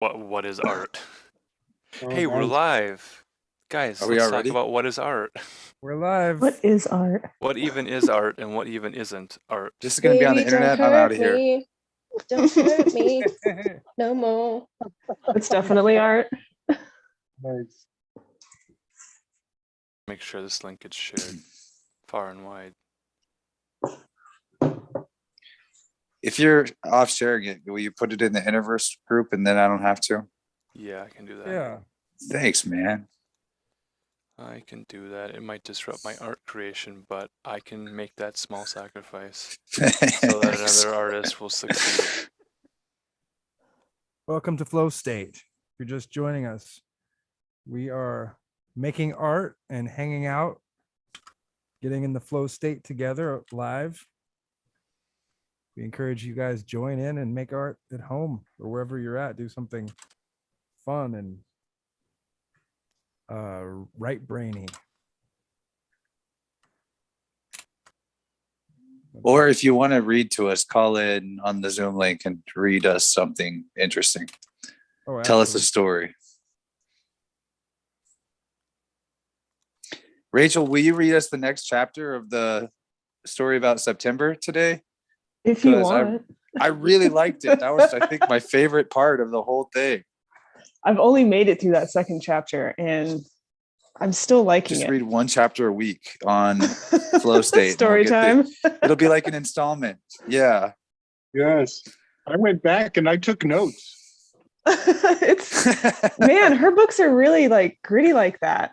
What is art? Oh, Hey, we're nice. live. Guys, Are we let's talk already? about what is art. We're live. What is art? What even is art and what even isn't art? This is going to be on the internet. I'm out of here. Me. Don't hurt me no more. It's definitely art. Nice. Make sure this link gets shared far and wide. If you're off sharing it, will you put it in the Interverse group and then I don't have to? Yeah, I can do that. Yeah. Thanks, man. I can do that. It might disrupt my art creation, but I can make that small sacrifice so that another artist will succeed. Welcome to FlowState. If you're just joining us, we are making art and hanging out, getting in the flow state together live. We encourage you guys join in and make art at home or wherever you're at. Do something fun and right brainy. Or if you want to read to us, call in on the Zoom link and read us something interesting. Oh, Tell us a absolutely. story. Rachel, will you read us the next chapter of the story about September today? If you 'Cause want. I really liked it. That was, I think, my favorite part of the whole thing. I've only made it through that second chapter and I'm still liking Just it. read one chapter a week on FlowState. Story time. It'll be like an installment. Yeah. Yes. I went back and I took notes. Man, her books are really like gritty like that.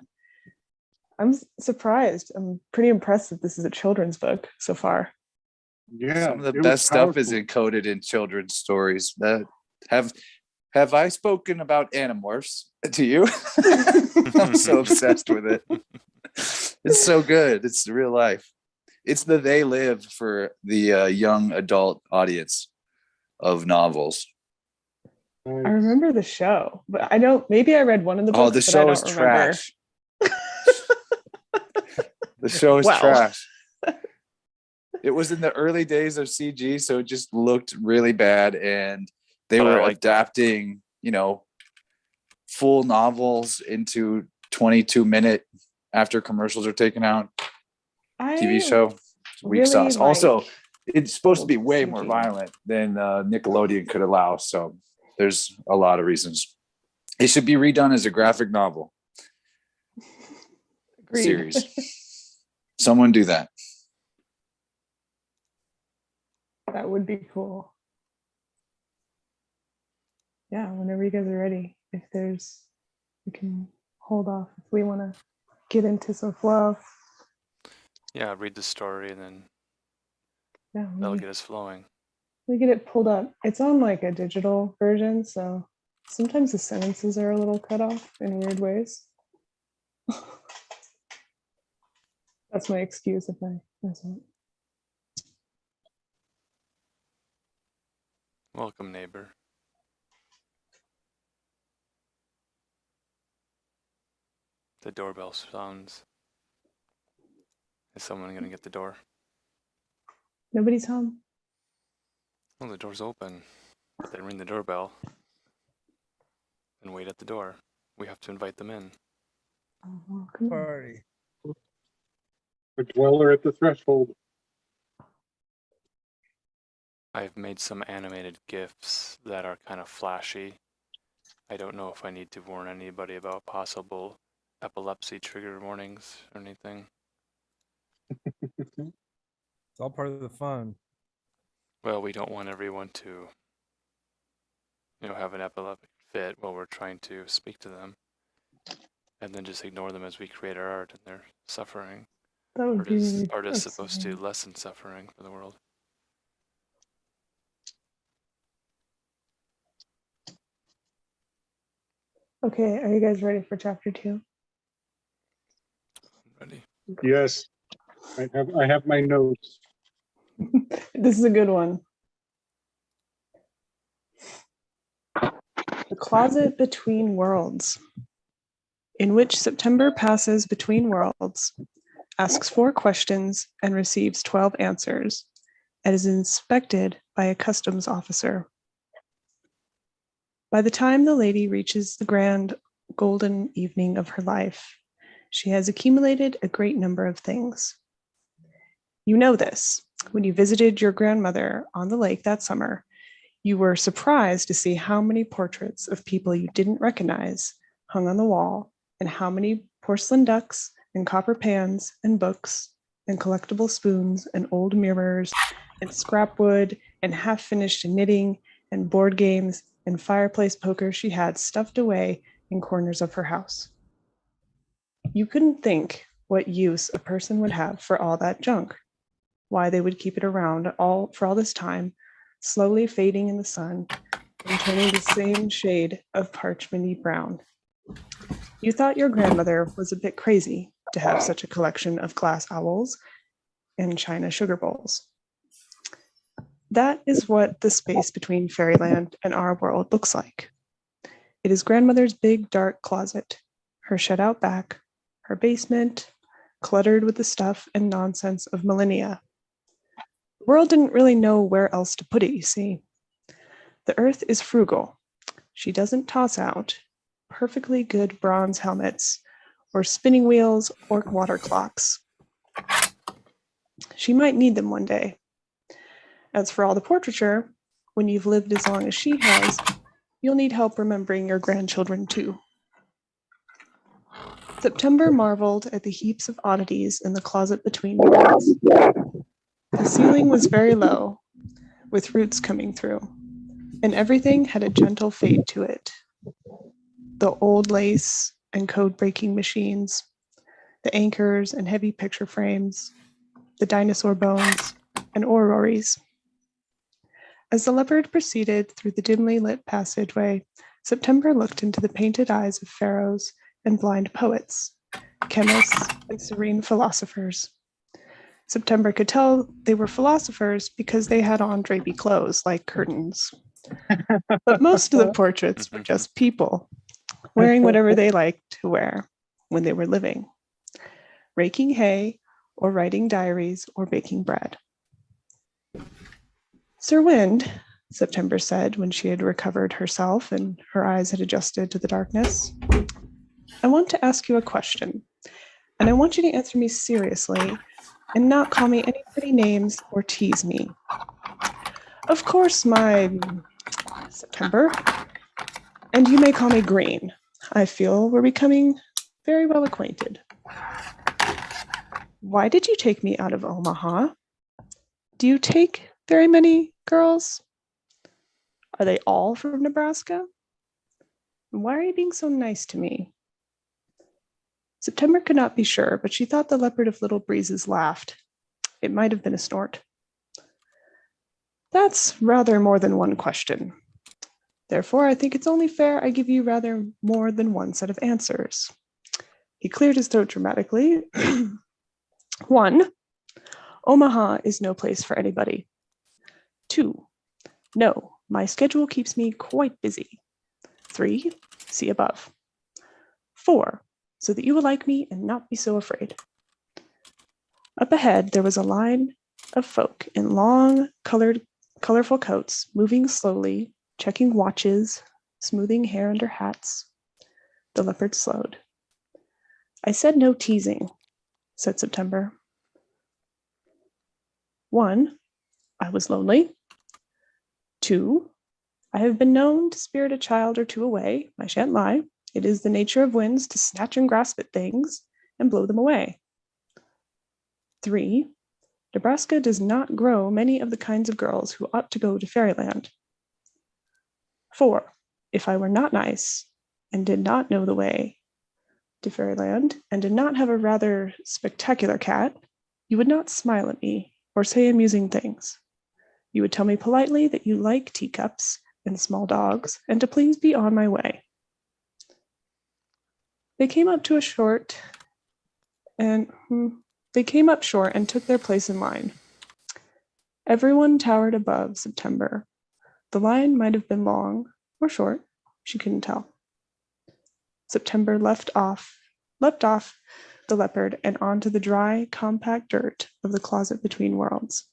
I'm surprised. I'm pretty impressed that this is a children's book so far. Yeah. Some of the it was best stuff is powerful. encoded in children's stories. That have I spoken about Animorphs to you? I'm so obsessed with it. It's so good. It's real life. It's the they live for the young adult audience of novels. I Nice. remember the show, but I don't. Maybe I read one of the books. Oh, the but I show don't is remember. trash. The show is Wow. trash. It was in the early days of CG, so it just looked really bad, and they But I were like that. adapting, full novels into 22-minute after commercials are taken out. TV show. Weak really sauce. Also, like it's supposed to be old way more CG. violent than Nickelodeon could allow. So there's a lot of reasons. It should be redone as a graphic novel Agreed. series. Someone do that. That would be cool. Yeah, whenever you guys are ready. We can hold off if we want to get into some flow. Yeah, read the story and then Yeah, that'll get us flowing. we get it pulled up. It's on like a digital version, so sometimes the sentences are a little cut off in weird ways. That's my excuse if I mess up. Welcome, neighbor. The doorbell sounds. Is someone going to get the door? Nobody's home. Well, the door's open. But they ring the doorbell and wait at the door. We have to invite them in. Oh, well, come on. Party. A dweller at the threshold. I've made some animated GIFs that are kind of flashy. I don't know if I need to warn anybody about possible epilepsy trigger warnings or anything. It's all part of the fun. Well, we don't want everyone to, have an epileptic fit while we're trying to speak to them, and then just ignore them as we create our art and they're suffering. That would be Art is supposed to upsetting. lessen suffering for the world. Okay, are you guys ready for chapter 2? Ready? Yes. I have my notes. This is a good one. The Closet Between Worlds, in which September passes between worlds, asks 4 questions and receives 12 answers, and is inspected by a customs officer. By the time the lady reaches the grand golden evening of her life, she has accumulated a great number of things. You know this. When you visited your grandmother on the lake that summer, you were surprised to see how many portraits of people you didn't recognize hung on the wall, and how many porcelain ducks and copper pans and books and collectible spoons and old mirrors and scrap wood and half-finished knitting and board games and fireplace poker she had stuffed away in corners of her house. You couldn't think what use a person would have for all that junk, why they would keep it around for all this time, slowly fading in the sun and turning the same shade of parchmenty brown. You thought your grandmother was a bit crazy to have such a collection of glass owls and china sugar bowls. That is what the space between fairyland and our world looks like. It is grandmother's big dark closet, her shut out back, her basement, cluttered with the stuff and nonsense of millennia. The world didn't really know where else to put it, you see. The earth is frugal. She doesn't toss out perfectly good bronze helmets or spinning wheels or water clocks. She might need them one day. As for all the portraiture, when you've lived as long as she has, you'll need help remembering your grandchildren too. September marveled at the heaps of oddities in the closet between worlds. The ceiling was very low, with roots coming through, and everything had a gentle fade to it. The old lace and code-breaking machines, the anchors and heavy picture frames, the dinosaur bones, and orreries. As the leopard proceeded through the dimly lit passageway, September looked into the painted eyes of pharaohs and blind poets, chemists, and serene philosophers. September could tell they were philosophers because they had on drapey clothes like curtains. But most of the portraits were just people, wearing whatever they liked to wear when they were living, raking hay or writing diaries or baking bread. Sir Wind, September said when she had recovered herself and her eyes had adjusted to the darkness, I want to ask you a question, and I want you to answer me seriously and not call me any pretty names or tease me. Of course, my September, and you may call me Green. I feel we're becoming very well acquainted. Why did you take me out of Omaha? Do you take very many girls? Are they all from Nebraska? And why are you being so nice to me? September could not be sure, but she thought the leopard of Little Breezes laughed. It might have been a snort. That's rather more than one question. Therefore, I think it's only fair I give you rather more than one set of answers. He cleared his throat dramatically. 1, Omaha is no place for anybody. 2, no, my schedule keeps me quite busy. 3, see above. 4, so that you will like me and not be so afraid. Up ahead, there was a line of folk in long, colorful coats, moving slowly, checking watches, smoothing hair under hats. The leopard slowed. I said no teasing, said September. 1, I was lonely. 2, I have been known to spirit a child or two away. I shan't lie. It is the nature of winds to snatch and grasp at things and blow them away. 3, Nebraska does not grow many of the kinds of girls who ought to go to fairyland. 4, if I were not nice and did not know the way to fairyland and did not have a rather spectacular cat, you would not smile at me or say amusing things. You would tell me politely that you like teacups and small dogs and to please be on my way. They came up short and took their place in line. Everyone towered above September. The line might have been long or short, she couldn't tell. September leapt off the leopard and onto the dry, compact dirt of the closet between worlds.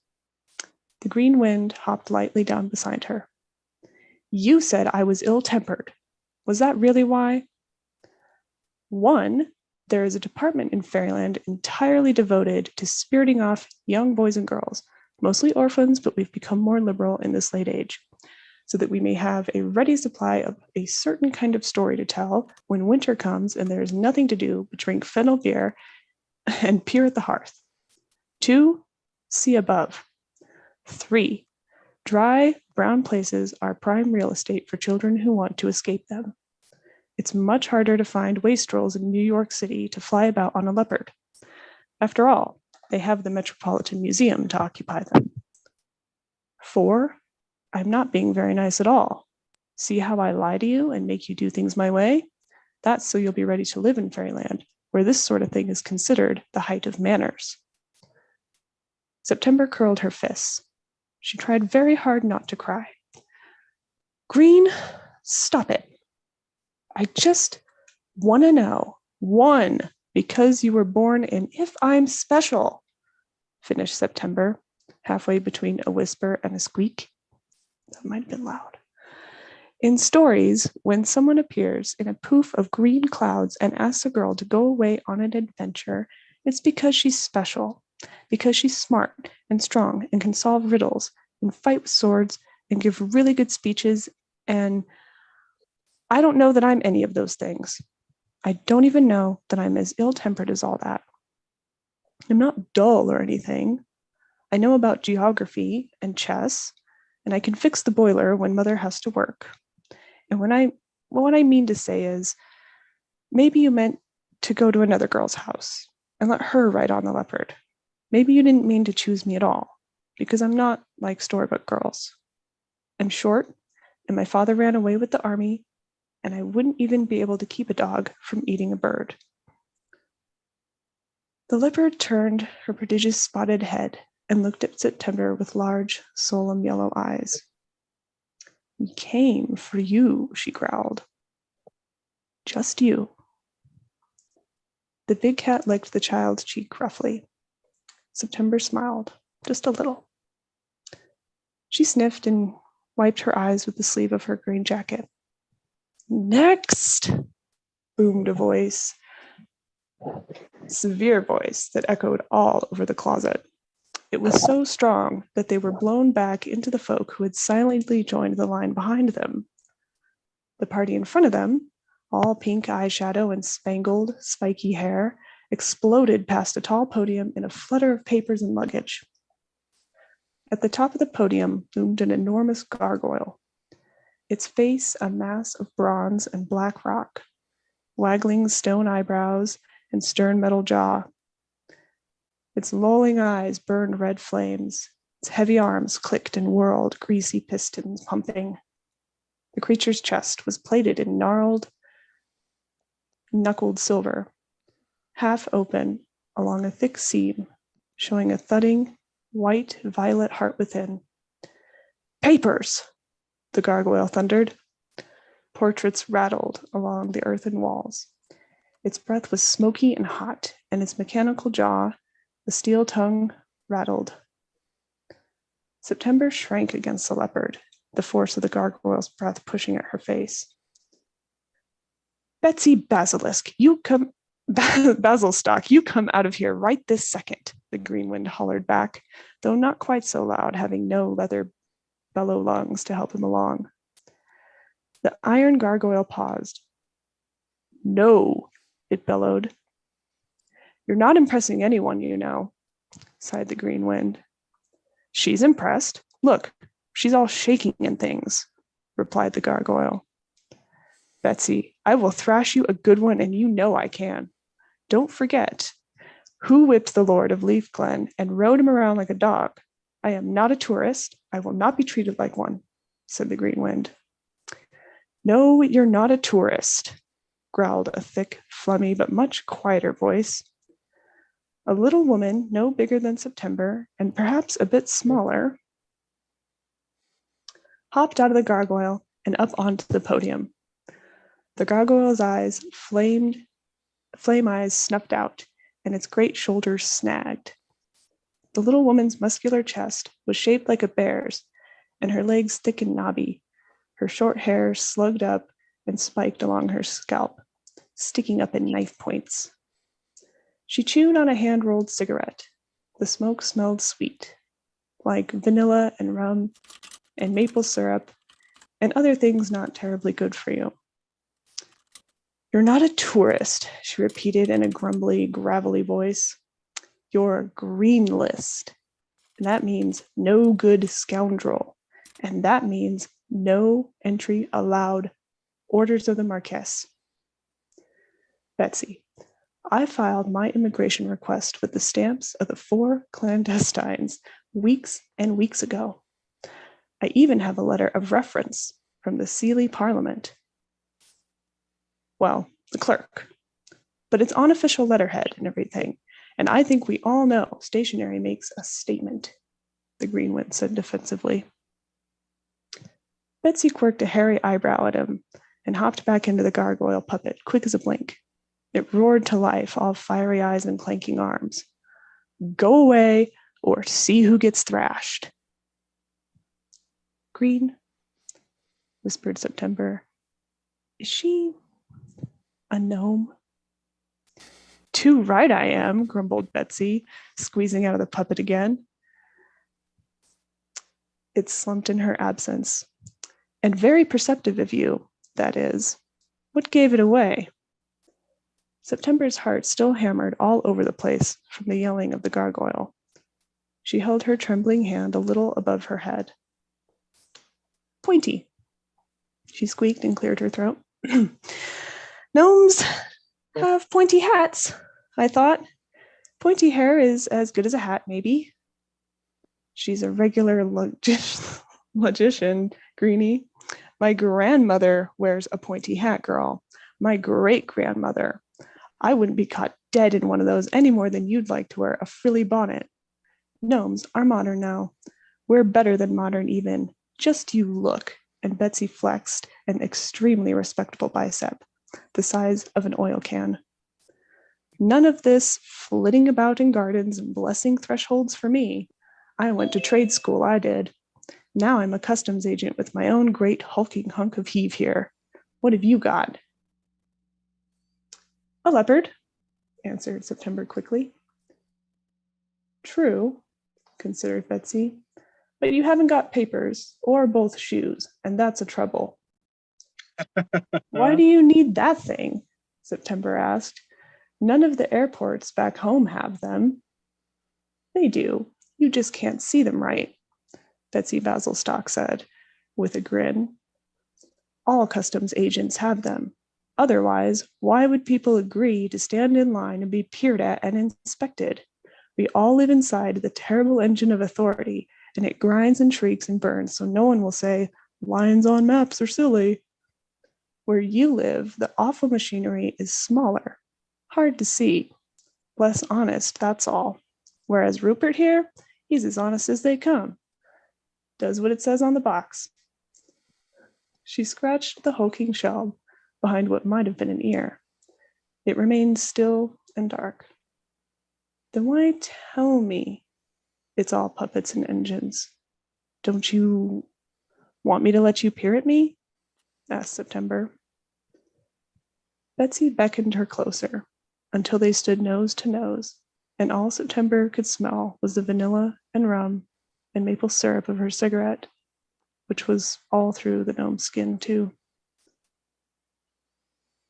The green wind hopped lightly down beside her. You said I was ill-tempered. Was that really why? 1, there is a department in Fairyland entirely devoted to spiriting off young boys and girls, mostly orphans, but we've become more liberal in this late age, so that we may have a ready supply of a certain kind of story to tell when winter comes and there is nothing to do but drink fennel beer and peer at the hearth. 2, see above. 3, dry, brown places are prime real estate for children who want to escape them. It's much harder to find wastrels in New York City to fly about on a leopard. After all, they have the Metropolitan Museum to occupy them. 4, I'm not being very nice at all. See how I lie to you and make you do things my way? That's so you'll be ready to live in Fairyland, where this sort of thing is considered the height of manners. September curled her fists. She tried very hard not to cry. Green, stop it. I just want to know, 1, because you were born and if I'm special, finished September, halfway between a whisper and a squeak. That might have been loud. In stories, when someone appears in a poof of green clouds and asks a girl to go away on an adventure, it's because she's special, because she's smart and strong and can solve riddles and fight with swords and give really good speeches, and I don't know that I'm any of those things. I don't even know that I'm as ill-tempered as all that. I'm not dull or anything. I know about geography and chess, and I can fix the boiler when Mother has to work. And what I mean to say is, maybe you meant to go to another girl's house and let her ride on the leopard. Maybe you didn't mean to choose me at all, because I'm not like storybook girls. I'm short, and my father ran away with the army, and I wouldn't even be able to keep a dog from eating a bird. The leopard turned her prodigious spotted head and looked at September with large, solemn yellow eyes. We came for you, she growled. Just you. The big cat licked the child's cheek roughly. September smiled, just a little. She sniffed and wiped her eyes with the sleeve of her green jacket. Next, boomed a voice, severe voice that echoed all over the closet. It was so strong that they were blown back into the folk who had silently joined the line behind them. The party in front of them, all pink eyeshadow and spangled, spiky hair, exploded past a tall podium in a flutter of papers and luggage. At the top of the podium loomed an enormous gargoyle, its face a mass of bronze and black rock, waggling stone eyebrows and stern metal jaw. Its lolling eyes burned red flames. Its heavy arms clicked and whirled, greasy pistons pumping. The creature's chest was plated in gnarled, knuckled silver, half open along a thick seam, showing a thudding, white-violet heart within. Papers! The gargoyle thundered. Portraits rattled along the earthen walls. Its breath was smoky and hot, and its mechanical jaw, the steel tongue, rattled. September shrank against the leopard, the force of the gargoyle's breath pushing at her face. Betsy Basilisk, Basilstock, you come out of here right this second, the green wind hollered back, though not quite so loud, having no leather bellow lungs to help him along. The iron gargoyle paused. No, it bellowed. You're not impressing anyone, you know, sighed the green wind. She's impressed. Look, she's all shaking and things, replied the gargoyle. Betsy, I will thrash you a good one, and you know I can. Don't forget, who whipped the Lord of Leaf Glen and rode him around like a dog? I am not a tourist. I will not be treated like one, said the green wind. No, you're not a tourist, growled a thick, phlegmy, but much quieter voice. A little woman, no bigger than September, and perhaps a bit smaller, hopped out of the gargoyle and up onto the podium. The gargoyle's eyes, flame eyes snuffed out, and its great shoulders snagged. The little woman's muscular chest was shaped like a bear's, and her legs thick and knobby, her short hair slugged up and spiked along her scalp, sticking up in knife points. She chewed on a hand-rolled cigarette. The smoke smelled sweet, like vanilla and rum and maple syrup and other things not terribly good for you. You're not a tourist, she repeated in a grumbly, gravelly voice. You're green list. And that means no good scoundrel. And that means no entry allowed. Orders of the Marquess. Betsy, I filed my immigration request with the stamps of the 4 clandestines weeks and weeks ago. I even have a letter of reference from the Sealy Parliament. Well, the clerk. But it's on official letterhead and everything. And I think we all know stationery makes a statement, the Greenwit said defensively. Betsy quirked a hairy eyebrow at him and hopped back into the gargoyle puppet, quick as a blink. It roared to life, all fiery eyes and clanking arms. Go away or see who gets thrashed. Green, whispered September. Is she a gnome? Too right I am, grumbled Betsy, squeezing out of the puppet again. It slumped in her absence. And very perceptive of you, that is. What gave it away? September's heart still hammered all over the place from the yelling of the gargoyle. She held her trembling hand a little above her head. Pointy, she squeaked and cleared her throat. Gnomes have pointy hats, I thought. Pointy hair is as good as a hat, maybe. She's a regular logician, Greenie. My grandmother wears a pointy hat, girl. My great-grandmother. I wouldn't be caught dead in one of those any more than you'd like to wear a frilly bonnet. Gnomes are modern now. We're better than modern even. Just you look. And Betsy flexed an extremely respectable bicep, the size of an oil can. None of this flitting about in gardens and blessing thresholds for me. I went to trade school, I did. Now I'm a customs agent with my own great hulking hunk of heave here. What have you got? A leopard, answered September quickly. True, considered Betsy, but you haven't got papers or both shoes, and that's a trouble. Why do you need that thing? September asked. None of the airports back home have them. They do. You just can't see them right, Betsy Basilstock said, with a grin. All customs agents have them. Otherwise, why would people agree to stand in line and be peered at and inspected? We all live inside the terrible engine of authority, and it grinds and shrieks and burns, so no one will say, lines on maps are silly. Where you live, the awful machinery is smaller, hard to see, less honest, that's all. Whereas Rupert here, he's as honest as they come. Does what it says on the box. She scratched the hulking shell behind what might have been an ear. It remained still and dark. Then why tell me it's all puppets and engines? Don't you want me to let you peer at me? Asked September. Betsy beckoned her closer until they stood nose to nose, and all September could smell was the vanilla and rum and maple syrup of her cigarette, which was all through the gnome's skin too.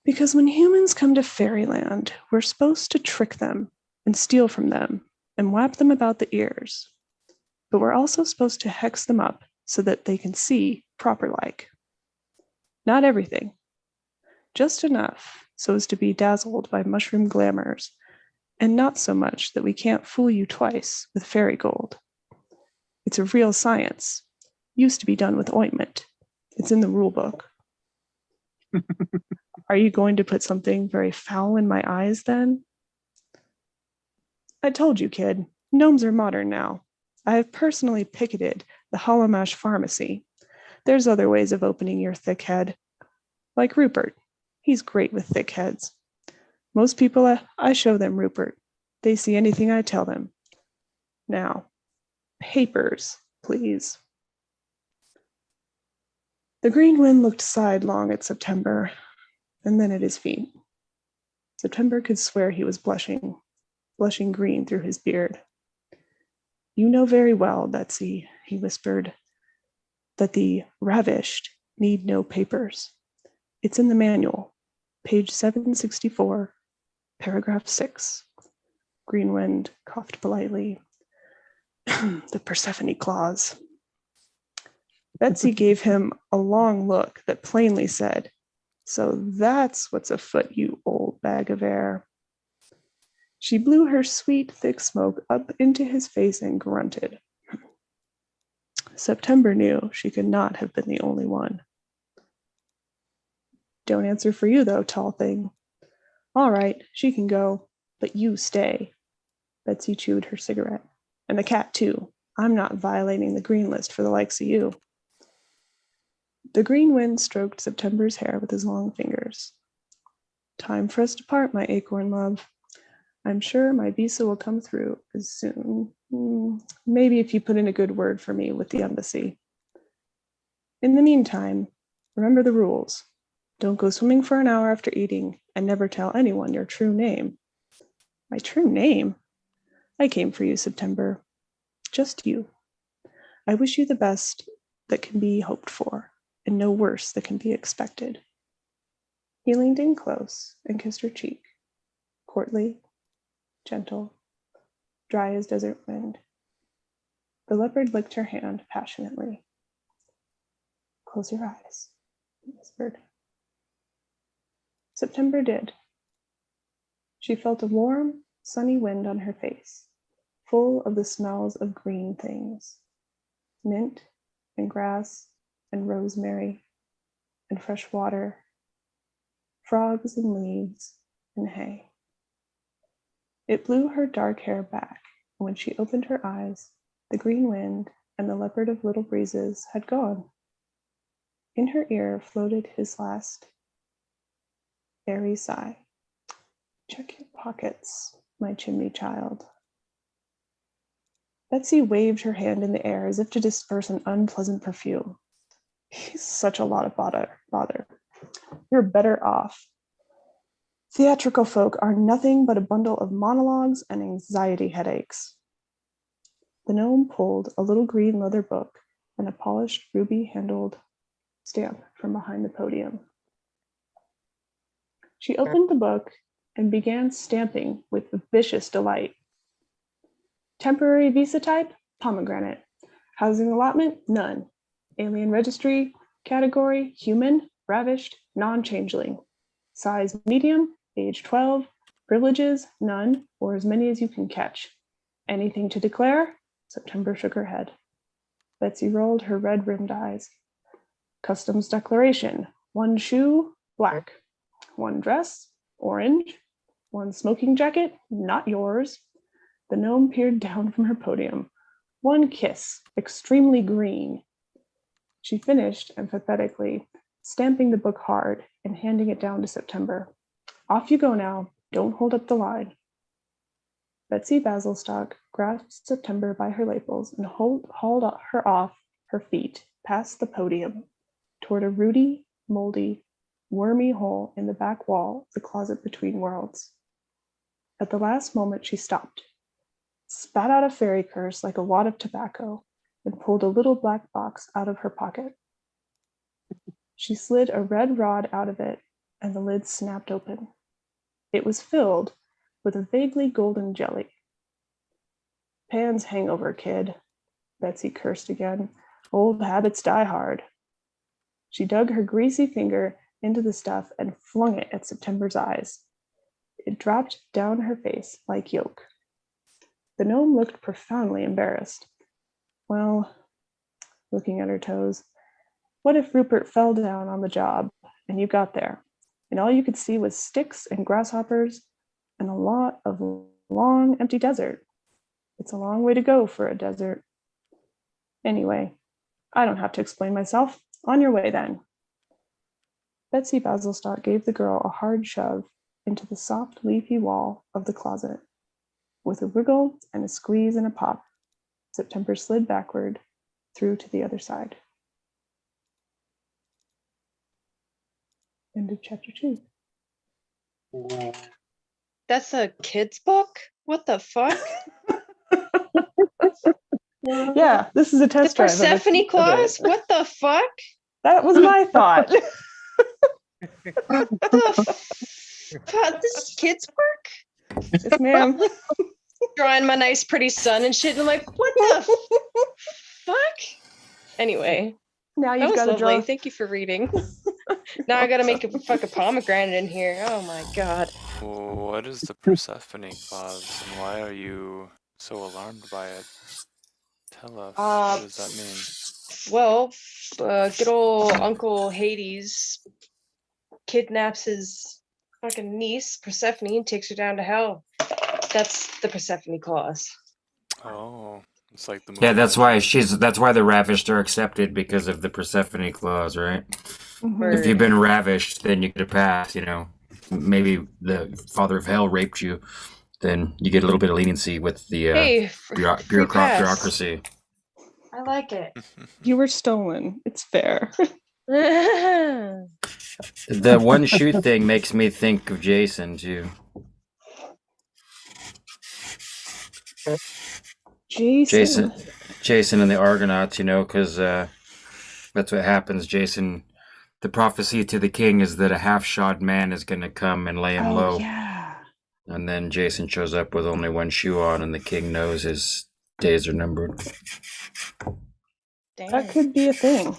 Because when humans come to fairyland, we're supposed to trick them and steal from them and whap them about the ears. But we're also supposed to hex them up so that they can see proper-like. Not everything. Just enough so as to be dazzled by mushroom glamours, and not so much that we can't fool you twice with fairy gold. It's a real science. Used to be done with ointment. It's in the rule book. Are you going to put something very foul in my eyes then? I told you, kid, gnomes are modern now. I have personally picketed the Hallamash pharmacy. There's other ways of opening your thick head. Like Rupert. He's great with thick heads. Most people, I show them Rupert. They see anything I tell them. Now, papers, please. The green wind looked sidelong at September, and then at his feet. September could swear he was blushing green through his beard. You know very well, Betsy, he whispered, that the ravished need no papers. It's in the manual, page 764, paragraph 6. Greenwind coughed politely. The Persephone clause. Betsy gave him a long look that plainly said, so that's what's afoot, you old bag of air. She blew her sweet, thick smoke up into his face and grunted. September knew she could not have been the only one. Don't answer for you, though, tall thing. All right, she can go, but you stay. Betsy chewed her cigarette. And the cat, too. I'm not violating the green list for the likes of you. The green wind stroked September's hair with his long fingers. Time for us to part, my acorn love. I'm sure my visa will come through as soon. Maybe if you put in a good word for me with the embassy. In the meantime, remember the rules. Don't go swimming for an hour after eating, and never tell anyone your true name. My true name? I came for you, September. Just you. I wish you the best that can be hoped for, and no worse that can be expected. He leaned in close and kissed her cheek, courtly, gentle, dry as desert wind. The leopard licked her hand passionately. Close your eyes, he whispered. September did. She felt a warm, sunny wind on her face, full of the smells of green things, mint and grass and rosemary and fresh water, frogs and leaves and hay. It blew her dark hair back, and when she opened her eyes, the green wind and the leopard of little breezes had gone. In her ear floated his last airy sigh. Check your pockets, my chimney child. Betsy waved her hand in the air as if to disperse an unpleasant perfume. He's such a lot of bother. You're better off. Theatrical folk are nothing but a bundle of monologues and anxiety headaches. The gnome pulled a little green leather book and a polished ruby-handled stamp from behind the podium. She opened the book and began stamping with vicious delight. Temporary visa type, pomegranate. Housing allotment, none. Alien registry, category, human, ravished, non-changeling. Size, medium, age 12. Privileges, none, or as many as you can catch. Anything to declare? September shook her head. Betsy rolled her red-rimmed eyes. Customs declaration, 1 shoe, black. 1 dress, orange. 1 smoking jacket, not yours. The gnome peered down from her podium. 1 kiss, extremely green. She finished emphatically, stamping the book hard and handing it down to September. Off you go now. Don't hold up the line. Betsy Basilstock grasped September by her lapels and hauled her off her feet past the podium toward a rooty, moldy, wormy hole in the back wall of the closet between worlds. At the last moment, she stopped, spat out a fairy curse like a wad of tobacco, and pulled a little black box out of her pocket. She slid a red rod out of it, and the lid snapped open. It was filled with a vaguely golden jelly. Pan's hangover, kid, Betsy cursed again. Old habits die hard. She dug her greasy finger into the stuff and flung it at September's eyes. It dropped down her face like yolk. The gnome looked profoundly embarrassed. Well, looking at her toes, what if Rupert fell down on the job and you got there, and all you could see was sticks and grasshoppers and a lot of long, empty desert? It's a long way to go for a desert. Anyway, I don't have to explain myself. On your way, then. Betsy Basilstock gave the girl a hard shove into the soft, leafy wall of the closet. With a wriggle and a squeeze and a pop, September slid backward through to the other side. End of chapter 2. That's a kid's book? What the fuck? Yeah, this is a The test drive. of it. Persephone clause? What the fuck? That was my thought. This is kids' work? Yes, ma'am. Drawing my nice pretty son and shit. And I'm like, what the fuck? Anyway, Now that you've was got to lovely. draw. Thank you for reading. Now I gotta make a fucking pomegranate in here. Oh my god. What is the Persephone clause, and why are you so alarmed by it? Tell us. What does that mean? Well, good old Uncle Hades kidnaps his fucking niece, Persephone, and takes her down to hell. That's the Persephone clause. Oh, it's like the movie. Yeah, that's why the ravished are accepted because of the Persephone clause, right? Mhm. If you've been ravished, then you get a pass, you know. Maybe the father of hell raped you, then you get a little bit of leniency with the Hey, free pass. bureaucracy. I like it. You were stolen. It's fair. The one shoe thing makes me think of Jason too. Jason. Jason and the Argonauts, you know, because that's what happens. Jason, the prophecy to the king is that a half-shod man is going to come and lay him Oh, low. yeah. And then Jason shows up with only one shoe on, and the king knows his days are numbered. That could be a thing.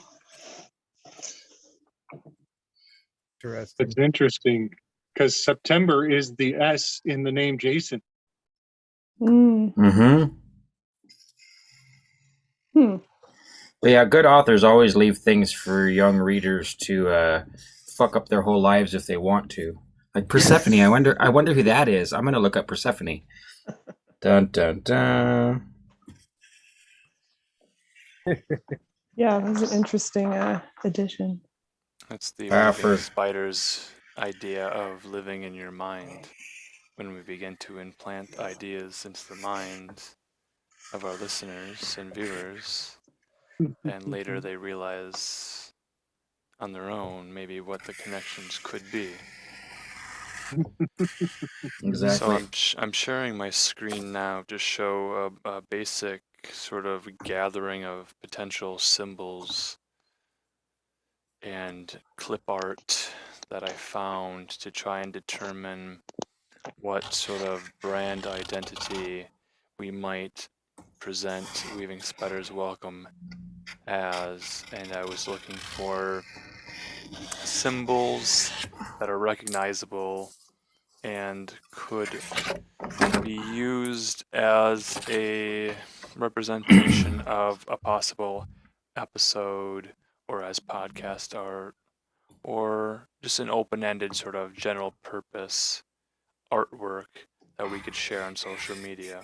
Interesting. It's interesting because September is the S in the name Jason. Mm. Mm-hmm. Hmm. But yeah, good authors always leave things for young readers to fuck up their whole lives if they want to. Like Persephone, I wonder who that is. I'm gonna look up Persephone. Dun dun dun. Yeah, that was an interesting addition. That's the for- spider's idea of living in your mind. When we begin to implant ideas into the minds of our listeners and viewers, and later they realize on their own maybe what the connections could be. Exactly. So I'm sharing my screen now to show a basic sort of gathering of potential symbols and clip art that I found to try and determine what sort of brand identity we might present Weaving Spiders Welcome as, and I was looking for symbols that are recognizable and could be used as a representation of a possible episode or as podcast art or just an open-ended sort of general purpose artwork that we could share on social media.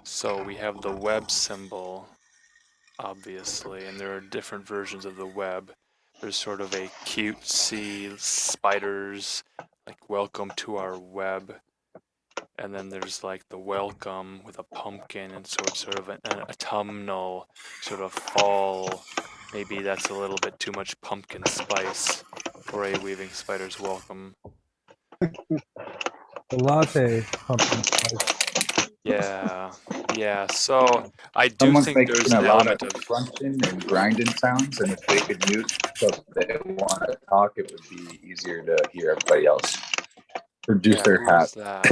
So we have the web symbol, obviously, and there are different versions of the web. There's sort of a cutesy spiders, like welcome to our web. And then there's like the welcome with a pumpkin, and so it's sort of an autumnal sort of fall. Maybe that's a little bit too much pumpkin spice for a Weaving Spiders Welcome. The latte pumpkin spice. Yeah. So I do Someone's think making there's a an lot element of of crunching and grinding sounds, and if they could mute so if they want to talk, it would be easier to hear everybody else. Producer who hat. is that?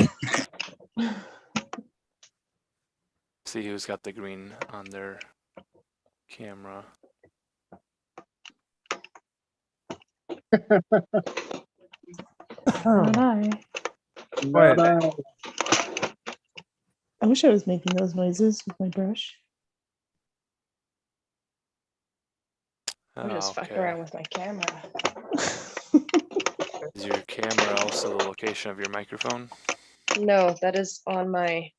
See who's got the green on their camera. Not I. Quiet. I wish I was making those noises with my brush. I'm just fucking Okay. around with my camera. Is your camera also the location of your microphone? No, that is on my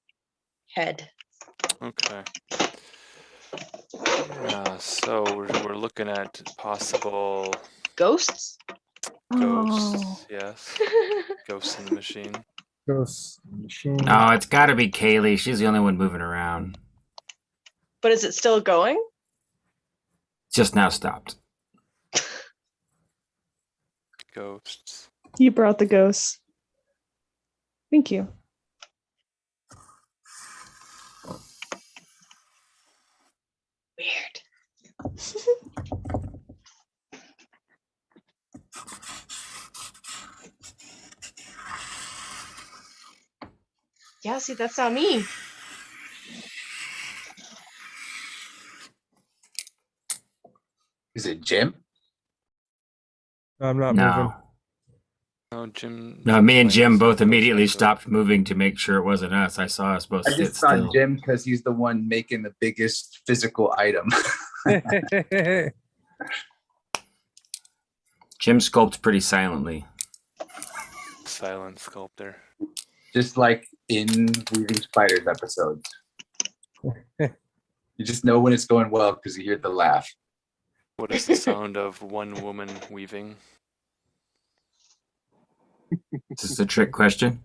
head. Okay. Yeah, so we're looking at possible Ghosts? ghosts. Oh. Yes, ghosts in the machine. Ghost machine. No, it's got to be Kaylee. She's the only one moving around. But is it still going? Just now stopped. ghosts. You brought the ghosts. Thank you. Weird. Yeah, see, that's not me. Is it Jim? I'm not moving. No, Jim. No, me and Jim's Jim laying both some immediately close up. stopped moving to make sure it wasn't us. I saw us both I sit just thought still. Jim because he's the one making the biggest physical item. Jim sculpts pretty silently. Silent sculptor. Just like in Weaving Spiders episodes. You just know when it's going well because you hear the laugh. What is the sound of one woman weaving? Is this a trick question?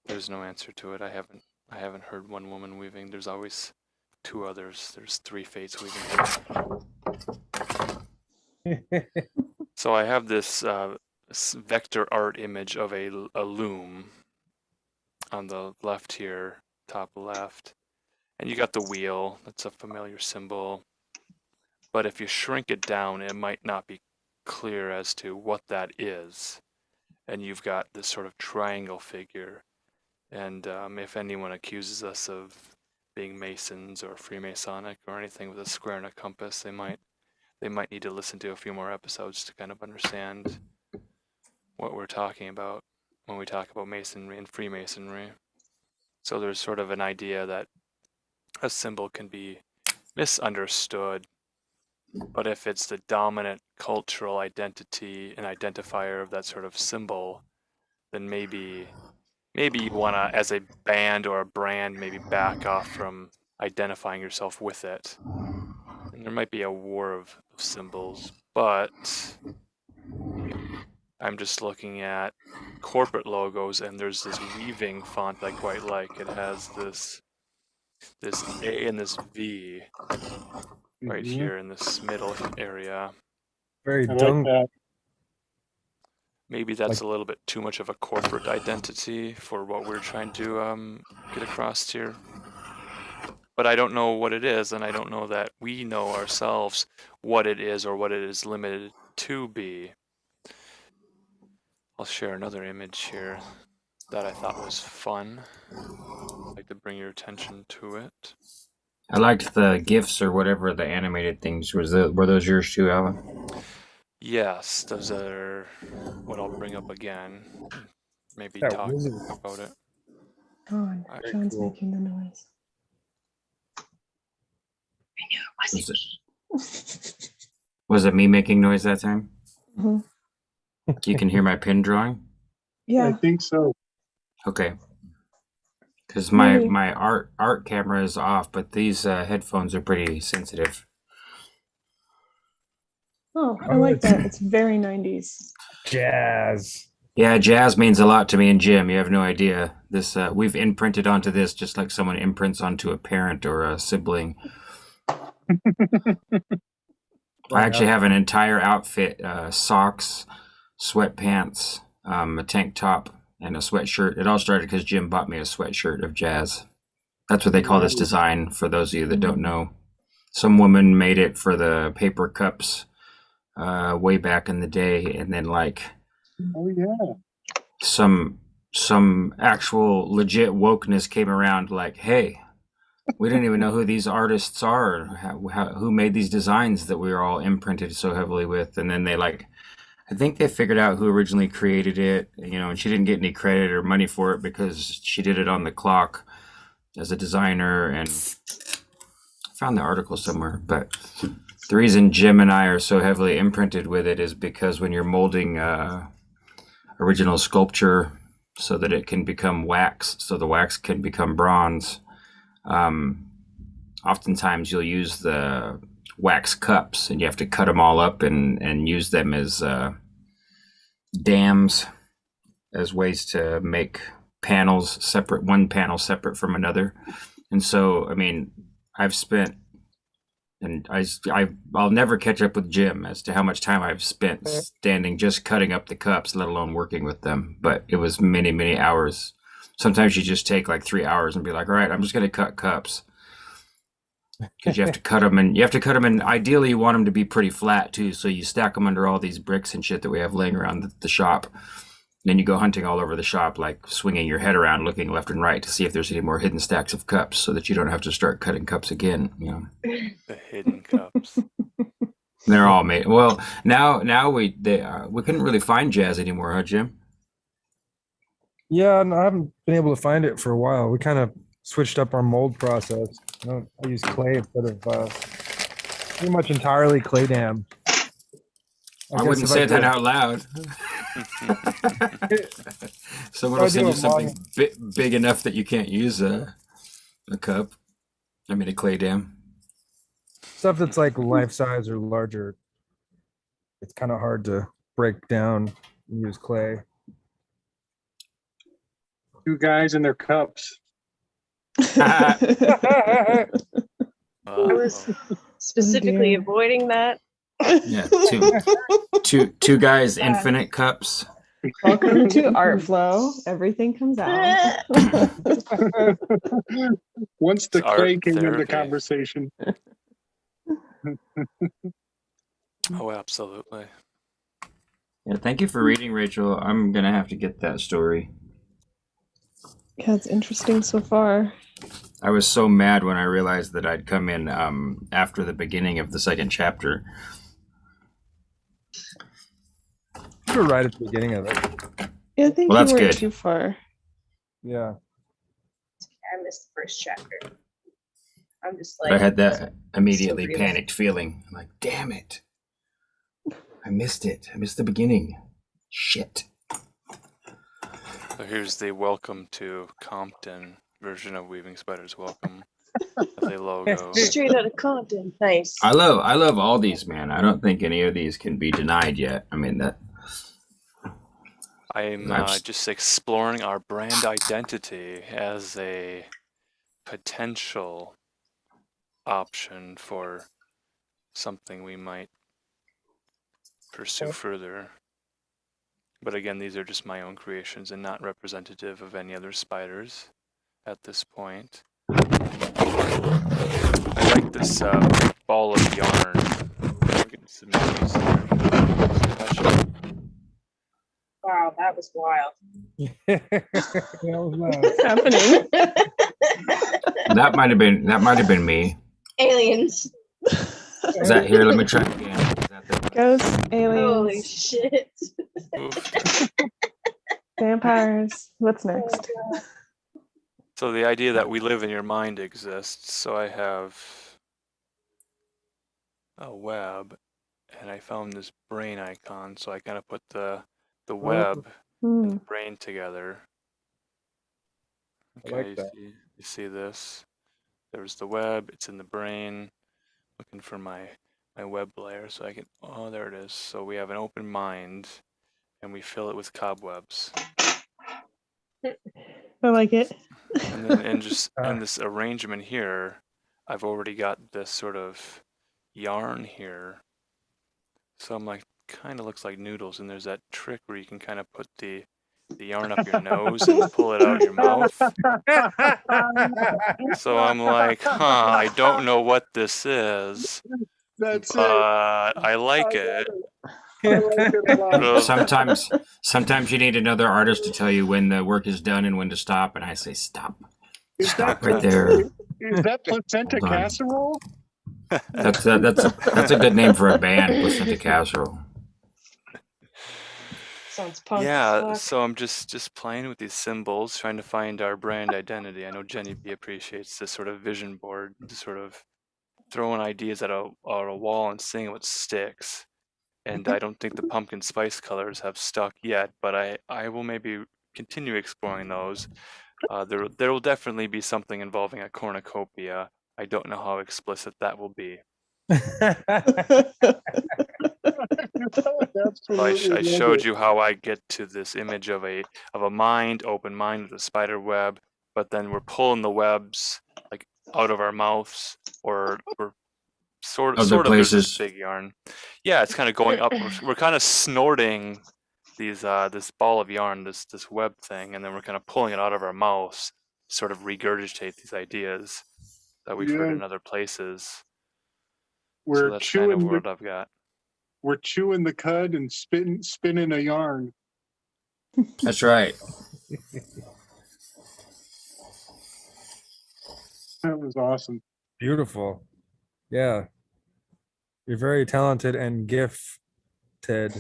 There's no answer to it. I haven't heard one woman weaving. There's always two others. There's three fates weaving. So I have this vector art image of a loom on the left here, top left. And you got the wheel. That's a familiar symbol. But if you shrink it down, it might not be clear as to what that is. And you've got this sort of triangle figure. And if anyone accuses us of being Masons or Freemasonic or anything with a square and a compass, they might need to listen to a few more episodes to kind of understand what we're talking about when we talk about Masonry and Freemasonry. So there's sort of an idea that a symbol can be misunderstood, but if it's the dominant cultural identity and identifier of that sort of symbol, then maybe you want to, as a band or a brand, maybe back off from identifying yourself with it. And there might be a war of symbols, but I'm just looking at corporate logos, and there's this weaving font I quite like. It has this A and this V right Mhm. here in this middle area. Very I like dung. that. Maybe that's a little bit too much of a corporate identity for what we're trying to get across here. But I don't know what it is, and I don't know that we know ourselves what it is or what it is limited to be. I'll share another image here that I thought was fun. I'd like to bring your attention to it. I liked the GIFs or whatever the animated things. Were those yours too, Alan? Yes, those are what I'll bring up again. Maybe That talk wizard. about it. John. Very John's cool. making the noise. Was it me making noise that time? Mhm. You can hear my pin drawing? I Yeah. think so. Okay. Because my Maybe. art camera is off, but these headphones are pretty sensitive. Oh, I like that. It's very 90s. Jazz. Yeah, jazz means a lot to me and Jim. You have no idea. This we've imprinted onto this just like someone imprints onto a parent or a sibling. I actually have an entire outfit: socks, sweatpants, a tank top, and a sweatshirt. It all started because Jim bought me a sweatshirt of jazz. That's what they call this design. For those of you that don't know, some woman made it for the paper cups way back in the day, and then like. Oh yeah. Some actual legit wokeness came around like, hey, we didn't even know who these artists are, who made these designs that we were all imprinted so heavily with. And then I think they figured out who originally created it, and she didn't get any credit or money for it because she did it on the clock as a designer. And I found the article somewhere, but the reason Jim and I are so heavily imprinted with it is because when you're molding original sculpture so that it can become wax, so the wax can become bronze. Oftentimes you'll use the wax cups and you have to cut them all up and use them as dams, as ways to make panels separate, one panel separate from another. And so, I mean, I've spent And I'll never catch up with Jim as to how much time I've spent standing just cutting up the cups, let alone working with them. But it was many, many hours. Sometimes you just take like 3 hours and be like, all right, I'm just going to cut cups. Because you have to cut them, and ideally you want them to be pretty flat too. So you stack them under all these bricks and shit that we have laying around the shop. Then you go hunting all over the shop, like swinging your head around, looking left and right to see if there's any more hidden stacks of cups, so that you don't have to start cutting cups again. You know, The hidden cups. they're all made. Well, now we couldn't really find jazz anymore, huh, Jim? Yeah, and I haven't been able to find it for a while. We kind of switched up our mold process. I use clay instead of pretty much entirely clay dam. I wouldn't say that out loud. Someone will send you something big enough that you can't use a cup. I mean, a clay dam. Stuff that's like life size or larger. It's kind of hard to break down and use clay. 2 guys in their cups. I was specifically dear. avoiding that. Yeah, two guys, infinite cups. Welcome to Art Flow. Everything comes out. Once the It's art clay came into therapy. conversation. Oh, absolutely. Yeah, thank you for reading, Rachel. I'm gonna have to get that story. Yeah, it's interesting so far. I was so mad when I realized that I'd come in after the beginning of the second chapter. You were right at the beginning of it. Yeah, I think Well, you that's weren't good. too far. Yeah. I missed the first chapter. I'm just But like, I had that immediately real. panicked feeling. I'm like, damn it. I missed it. I missed the beginning. Shit. So here's the welcome to Compton version of Weaving Spiders Welcome as a logo. straight out of Compton. Nice. I love all these, man. I don't think any of these can be denied yet. I mean, that I'm just exploring our brand identity as a potential option for something we might pursue further. But again, these are just my own creations and not representative of any other spiders at this point. I like this ball of yarn. We're getting some news there. Wow, that was wild. That was loud. What's happening? that might have been me. Aliens. Is that here? Let me try again. Is that the, Ghosts, aliens, Holy shit. Oof. vampires. What's next? So the idea that we live in your mind exists. So I have a web, and I found this brain icon. So I kind of put the web and Hmm. the brain together. I like Okay, that. you see this? There's the web. It's in the brain. Looking for my web layer, so I can. Oh, there it is. So we have an open mind, and we fill it with cobwebs. I like it. And then and this arrangement here, I've already got this sort of yarn here. So I'm like, kind of looks like noodles, and there's that trick where you can kind of put the yarn up your nose and pull it out your mouth. So I'm like, I don't know what this is, That's but I like it. sometimes you need another artist to tell you when the work is done and when to stop, and I say stop. Stop right there. Is that placenta Hold on. casserole? That's a good name for a band, Placenta Casserole. Sounds punk. Yeah, as fuck. so I'm just playing with these symbols, trying to find our brand identity. I know Jenny B appreciates this sort of vision board, just sort of throwing ideas at a wall and seeing what sticks. And I don't think the pumpkin spice colors have stuck yet, but I will maybe continue exploring those. There will definitely be something involving a cornucopia. I don't know how explicit that will be. I showed you how I get to this image of a mind, open mind with a spider web, but then we're pulling the webs like out of our mouths, or we're sort Other of there's this places. big yarn. Yeah, it's kind of going up. We're kind of snorting these this ball of yarn, this web thing, and then we're kind of pulling it out of our mouths, sort of regurgitate these ideas that we've heard Yeah. in other places. So We're that's kind of chewing what I've got. we're chewing the cud and spinning a yarn. That's right. That was awesome. Beautiful. Yeah. You're very talented and gifted.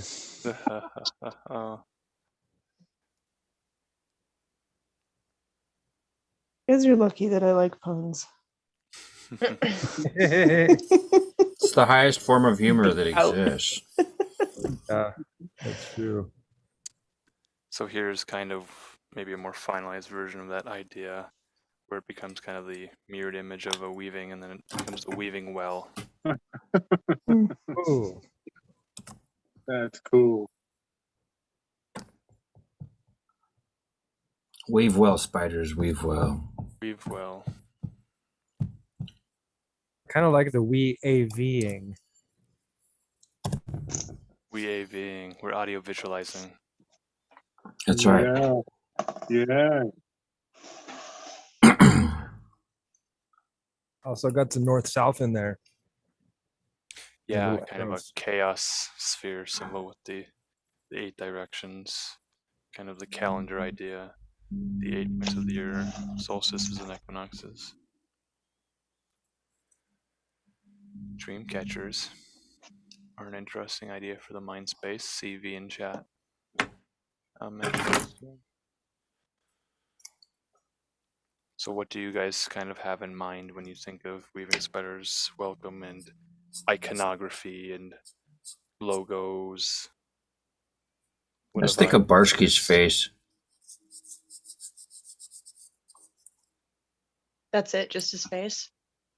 Oh, Guys, you're lucky that I like puns. It's the highest form of humor that Out. exists. Yeah, that's true. so here's kind of maybe a more finalized version of that idea, where it becomes kind of the mirrored image of a weaving, and then it becomes a weaving well. Oh, That's cool. Weave well, spiders, weave well. Weave well. kind of like the we AVing. We AVing. We're audio visualizing. That's right. Yeah. Also got some north south in there. Yeah, little kind of a arrows. chaos sphere symbol with the 8 directions, kind of the calendar idea, the 8 points of the year, solstices and equinoxes. Dream catchers are an interesting idea for the mind space. CV in chat. So what do you guys kind of have in mind when you think of Weaving Spiders Welcome and iconography and logos? Let's Whatever. think of Barsky's face. That's it, just his face.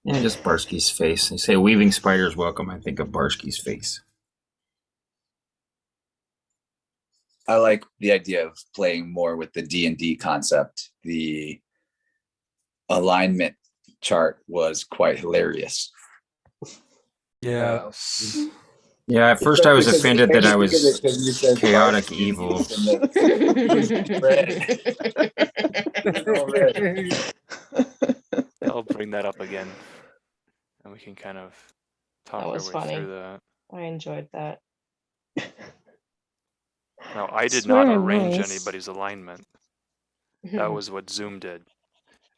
Yeah, just Barsky's face. You say Weaving Spiders Welcome, I think of Barsky's face. I like the idea of playing more with the D&D concept. The alignment chart was quite hilarious. Yes. Yeah, at first I was offended that I was Because you said chaotic Barsky evil. and the- I'll bring that up again, and we can kind of talk That our way was funny. through that. I enjoyed that. Now, I did Swear not I'm arrange nice. anybody's alignment. That was what Zoom did.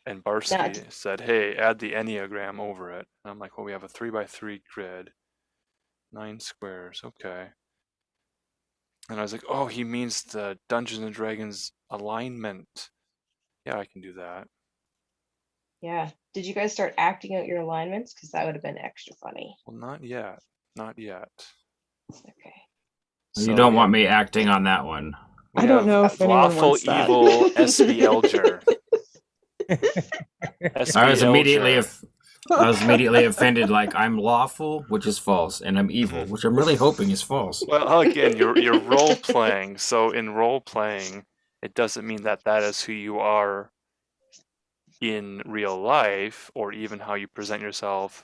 And Barsky That- said, hey, add the Enneagram over it. And I'm like, well, we have a 3x3 grid, 9 squares, okay. And I was like, oh, he means the Dungeons and Dragons alignment. Yeah, I can do that. Yeah. Did you guys start acting out your alignments? Because that would have been extra funny. Well, not yet. Not yet. Okay. You So don't we want have- me acting on that one. we I don't have know if anyone lawful wants that. evil SB Elger. I was immediately Elger. I was immediately offended, like I'm lawful, which is false, and I'm evil, which I'm really hoping is false. Well, again, you're role playing. So in role playing, it doesn't mean that that is who you are in real life, or even how you present yourself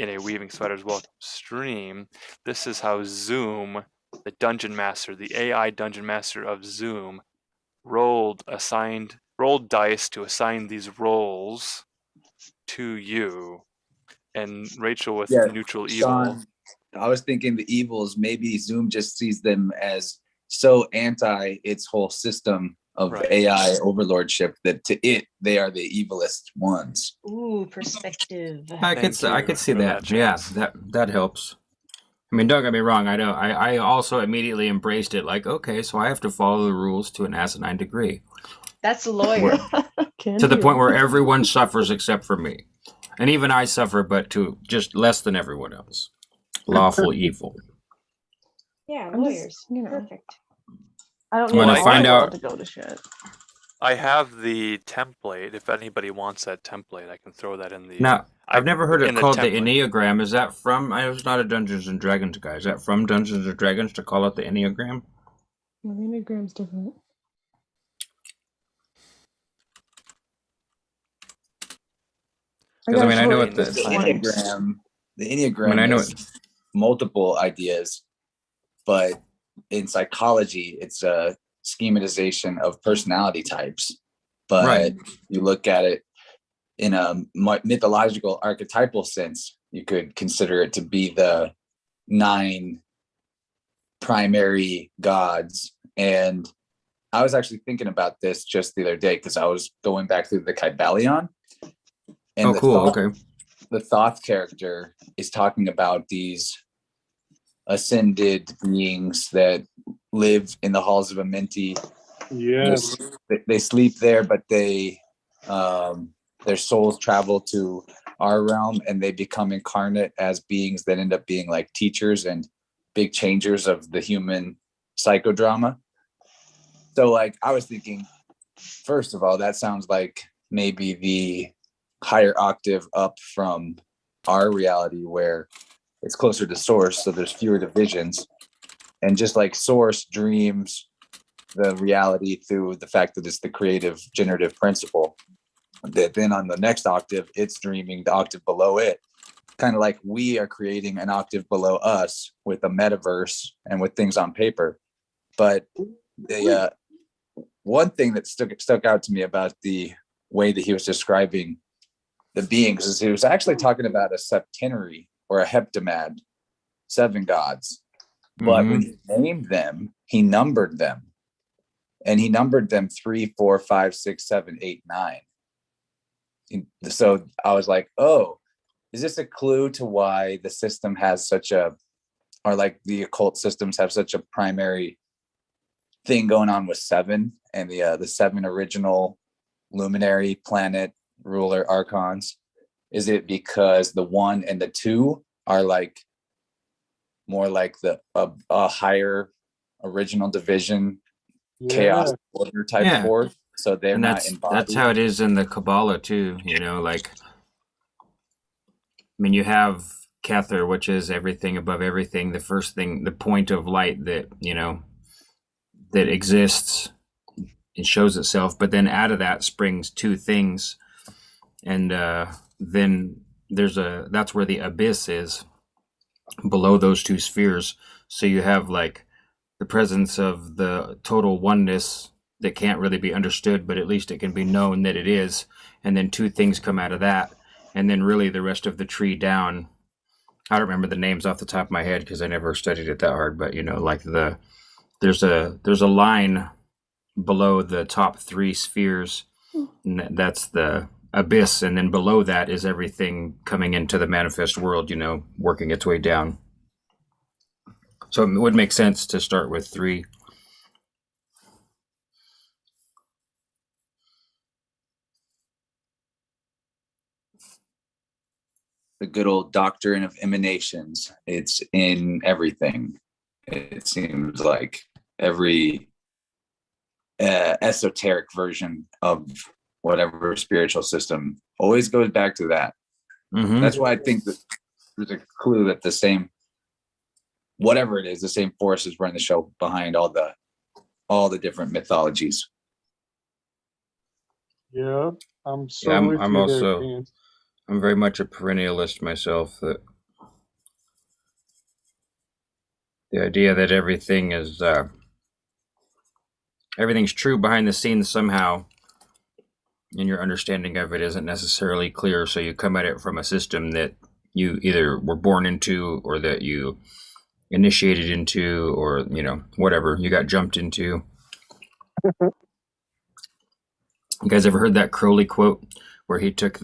in a Weaving Spiders Welcome stream. This is how Zoom, the dungeon master, the AI dungeon master of Zoom, rolled dice to assign these roles to you. And Rachel with Yeah, neutral evil. Sean, I was thinking the evils, maybe Zoom just sees them as so anti its whole system of Right. AI overlordship that to it, they are the evilest ones. Ooh, perspective. I Thank could you see for that. that, Yeah, Chance. that helps. I mean, don't get me wrong. I know. I also immediately embraced it. Like, okay, so I have to follow the rules to an asinine degree, That's a lawyer. to the point where everyone suffers except for me, and even I suffer, but to just less than everyone else. Lawful evil. Yeah, I'm just, lawyers. you know. Perfect. I don't When need I all find the world out- to go to shit. I have the template. If anybody wants that template, I can throw that in the. Now, I've never heard it in the called the template. Enneagram. Is that from? I was not a Dungeons and Dragons guy. Is that from Dungeons and Dragons to call it the Enneagram? The Enneagram's different. Because I mean, I know short what the The one. Enneagram, the I mean, Enneagram I know has multiple ideas, but in psychology, it's a schematization of personality types. But Right. you look at it in a mythological archetypal sense, you could consider it to be the 9 primary gods. And I was actually thinking about this just the other day because I was going back through the Kybalion, and Oh, cool. Okay. the Thoth character is talking about these ascended beings that live in the halls of Amenti. Yes. They sleep there, but their souls travel to our realm and they become incarnate as beings that end up being like teachers and big changers of the human psychodrama. So like I was thinking, first of all, that sounds like maybe the higher octave up from our reality where it's closer to source, so there's fewer divisions. And just like source dreams the reality through the fact that it's the creative generative principle, that then on the next octave, it's dreaming the octave below it. Kind of like we are creating an octave below us with a metaverse and with things on paper. But the one thing that stuck out to me about the way that he was describing the beings is he was actually talking about a septenary or a heptamad, 7 gods. But when he named them, he numbered them. And he numbered them 3, 4, 5, 6, 7, 8, 9. So I was like, oh, is this a clue to why the system has such a, or like the occult systems have such a primary thing going on with 7 and the 7 original luminary planet ruler archons? Is it because the 1 and the 2 are like more like the a higher original division, chaos order type force? So they're and not embodied. That's how it is in the Kabbalah too. You know, like I mean, you have Kether, which is everything above everything, the first thing, the point of light that, you know, that exists and shows itself. But then out of that springs 2 things. And then that's where the abyss is, below those 2 spheres. So you have like the presence of the total oneness that can't really be understood, but at least it can be known that it is. And then 2 things come out of that. And then really the rest of the tree down. I don't remember the names off the top of my head because I never studied it that hard, but you know, like there's a line below the top 3 spheres, and that's the abyss, and then below that is everything coming into the manifest world, you know, working its way down. So it would make sense to start with 3. The good old doctrine of emanations. It's in everything. It seems like every esoteric version of whatever spiritual system always goes back to that. Mm-hmm. That's why I think that there's a clue that the same, whatever it is, the same forces run the show behind all the different mythologies. Yeah, I'm so Yeah, with I'm you also there, Dan. I'm very much a perennialist myself. That the idea that everything is everything's true behind the scenes somehow, and your understanding of it isn't necessarily clear. So you come at it from a system that you either were born into, or that you initiated into, or you know, whatever you got jumped into. You guys ever heard that Crowley quote where he took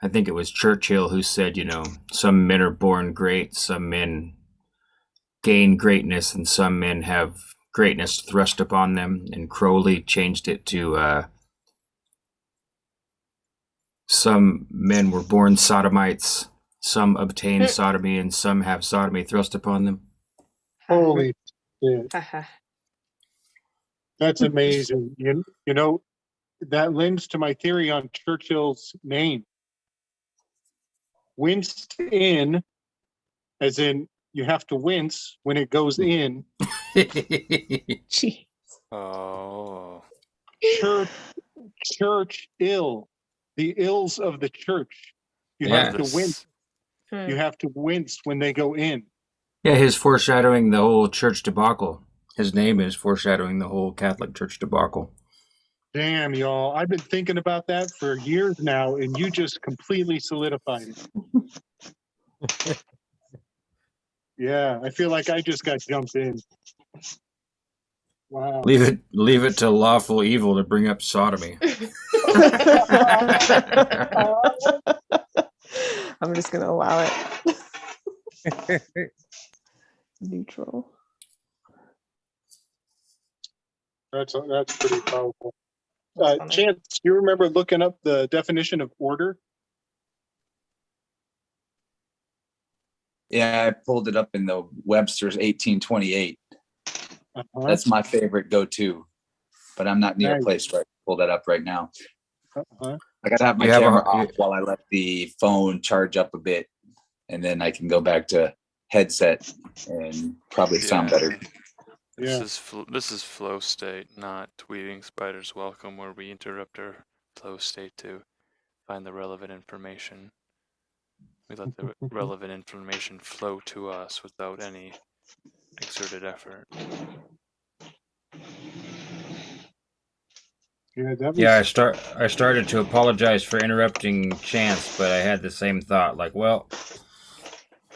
I think it was Churchill who said, you know, some men are born great, some men gain greatness, and some men have greatness thrust upon them. And Crowley changed it to some men were born sodomites, some obtain sodomy, and some have sodomy thrust upon them. Holy shit. That's amazing. You know, that lends to my theory on Churchill's name. Winced in, as in you have to wince when it goes in. Gee. Oh. Church ill, the ills of the church. You have to wince. You have to wince when they go in. Yeah, his foreshadowing the whole church debacle. His name is foreshadowing the whole Catholic Church debacle. Damn, y'all. I've been thinking about that for years now, and you just completely solidified it. Yeah, I feel like I just got jumped in. Wow. Leave it to lawful evil to bring up sodomy. I'm just gonna allow it. Neutral. That's pretty powerful. That's funny. Chance, do you remember looking up the definition of order? Yeah, I pulled it up in the Webster's 1828. Uh-huh. That's my favorite go-to, but I'm not near a Nice. place where I can pull that up right now. Uh-huh. I gotta have my You have camera a- off while I let the phone charge up a bit, and then I can go back to headset and probably sound better. Yeah. This is FlowState, not Tweeting Spiders Welcome, where we interrupt our FlowState to find the relevant information. We let the relevant information flow to us without any exerted effort. Yeah, that was, Yeah, I started to apologize for interrupting Chance, but I had the same thought. Like, well,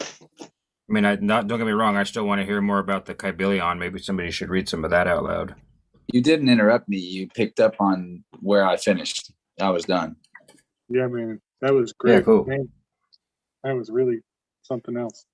I mean, don't get me wrong. I still want to hear more about the Kybelion. Maybe somebody should read some of that out loud. You didn't interrupt me. You picked up on where I finished. I was done. yeah, man. That was great. Yeah, cool. Man, that was really something else.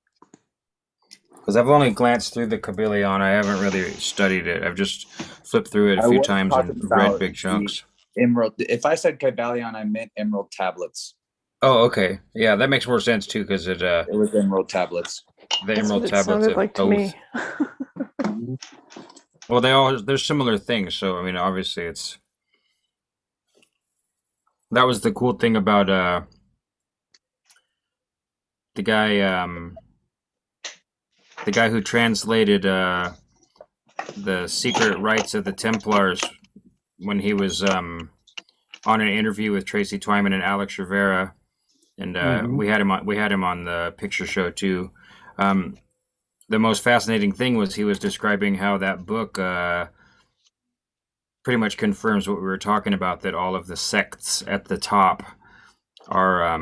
Because I've only glanced through the Kybelion. I haven't really studied it. I've just flipped through it a I few was times talking and about read big chunks. Emerald. If I said Kybalion, I meant emerald tablets. Oh, okay. Yeah, that makes more sense too, because it It was emerald tablets. the That's Emerald what it tablets sounded of like to oath. me. Well, they're similar things. So I mean, obviously, that was the cool thing about the guy who translated the secret rites of the Templars when he was on an interview with Tracy Twyman and Alex Rivera, and we had him on the picture show too. The most fascinating thing was he was describing how that book pretty much confirms what we were talking about, that all of the sects at the top are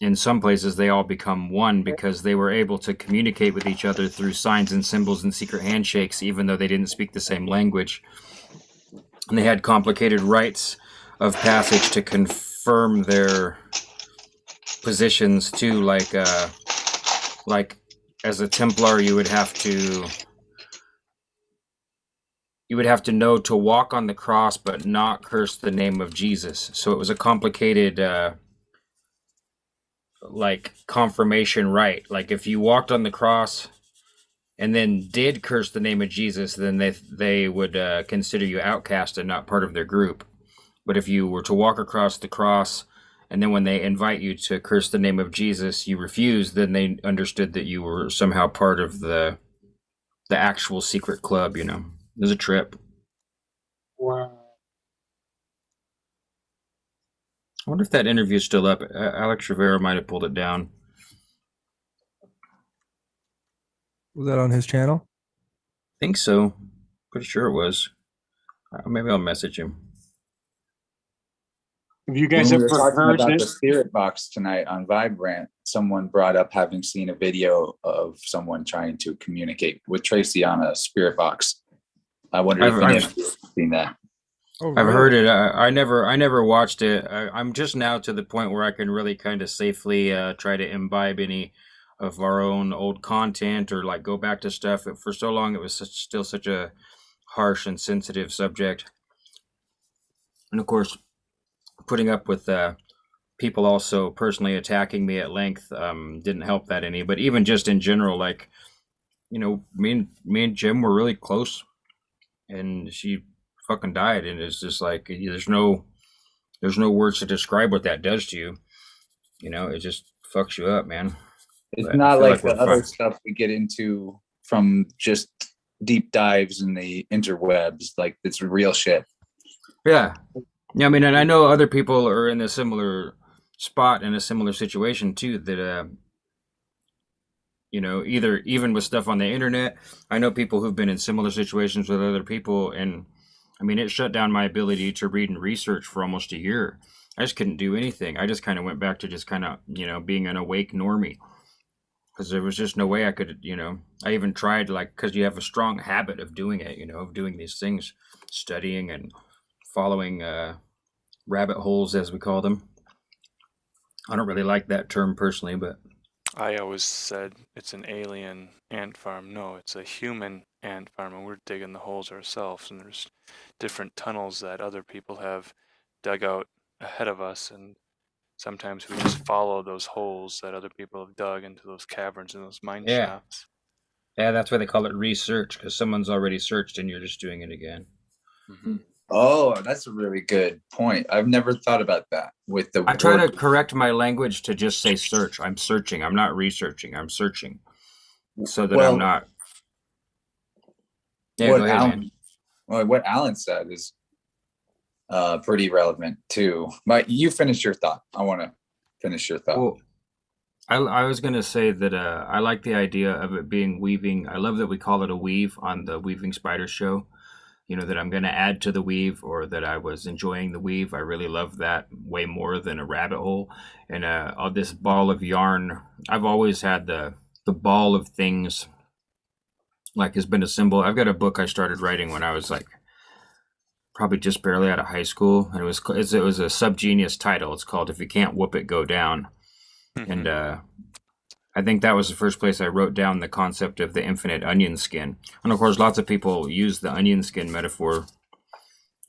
in some places they all become one because they were able to communicate with each other through signs and symbols and secret handshakes, even though they didn't speak the same language. And they had complicated rites of passage to confirm their positions too, like as a Templar you would have to know to walk on the cross but not curse the name of Jesus. So it was a complicated like confirmation rite. Like if you walked on the cross and then did curse the name of Jesus, then they would consider you outcast and not part of their group. But if you were to walk across the cross and then when they invite you to curse the name of Jesus, you refuse, then they understood that you were somehow part of the actual secret club, you know. It was a trip. Wow. I wonder if that interview is still up. Alex Rivera might have pulled it down. Was that on his channel? I think so. Pretty sure it was. Maybe I'll message him. Have you When guys we were ever talking heard about it? the spirit box tonight on Vibrant, someone brought up having seen a video of someone trying to communicate with Tracy on a spirit box. I wonder if any of you have seen that. Oh, I've really? heard it. I never watched it. I'm just now to the point where I can really kind of safely try to imbibe any of our own old content or like go back to stuff. For so long, it was still such a harsh and sensitive subject. And of course, putting up with people also personally attacking me at length didn't help that any. But even just in general, like, you know, me and Jim were really close, and she fucking died, and it's just like there's no words to describe what that does to you. You know, it just fucks you up, man. It's But I not feel like the we're other fine. stuff we get into from just deep dives in the interwebs. Like it's real shit. Yeah. I mean, and I know other people are in a similar spot in a similar situation too. That either even with stuff on the internet, I know people who've been in similar situations with other people, and I mean, it shut down my ability to read and research for almost a year. I just couldn't do anything. I just kind of went back to just kind of being an awake normie, because there was just no way I could, I even tried, like, because you have a strong habit of doing it, of doing these things, studying and following rabbit holes, as we call them. I don't really like that term personally, but I always said it's an alien ant farm. No, it's a human ant farm, and we're digging the holes ourselves. And there's different tunnels that other people have dug out ahead of us, and sometimes we just follow those holes that other people have dug into those caverns and those mine yeah, shafts. that's why they call it research, because someone's already searched and you're just doing it again. Mm-hmm. Oh, that's a really good point. I've never thought about that with the I try to word. correct my language to just say search. I'm searching. I'm not researching. I'm searching, so that I'm Well, not. Yeah, what go ahead, man. What Alan said is pretty relevant too. But you finish your thought. I want to finish your thought. Well, I was going to say that I like the idea of it being weaving. I love that we call it a weave on the Weaving Spider show. That I'm going to add to the weave, or that I was enjoying the weave. I really love that way more than a rabbit hole. And this ball of yarn, I've always had the ball of things, like, has been a symbol. I've got a book I started writing when I was like probably just barely out of high school, and it was a subgenius title. It's called "If You Can't Whoop It, Go Down." Mm-hmm. And I think that was the first place I wrote down the concept of the infinite onion skin. And of course, lots of people use the onion skin metaphor,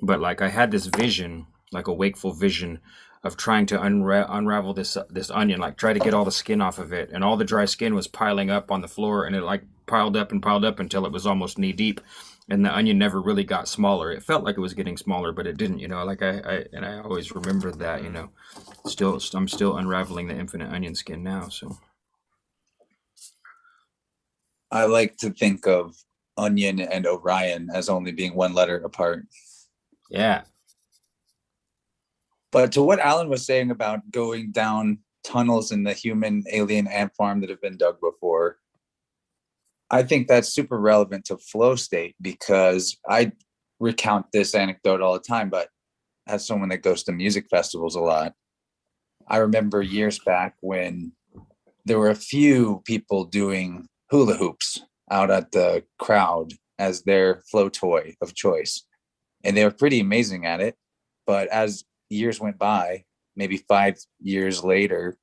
but like, I had this vision, like a wakeful vision, of trying to unravel this onion, like try to get all the skin off of it, and all the dry skin was piling up on the floor, and it like piled up until it was almost knee deep, and the onion never really got smaller. It felt like it was getting smaller, but it didn't. Like I always remembered that. I'm still unraveling the infinite onion skin now. So I like to think of Onion and Orion as only being one letter apart. yeah. But to what Alan was saying about going down tunnels in the human alien ant farm that have been dug before, I think that's super relevant to flow state, because I recount this anecdote all the time, but as someone that goes to music festivals a lot, I remember years back when there were a few people doing hula hoops out at the crowd as their flow toy of choice. And they were pretty amazing at it. But as years went by, maybe 5 years later,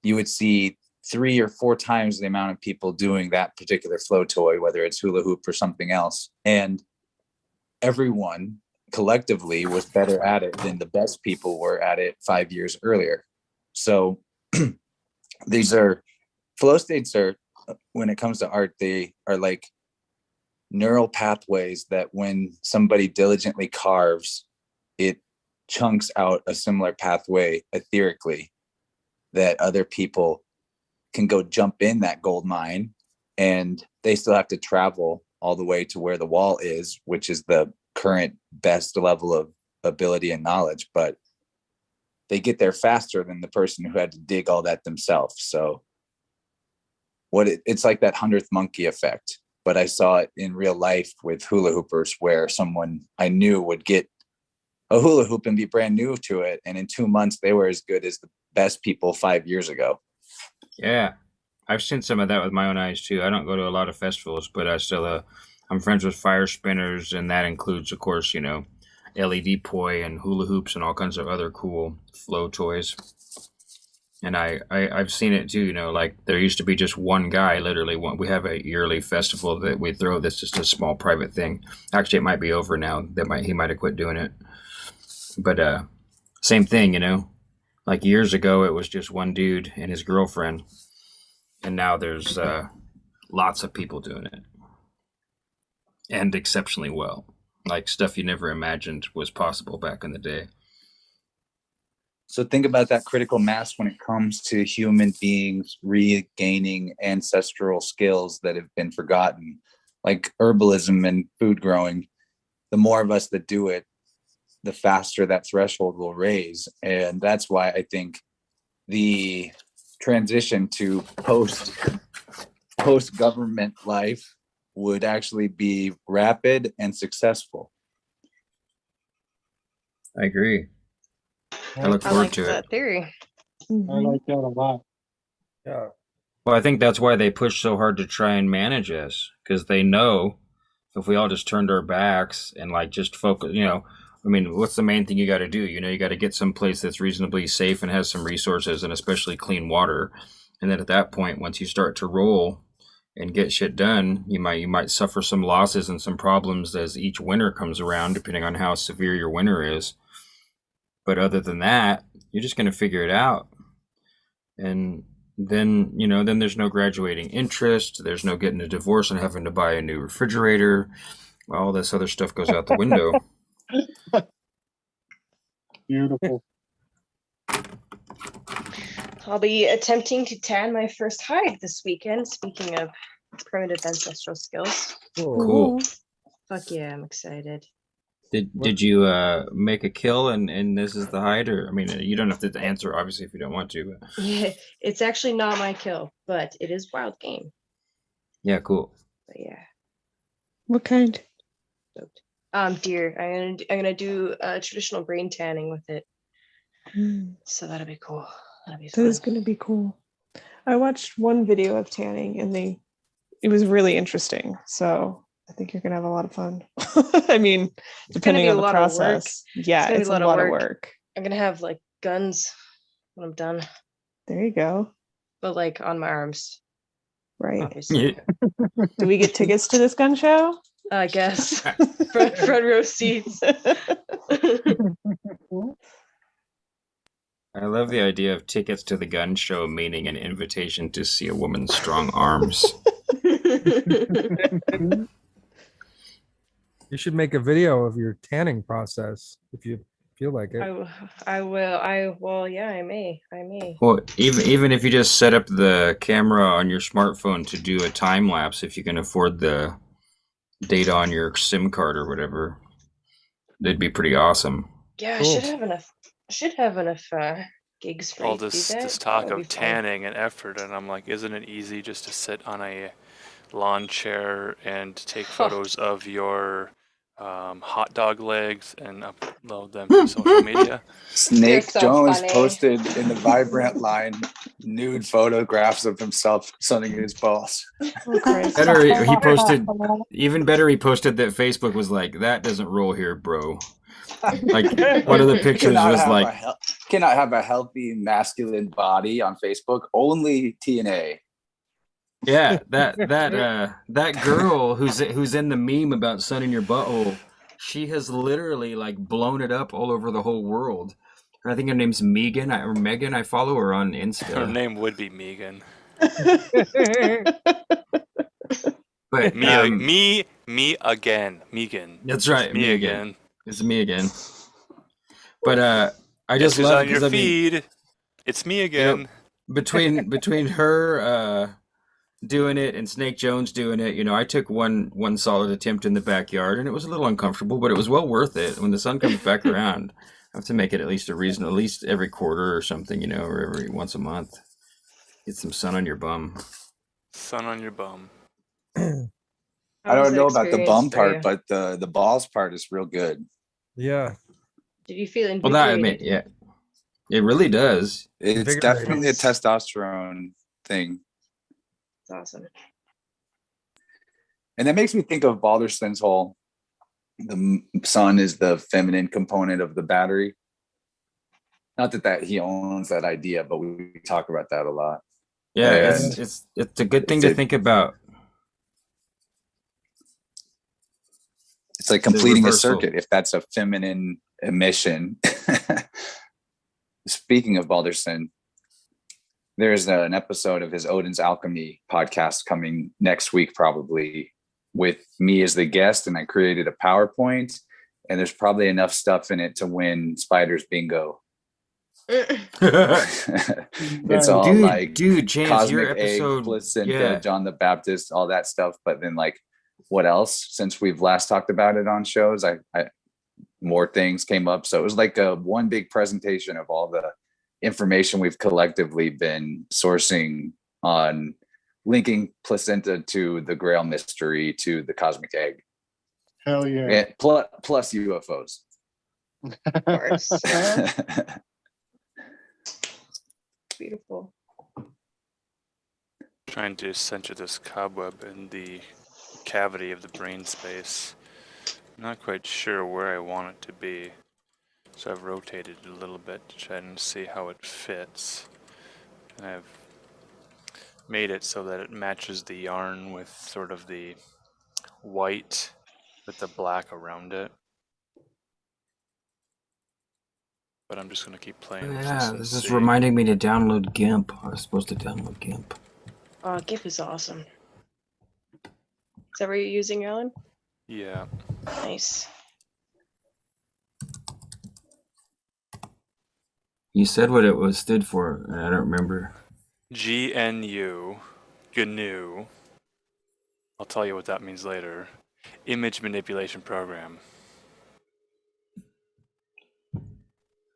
you would see 3 or 4 times the amount of people doing that particular flow toy, whether it's hula hoop or something else. And everyone collectively was better at it than the best people were at it 5 years earlier. So these are flow states are, when it comes to art, they are like neural pathways that when somebody diligently carves, it chunks out a similar pathway etherically that other people can go jump in that gold mine, and they still have to travel all the way to where the wall is, which is the current best level of ability and knowledge, but they get there faster than the person who had to dig all that themselves. So it's like that 100th monkey effect, but I saw it in real life with hula hoopers, where someone I knew would get a hula hoop and be brand new to it, and in 2 months they were as good as the best people 5 years ago. Yeah, I've seen some of that with my own eyes too. I don't go to a lot of festivals, but I still, I'm friends with fire spinners, and that includes, of course, LED poi and hula hoops and all kinds of other cool flow toys. And I've seen it too. Like, there used to be just one guy, literally one. We have a yearly festival that we throw. That's just a small private thing. Actually, it might be over now. He might have quit doing it. But same thing, like years ago, it was just one dude and his girlfriend, and now there's lots of people doing it, and exceptionally well, like stuff you never imagined was possible back in the day. So think about that critical mass when it comes to human beings regaining ancestral skills that have been forgotten, like herbalism and food growing. The more of us that do it, the faster that threshold will raise. And that's why I think the transition to post government life would actually be rapid and successful. I agree. I look I forward like to it. that theory. I like that a lot. Yeah. Well, I think that's why they push so hard to try and manage us, because they know if we all just turned our backs and like just focus, I mean, what's the main thing you got to do? You got to get some place that's reasonably safe and has some resources and especially clean water. And then at that point, once you start to roll and get shit done, you might suffer some losses and some problems as each winter comes around, depending on how severe your winter is. But other than that, you're just going to figure it out. And then, then there's no graduating interest. There's no getting a divorce and having to buy a new refrigerator. All this other stuff goes out the window. Beautiful. I'll be attempting to tan my first hide this weekend. Speaking of primitive ancestral skills. Cool. Fuck yeah, I'm excited. Did you make a kill and this is the hide? Or I mean, you don't have to answer obviously if you don't want to. But... Yeah, it's actually not my kill, but it is wild game. Yeah, cool. But yeah. What kind? Deer. I'm gonna do traditional brain tanning with it. Mm, So that'll be cool. That'll be that fun. is going to be cool. I watched one video of tanning and it was really interesting. So I think you're going to have a lot of fun. I mean, depending be on a the lot of work. process. Yeah, It's it's a gonna be lot of work. I'm gonna have like guns when I'm done, There you go. but like on my arms. Right. Obviously. Yeah. Do we get tickets to this gun show? I guess front row seats. I love the idea of tickets to the gun show meaning an invitation to see a woman's strong arms. You should make a video of your tanning process if you feel like it. I will. Well, yeah, I may. Well, even if you just set up the camera on your smartphone to do a time lapse, if you can afford the data on your SIM card or whatever, they'd be pretty awesome. Yeah, Cool. I should have enough gigs for All you to do this that. talk That would of be fun. tanning and effort, and I'm like, isn't it easy just to sit on a lawn chair and take photos of your hot dog legs and upload them to social media? Snake so Jones funny. posted in the Vibrant line nude photographs of himself sunning his balls. Oh, Christ. Better he posted even better he posted that Facebook was like, that doesn't roll here, bro. Like one of the pictures Cannot was have like cannot have a healthy masculine body on Facebook. Only TNA. yeah, that girl who's in the meme about sunning your butthole, she has literally like blown it up all over the whole world. And I think her name's Megan or Megan. I follow her on Insta. Her name would be Megan. But Me again. Megan. that's right, Me again. It's me again. But I Guess just who's love on your because I mean, feed. It's me again. between her doing it and Snake Jones doing it, I took one solid attempt in the backyard and it was a little uncomfortable, but it was well worth it. When the sun comes back around, I have to make it at least at least every quarter or something, or every once a month. Get some sun on your bum. Sun on your bum. I don't know about the bum part, but but the balls part is real good. Yeah. did you feel Well, that I invigorated? mean, yeah, it really does. It's Invigorating. definitely a testosterone thing. It's awesome. And that makes me think of Balderston's whole, the sun is the feminine component of the battery. Not that he owns that idea, but we talk about that a lot. Yeah, And it's a good thing it's to a- think about. It's like completing a reversal. circuit if that's a feminine emission. Speaking of Balderston, there's an episode of his Odin's Alchemy podcast coming next week, probably, with me as the guest. And I created a PowerPoint, and there's probably enough stuff in it to win Spider's Bingo. It's all like dude, James, your cosmic egg, episode, placenta, yeah. John the Baptist, all that stuff. But then, like, what else? Since we've last talked about it on shows, I more things came up. So it was like a one big presentation of all the information we've collectively been sourcing on linking placenta to the Grail mystery to the cosmic egg. Hell yeah. And plus UFOs. Of course. Beautiful. Trying to center this cobweb in the cavity of the brain space. I'm not quite sure where I want it to be, so I've rotated it a little bit to try and see how it fits. And I've made it so that it matches the yarn with sort of the white with the black around it. But I'm just going to keep playing with Yeah, and this is see. reminding me to download GIMP. I was supposed to download GIMP. GIF is awesome. Is that what you're using, Alan? Yeah. Nice. You said what it was stood for, and I don't remember. GNU, GNU. I'll tell you what that means later. Image manipulation program.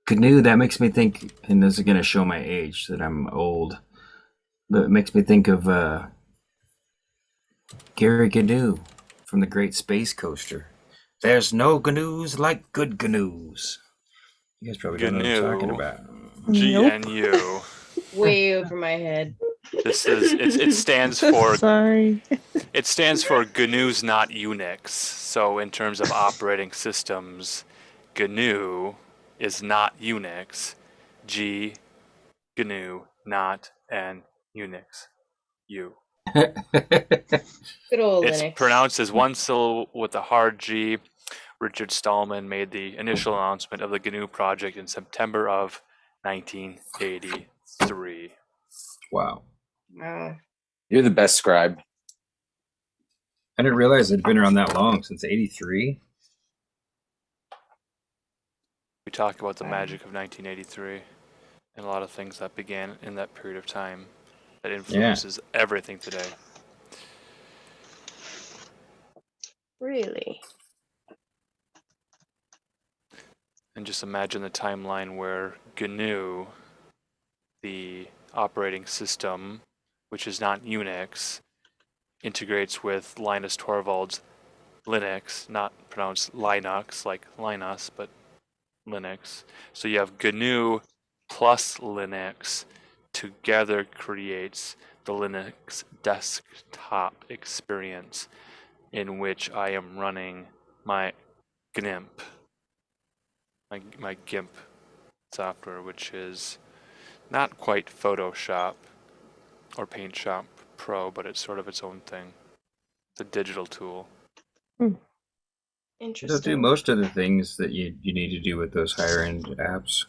GNU, that makes me think, and this is going to show my age, that I'm old, but it makes me think of Gary GNU from the Great Space Coaster. There's no GNUs like good GNUs. You guys probably don't know what I'm talking GNU. about. Nope. GNU. Way over my head. This is it stands for Sorry. it stands for GNU's not Unix. So in terms of operating systems, GNU is not Unix. G GNU not and Unix. U. Good old It's Linux. pronounced as one syllable with a hard G. Richard Stallman made the initial announcement of the GNU project in September of 1983. Wow. Wow. You're the best scribe. I didn't realize it'd been around that long, since 83. We talk about the magic of 1983 and a lot of things that began in that period of time that influences everything today. Really? And just imagine the timeline where GNU, the operating system, which is not Unix, integrates with Linus Torvalds Linux, not pronounced Linux like Linus, but Linux. So you have GNU plus Linux together creates the Linux desktop experience in which I am running my GNIMP, my GIMP software, which is not quite Photoshop or Paint Shop Pro, but it's sort of its own thing. It's a digital tool. It'll Interesting. do most of the things that you need to do with those higher end apps.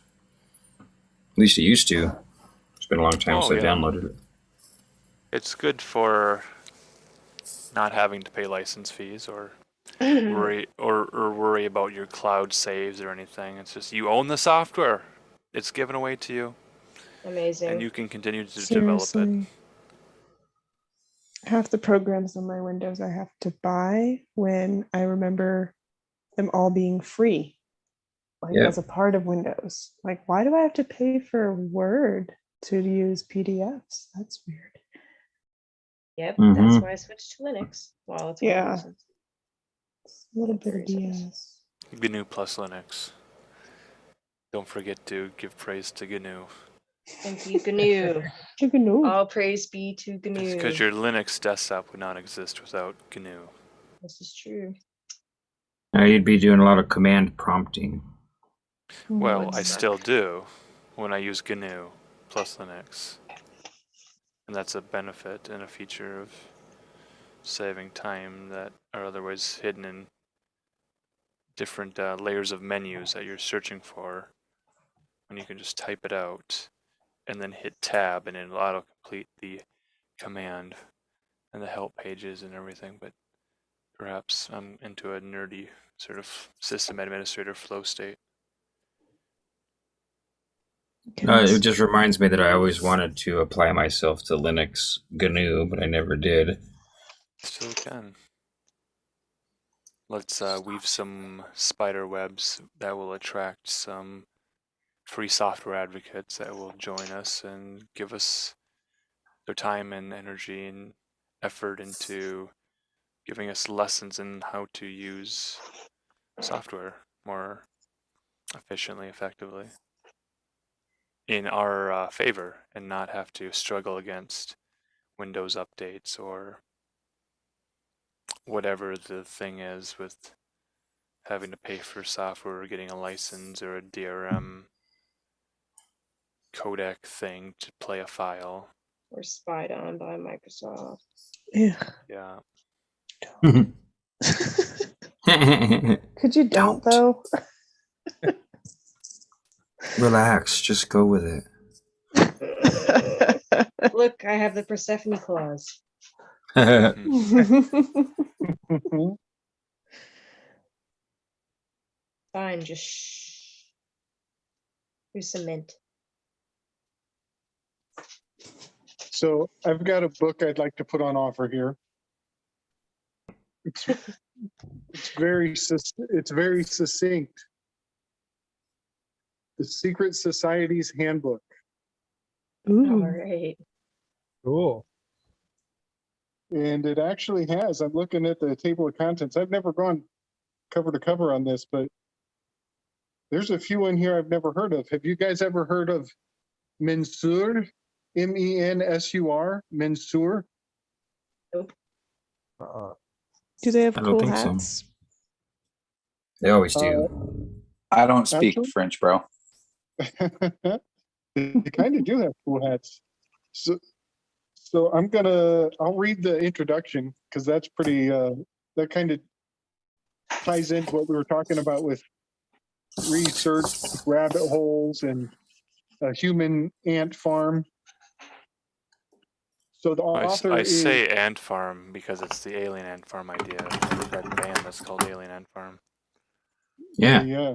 At least it used to. It's been a long time since I downloaded it. It's good for not having to pay license fees or worry about your cloud saves or anything. It's just you own the software. It's given away to you, Amazing. and you can continue to develop it. Seriously. Half the programs on my Windows I have to buy when I remember them all being free. Like Yeah. as a part of Windows. Like, why do I have to pay for Word to use PDFs? That's weird. Yep, Mhm. that's why I switched to Linux. Well, it's Yeah. reasons. It's a little bit of Reasons. BS. GNU plus Linux. Don't forget to give praise to GNU. Thank you, GNU. Chicken noodle. All praise be to It's GNU. because your Linux desktop would not exist without GNU. This is true. Now you'd be doing a lot of command prompting. Well, Would I suck. still do when I use GNU plus Linux. And that's a benefit and a feature of saving time that are otherwise hidden in different layers of menus that you're searching for. When you can just type it out and then hit tab and it'll autocomplete the command and the help pages and everything. But perhaps I'm into a nerdy sort of system administrator flow state. It just reminds me that I always wanted to apply myself to Linux GNU, but I never did. Still can. let's weave some spider webs that will attract some free software advocates that will join us and give us their time and energy and effort into giving us lessons in how to use software more efficiently, effectively, in our favor, and not have to struggle against Windows updates or whatever the thing is with having to pay for software or getting a license or a DRM codec thing to play a file. Or spied on by Microsoft. Yeah. Yeah. Could you don't though? Relax, just go with it. Look, I have the Persephone clause. Fine, just shh. Here's some mint. So I've got a book I'd like to put on offer here. It's very succinct. The Secret Society's Handbook. All Ooh. right. Cool. And it actually has, I'm looking at the table of contents. I've never gone cover to cover on this, but there's a few in here I've never heard of. Have you guys ever heard of Mensur? Mensur? Mensur? Do they have I don't cool think so. hats? They always do. I don't speak Actually? French, bro. They kind of do have cool hats. So I'll read the introduction because that's pretty, that kind of ties into what we were talking about with research, rabbit holes, and a human ant farm. So the author I is, say Ant Farm because it's the Alien Ant Farm idea. There's that band that's called Alien Ant Farm. Yeah. yeah.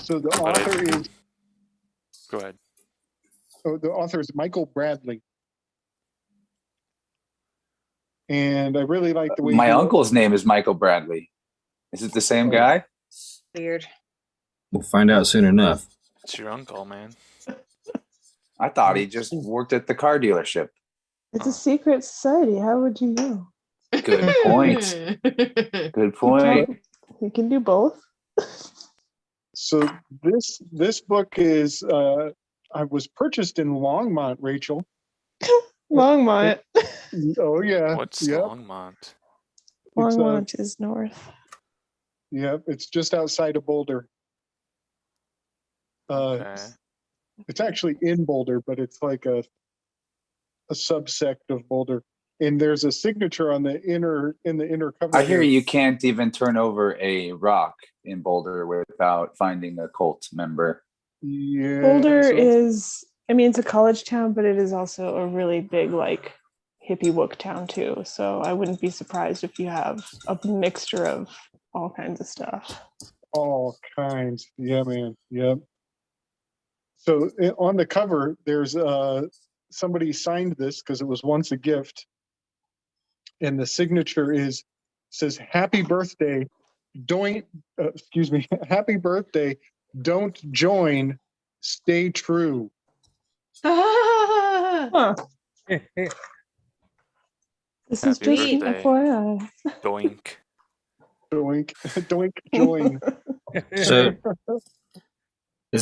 So the But author is, Go ahead. the author is Michael Bradley. And I really like the way My he- uncle's name is Michael Bradley. Is it the same guy? Weird. We'll find out soon enough. It's your uncle, man. I thought he just worked at the car dealership. It's a secret society. How would you know? Good point. Good point. You can do both. So this book is I was purchased in Longmont, Rachel. Longmont. Oh yeah. What's Yep. Longmont? Longmont is north. Yep, it's just outside of Boulder. Okay. It's actually in Boulder, but it's like a subsect of Boulder. And there's a signature on the inner cover. I hear here. you can't even turn over a rock in Boulder without finding a cult member. Yeah. Boulder so- is, I mean, it's a college town, but it is also a really big, like, hippie wook town too. So I wouldn't be surprised if you have a mixture of all kinds of stuff. All kinds. Yeah, man. Yep. So on the cover, there's somebody signed this because it was once a gift. And the signature says, "Happy birthday. Happy birthday. Don't join. Stay true." Huh. This is Happy just an birthday. FYI. Doink. Doink, doink, join. So it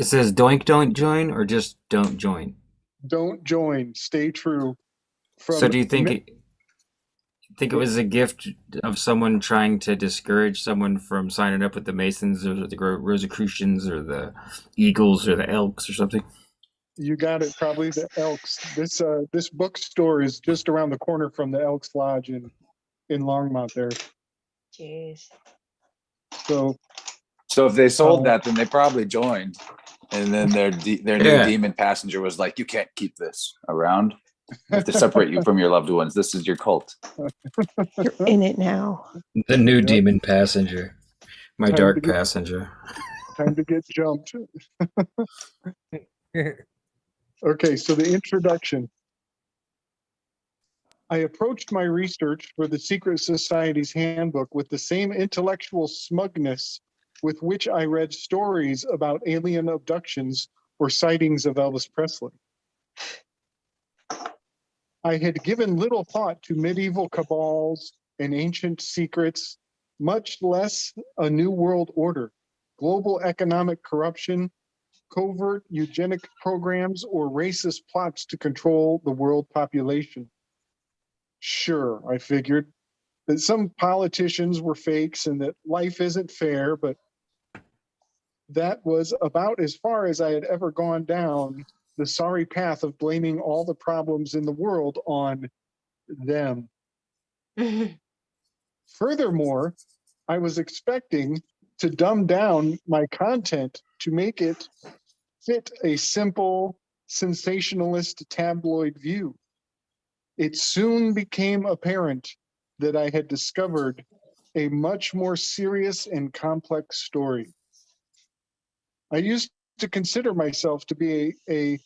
says doink don't join or just don't join. Don't join. Stay true. So do you think it was a gift of someone trying to discourage someone from signing up with the Masons or the Rosicrucians or the Eagles or the Elks or something? You got it. Probably the Elks. This bookstore is just around the corner from the Elks Lodge in Longmont there. Jeez. So if they sold that, then they probably joined. And then their new demon passenger was like, "You can't keep this around. You have to separate you from your loved ones. This is your cult." You're in it now. The new demon passenger. My Time dark to get- passenger. time to get jumped. Okay, so the introduction. I approached my research for the Secret Society's handbook with the same intellectual smugness with which I read stories about alien abductions or sightings of Elvis Presley. I had given little thought to medieval cabals and ancient secrets, much less a new world order, global economic corruption, covert eugenic programs, or racist plots to control the world population. Sure, I figured that some politicians were fakes and that life isn't fair, but that was about as far as I had ever gone down the sorry path of blaming all the problems in the world on them. Furthermore, I was expecting to dumb down my content to make it fit a simple, sensationalist tabloid view. It soon became apparent that I had discovered a much more serious and complex story. I used to consider myself to be a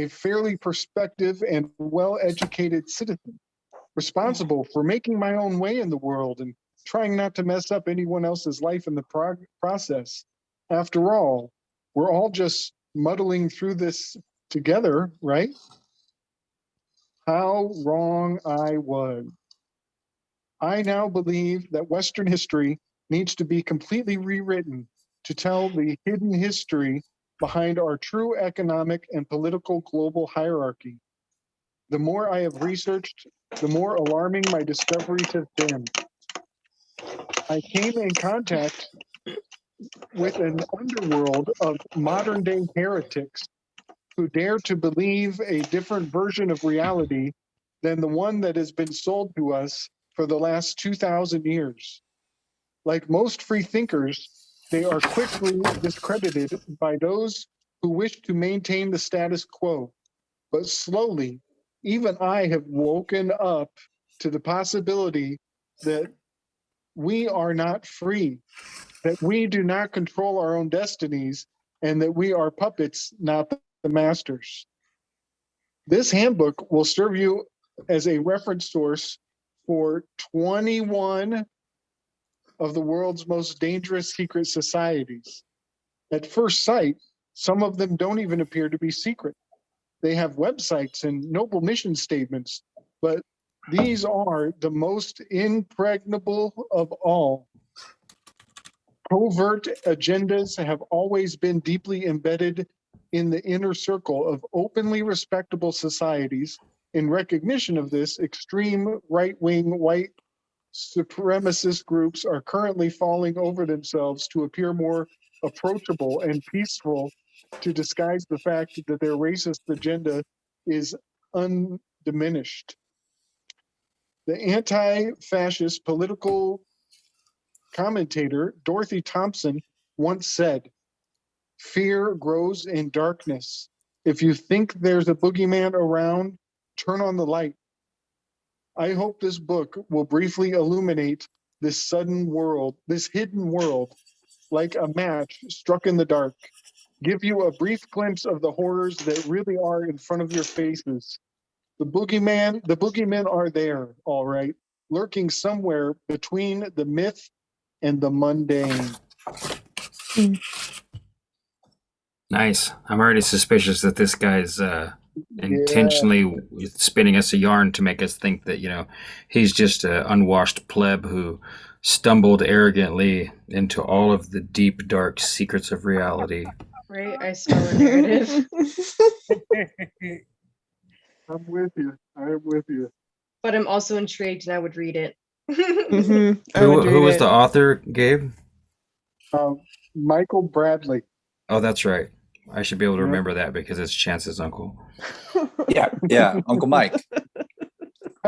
fairly perspective and well-educated citizen, responsible for making my own way in the world and trying not to mess up anyone else's life in the process. After all, we're all just muddling through this together, right? How wrong I was. I now believe that Western history needs to be completely rewritten to tell the hidden history behind our true economic and political global hierarchy. The more I have researched, the more alarming my discoveries have been. I came in contact with an underworld of modern day heretics who dare to believe a different version of reality than the one that has been sold to us for the last 2,000 years. Like most free thinkers, they are quickly discredited by those who wish to maintain the status quo. But slowly, even I have woken up to the possibility that we are not free, that we do not control our own destinies, and that we are puppets, not the masters. This handbook will serve you as a reference source for 21 of the world's most dangerous secret societies. At first sight, some of them don't even appear to be secret. They have websites and noble mission statements, but these are the most impregnable of all. Covert agendas have always been deeply embedded in the inner circle of openly respectable societies. In recognition of this, extreme right-wing white supremacist groups are currently falling over themselves to appear more approachable and peaceful to disguise the fact that their racist agenda is undiminished. The anti-fascist political commentator Dorothy Thompson once said, "Fear grows in darkness. If you think there's a boogeyman around, turn on the light." I hope this book will briefly illuminate this hidden world, like a match struck in the dark. Give you a brief glimpse of the horrors that really are in front of your faces. The boogeymen are there, all right, lurking somewhere between the myth and the mundane. Nice. I'm already suspicious that this guy's intentionally spinning us a yarn to make us think that, he's just an unwashed pleb who stumbled arrogantly into all of the deep, dark secrets of reality. Right? I smell a narrative. I'm with you. I'm with you. But I'm also intrigued and I would read it. Who was the author, Gabe? Michael Bradley. Oh, that's right. I should be able to remember that because it's Chance's uncle. Yeah, Uncle Mike.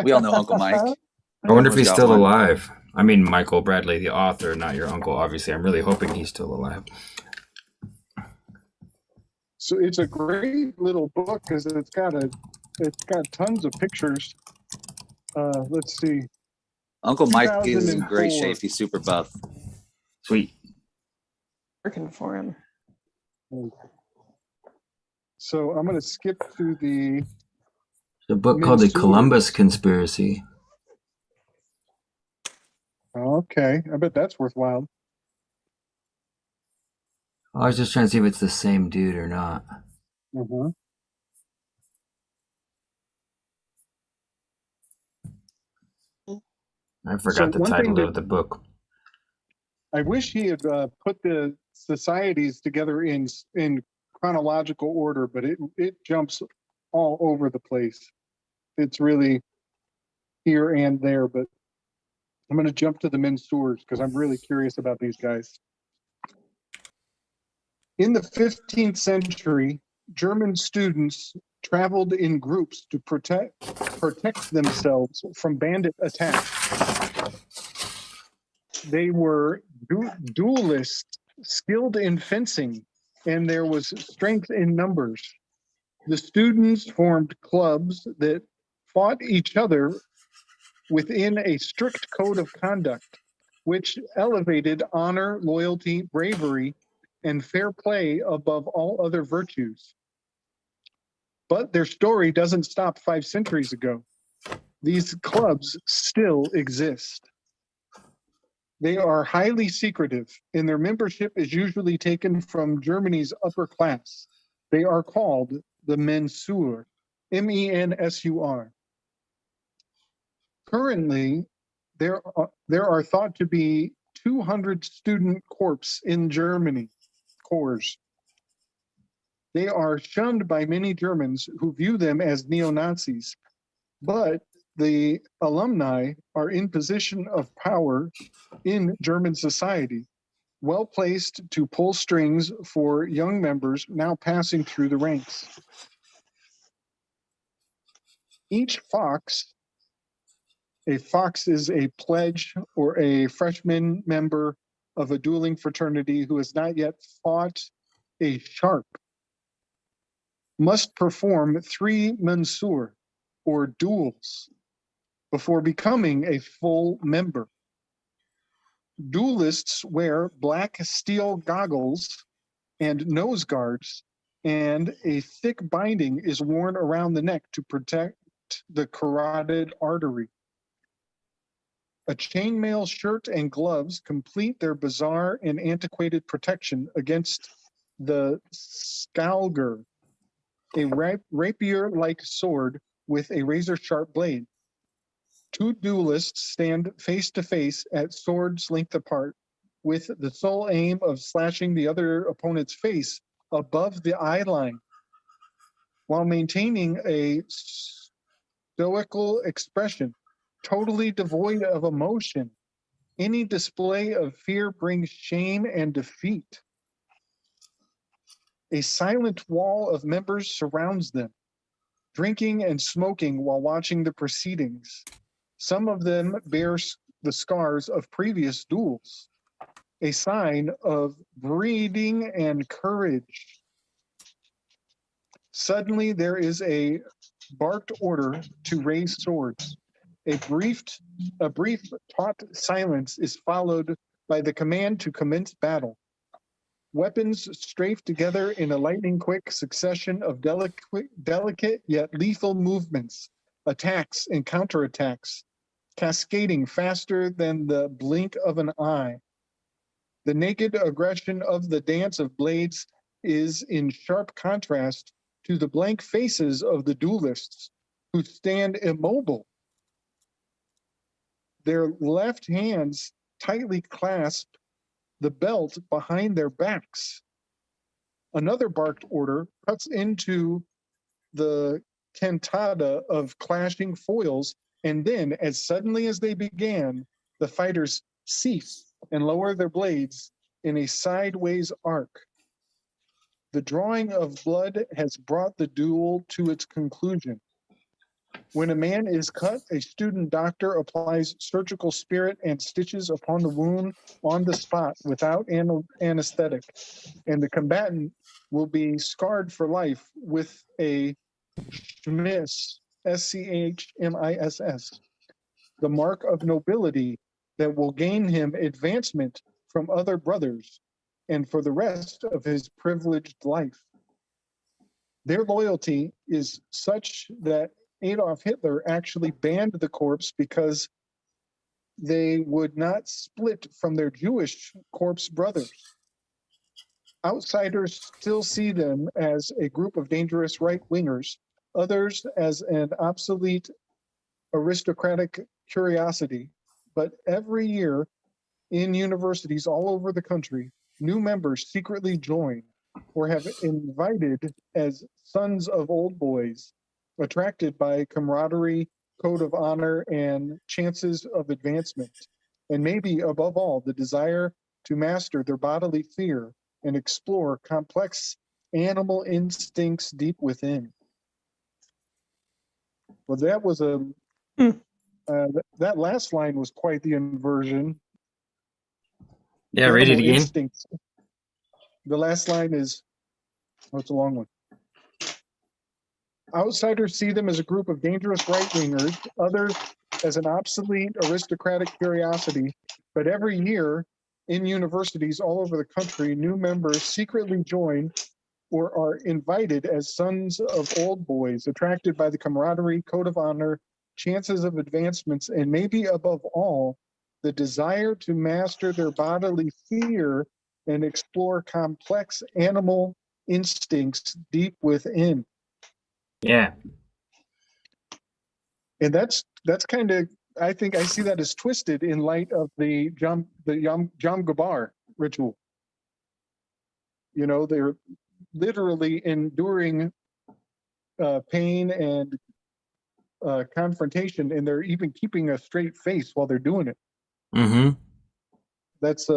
We all know Uncle Mike. I wonder if he's Everyone's got still one. alive. I mean, Michael Bradley, the author, not your uncle, obviously. I'm really hoping he's still alive. So it's a great little book because it's got tons of pictures. Let's see. Uncle Mike is in great 2004. shape. He's super buff. Sweet. Working for him. So I'm going to skip to the a book called The Mansour. Columbus Conspiracy. Okay, I bet that's worthwhile. I was just trying to see if it's the same dude or not. Uh-huh. I forgot the one thing title that of the book. I wish he had put the societies together in chronological order, but it jumps all over the place. It's really here and there, but I'm going to jump to the Mansours because I'm really curious about these guys. In the 15th century, German students traveled in groups to protect themselves from bandit attacks. They were duelists skilled in fencing, and there was strength in numbers. The students formed clubs that fought each other within a strict code of conduct, which elevated honor, loyalty, bravery, and fair play above all other virtues. But their story doesn't stop 5 centuries ago. These clubs still exist. They are highly secretive, and their membership is usually taken from Germany's upper class. They are called the Mensur, Mensur. Currently, there are thought to be 200 student corps in Germany, corps. They are shunned by many Germans who view them as neo-Nazis, but the alumni are in position of power in German society, well placed to pull strings for young members now passing through the ranks. Each fox, a fox is a pledge or a freshman member of a dueling fraternity who has not yet fought a sharp, must perform 3 Mensur, or duels, before becoming a full member. Duelists wear black steel goggles and nose guards, and a thick binding is worn around the neck to protect the carotid artery. A chainmail shirt and gloves complete their bizarre and antiquated protection against the Skalger, a rapier-like sword with a razor-sharp blade. 2 duelists stand face-to-face at swords length apart, with the sole aim of slashing the other opponent's face above the eye line, while maintaining a stoical expression, totally devoid of emotion. Any display of fear brings shame and defeat. A silent wall of members surrounds them, drinking and smoking while watching the proceedings. Some of them bear the scars of previous duels, a sign of breeding and courage. Suddenly, there is a barked order to raise swords. A brief taut silence is followed by the command to commence battle. Weapons strafe together in a lightning-quick succession of delicate yet lethal movements, attacks and counterattacks, cascading faster than the blink of an eye. The naked aggression of the dance of blades is in sharp contrast to the blank faces of the duelists, who stand immobile. Their left hands tightly clasp the belt behind their backs. Another barked order cuts into the cantata of clashing foils, and then, as suddenly as they began, the fighters cease and lower their blades in a sideways arc. The drawing of blood has brought the duel to its conclusion. When a man is cut, a student doctor applies surgical spirit and stitches upon the wound on the spot without anesthetic, and the combatant will be scarred for life with a Schmiss, Schmiss, the mark of nobility that will gain him advancement from other brothers and for the rest of his privileged life. Their loyalty is such that Adolf Hitler actually banned the corpse because they would not split from their Jewish corpse brothers. Outsiders still see them as a group of dangerous right-wingers, others as an obsolete aristocratic curiosity. But every year in universities all over the country, new members secretly join or have invited as sons of old boys, attracted by camaraderie, code of honor, and chances of advancement. And maybe above all, the desire to master their bodily fear and explore complex animal instincts deep within. Well, that was that last line was quite the inversion. Yeah, read it Animal again. instincts. The last line is, oh, it's a long one. Outsiders see them as a group of dangerous right-wingers, others as an obsolete aristocratic curiosity. But every year in universities all over the country, new members secretly join or are invited as sons of old boys, attracted by the camaraderie, code of honor, chances of advancements, and maybe above all, the desire to master their bodily fear and explore complex animal instincts deep within. Yeah. And that's kind of, I think I see that as twisted in light of the Jam Gabar ritual. You know, they're literally enduring pain and confrontation, and they're even keeping a straight face while they're doing it. Mm-hmm. That's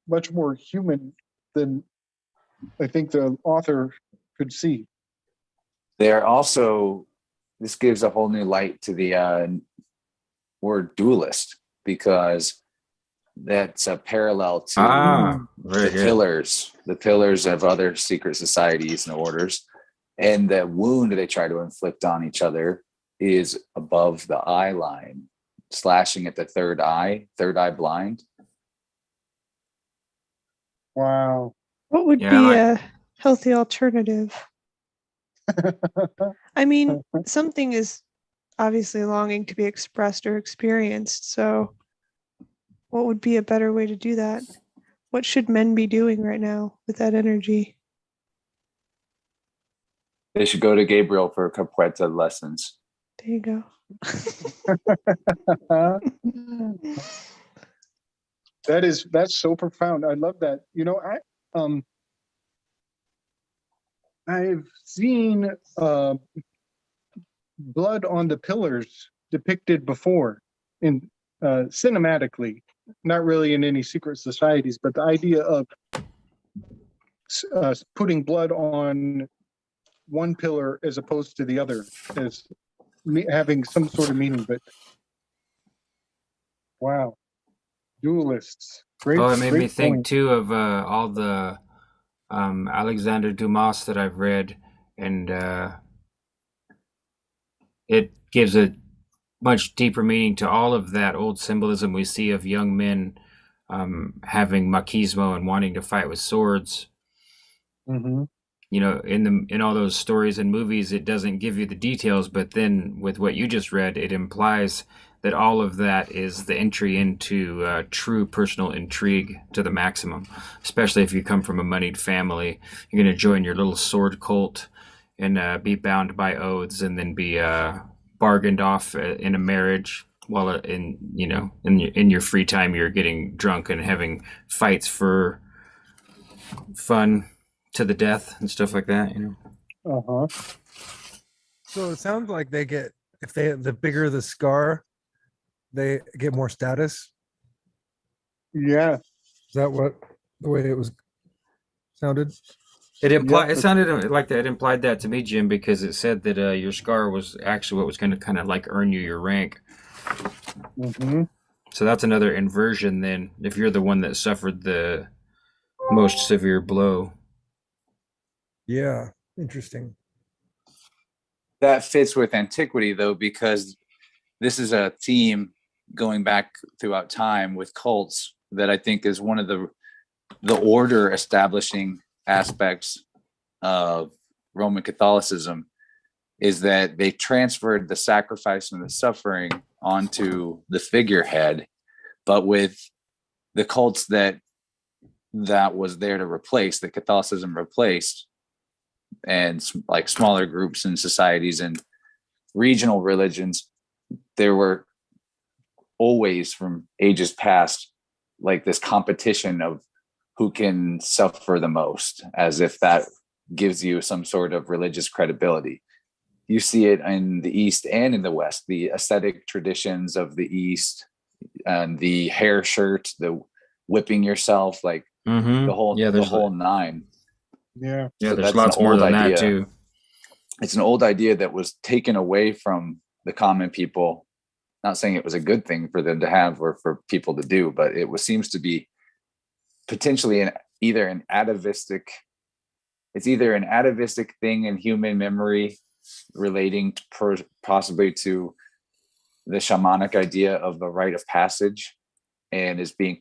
much more human than I think the author could see. They're also, this gives a whole new light to the word dualist, because that's a parallel to Very good. the pillars of other secret societies and orders. And the wound they try to inflict on each other is above the eye line, slashing at the third eye blind. Wow. What would Yeah, be like- a healthy alternative? I mean, something is obviously longing to be expressed or experienced. So, what would be a better way to do that? What should men be doing right now with that energy? They should go to Gabriel for capoeira lessons. There you go. That's so profound. I love that. You know, I've seen blood on the pillars depicted before in cinematically, not really in any secret societies, but the idea of putting blood on one pillar as opposed to the other as having some sort of meaning. But wow, duelists. Great. Oh, it made me great think point. too of all the Alexander Dumas that I've read, and it gives a much deeper meaning to all of that old symbolism we see of young men having machismo and wanting to fight with swords. Mm-hmm. You know, in all those stories and movies, it doesn't give you the details, but then with what you just read, it implies that all of that is the entry into true personal intrigue to the maximum. Especially if you come from a moneyed family, you're going to join your little sword cult and be bound by oaths, and then be bargained off in a marriage. While in your free time, you're getting drunk and having fights for fun to the death and stuff like that. You know. Uh-huh. So it sounds like they get, if they, the bigger the scar, they get more status. Yeah. Is that what the way it was sounded? It implied. Yep. It sounded like that. It implied that to me, Jim, because it said that your scar was actually what was going to kind of like earn you your rank. Mm-hmm. So that's another inversion. Then, if you're the one that suffered the most severe blow. Yeah, interesting. That fits with antiquity, though, because this is a theme going back throughout time with cults that I think is one of the order establishing aspects of Roman Catholicism. is that they transferred the sacrifice and the suffering onto the figurehead, but with the cults that was there to replace, that Catholicism replaced, and like smaller groups and societies and regional religions, there were always from ages past like this competition of who can suffer the most, as if that gives you some sort of religious credibility. You see it in the East and in the West, the ascetic traditions of the East, and the hair shirt, the whipping yourself, like Mm-hmm. the whole Yeah, there's whole nine. Yeah. Yeah, So there's that's an lots more old than idea. that too. It's an old idea that was taken away from the common people. Not saying it was a good thing for them to have or for people to do, but it seems to be potentially either an atavistic thing in human memory relating to possibly to the shamanic idea of the rite of passage, and is being,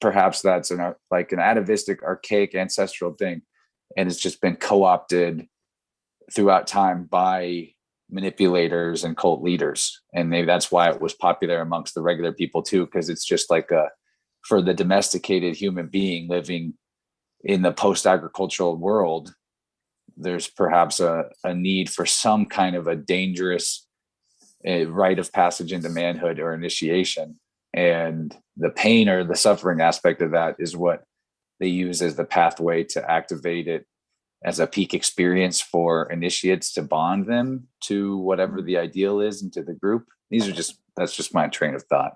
perhaps that's an atavistic, archaic, ancestral thing, and it's just been co-opted throughout time by manipulators and cult leaders. And maybe that's why it was popular amongst the regular people too, because it's just like for the domesticated human being living in the post-agricultural world, there's perhaps a need for some kind of a dangerous rite of passage into manhood or initiation. And the pain or the suffering aspect of that is what they use as the pathway to activate it as a peak experience for initiates to bond them to whatever the ideal is and to the group. That's just my train of thought.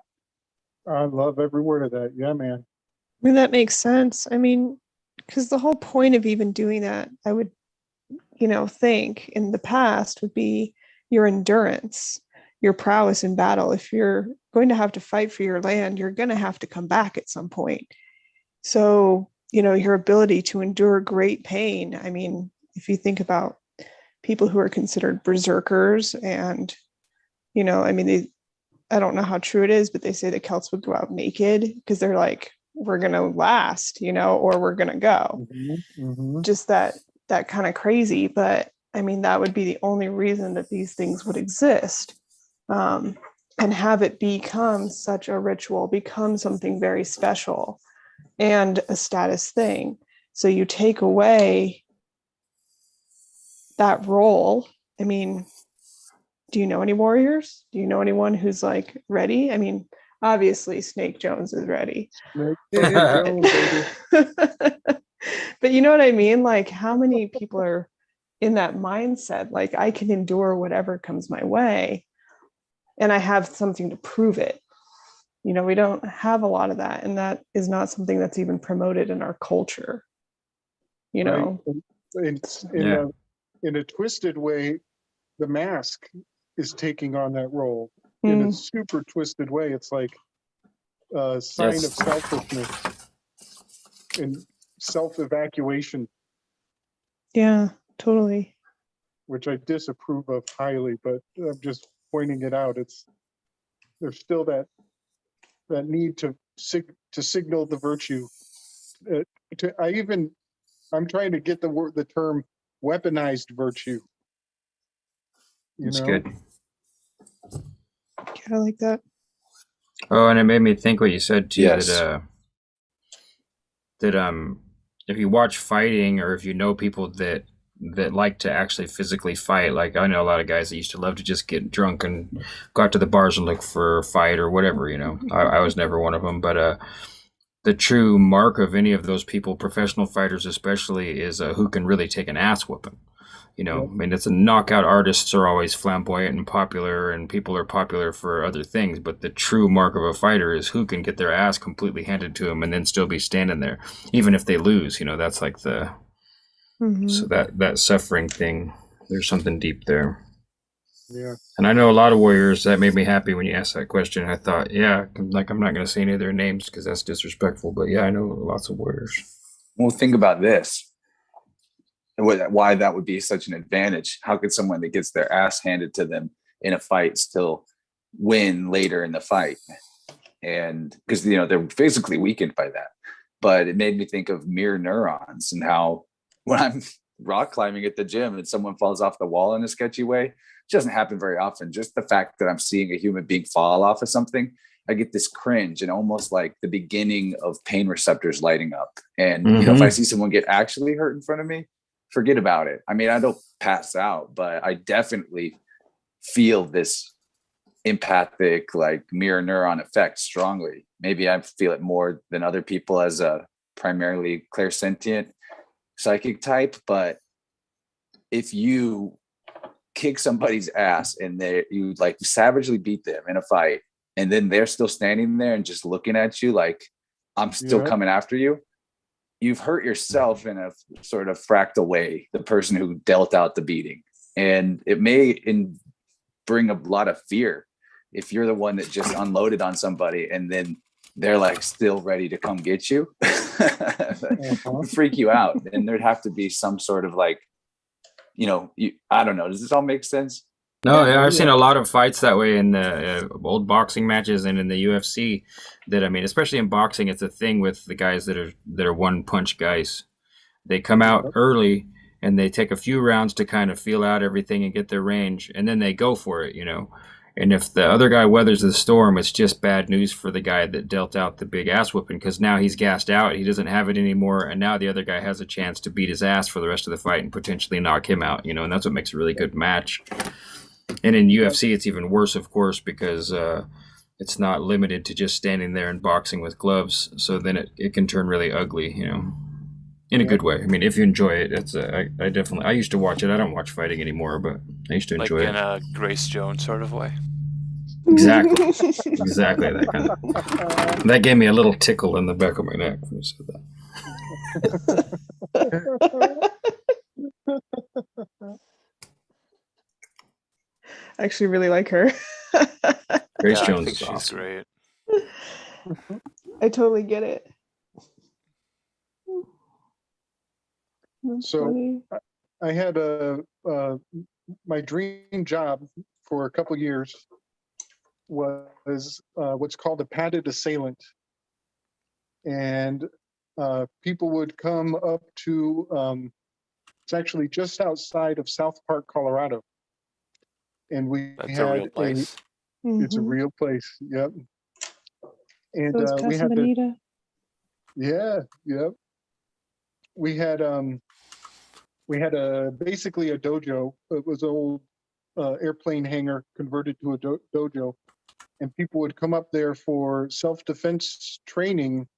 I love every word of that. Yeah, man. I mean, that makes sense. I mean, because the whole point of even doing that, I would, think in the past would be your endurance, your prowess in battle. If you're going to have to fight for your land, you're going to have to come back at some point. So, your ability to endure great pain. I mean, if you think about people who are considered berserkers and, I don't know how true it is, but they say the Celts would go out naked because they're like, we're going to last, or we're going to go. Mm-hmm. Mm-hmm. Just that kind of crazy. But I mean, that would be the only reason that these things would exist. And have it become such a ritual, become something very special and a status thing. So you take away that role. I mean, do you know any warriors? Do you know anyone who's like ready? I mean, obviously Snake Jones is ready. But you know what I mean? Like, how many people are in that mindset? Like, I can endure whatever comes my way, and I have something to prove it. We don't have a lot of that, and that is not something that's even promoted in our culture. Right. In a twisted way, the mask is taking on that role in a super twisted way. It's like a sign of selfishness and self-evacuation. Yeah, totally. Which I disapprove of highly, but I'm just pointing it out. There's still that need to signal the virtue. I'm trying to get the term weaponized virtue. That's good. Yeah, I like that. Oh, and it made me think what you said too. Yes. That if you watch fighting, or if you know people that like to actually physically fight, like I know a lot of guys that used to love to just get drunk and go out to the bars and look for a fight or whatever. I was never one of them, but the true mark of any of those people, professional fighters especially, is who can really take an ass whooping. I mean, it's a knockout. Artists are always flamboyant and popular, and people are popular for other things. But the true mark of a fighter is who can get their ass completely handed to them and then still be standing there, even if they lose. That's like the so that suffering thing. There's something deep there. Yeah. And I know a lot of warriors. That made me happy when you asked that question. I thought, yeah, like I'm not going to say any of their names because that's disrespectful. But yeah, I know lots of warriors. Well, think about this. Why that would be such an advantage. How could someone that gets their ass handed to them in a fight still win later in the fight? And because they're physically weakened by that. But it made me think of mirror neurons and how when I'm rock climbing at the gym and someone falls off the wall in a sketchy way. It doesn't happen very often. Just the fact that I'm seeing a human being fall off of something, I get this cringe and almost like the beginning of pain receptors lighting up. And, you know, if I see someone get actually hurt in front of me, forget about it. I mean, I don't pass out, but I definitely feel this empathic, like mirror neuron effect strongly. Maybe I feel it more than other people as a primarily clairsentient psychic type. But if you kick somebody's ass and you like savagely beat them in a fight, and then they're still standing there and just looking at you like, I'm still coming after you, you've hurt yourself in a sort of fractal way, the person who dealt out the beating. And it may bring a lot of fear if you're the one that just unloaded on somebody and then they're like still ready to come get you. Freak you out. And there'd have to be some sort of like, you know, I don't know. Does this all make sense? No, yeah, I've seen a lot of fights that way in the old boxing matches and in the UFC. That, I mean, especially in boxing, it's a thing with the guys that are one punch guys. They come out early and they take a few rounds to kind of feel out everything and get their range, and then they go for it, you know. And if the other guy weathers the storm, it's just bad news for the guy that dealt out the big ass whooping, because now he's gassed out, he doesn't have it anymore, and now the other guy has a chance to beat his ass for the rest of the fight and potentially knock him out, you know. And that's what makes a really good match. And in UFC, it's even worse, of course, because it's not limited to just standing there and boxing with gloves. So then it can turn really ugly, you know, in a good way. I mean, if you enjoy it, it's I used to watch it. I don't watch fighting anymore, but I used to enjoy like it. in a Grace Jones sort of way. Exactly. Exactly that kind of. That gave me a little tickle in the back of my neck when you said that. I actually really like her. Grace Yeah, Jones I think is she's awesome. great. I totally get it. That's So funny. I had my dream job for a couple years was what's called a padded assailant. And people would come up to, it's actually just outside of South Park, Colorado. And we That's had a real place. it's a Mhm. real place. Yep. And So is we Casa had Bonita. yep. We had basically a dojo. It was an old airplane hangar converted to a dojo, and people would come up there for self-defense training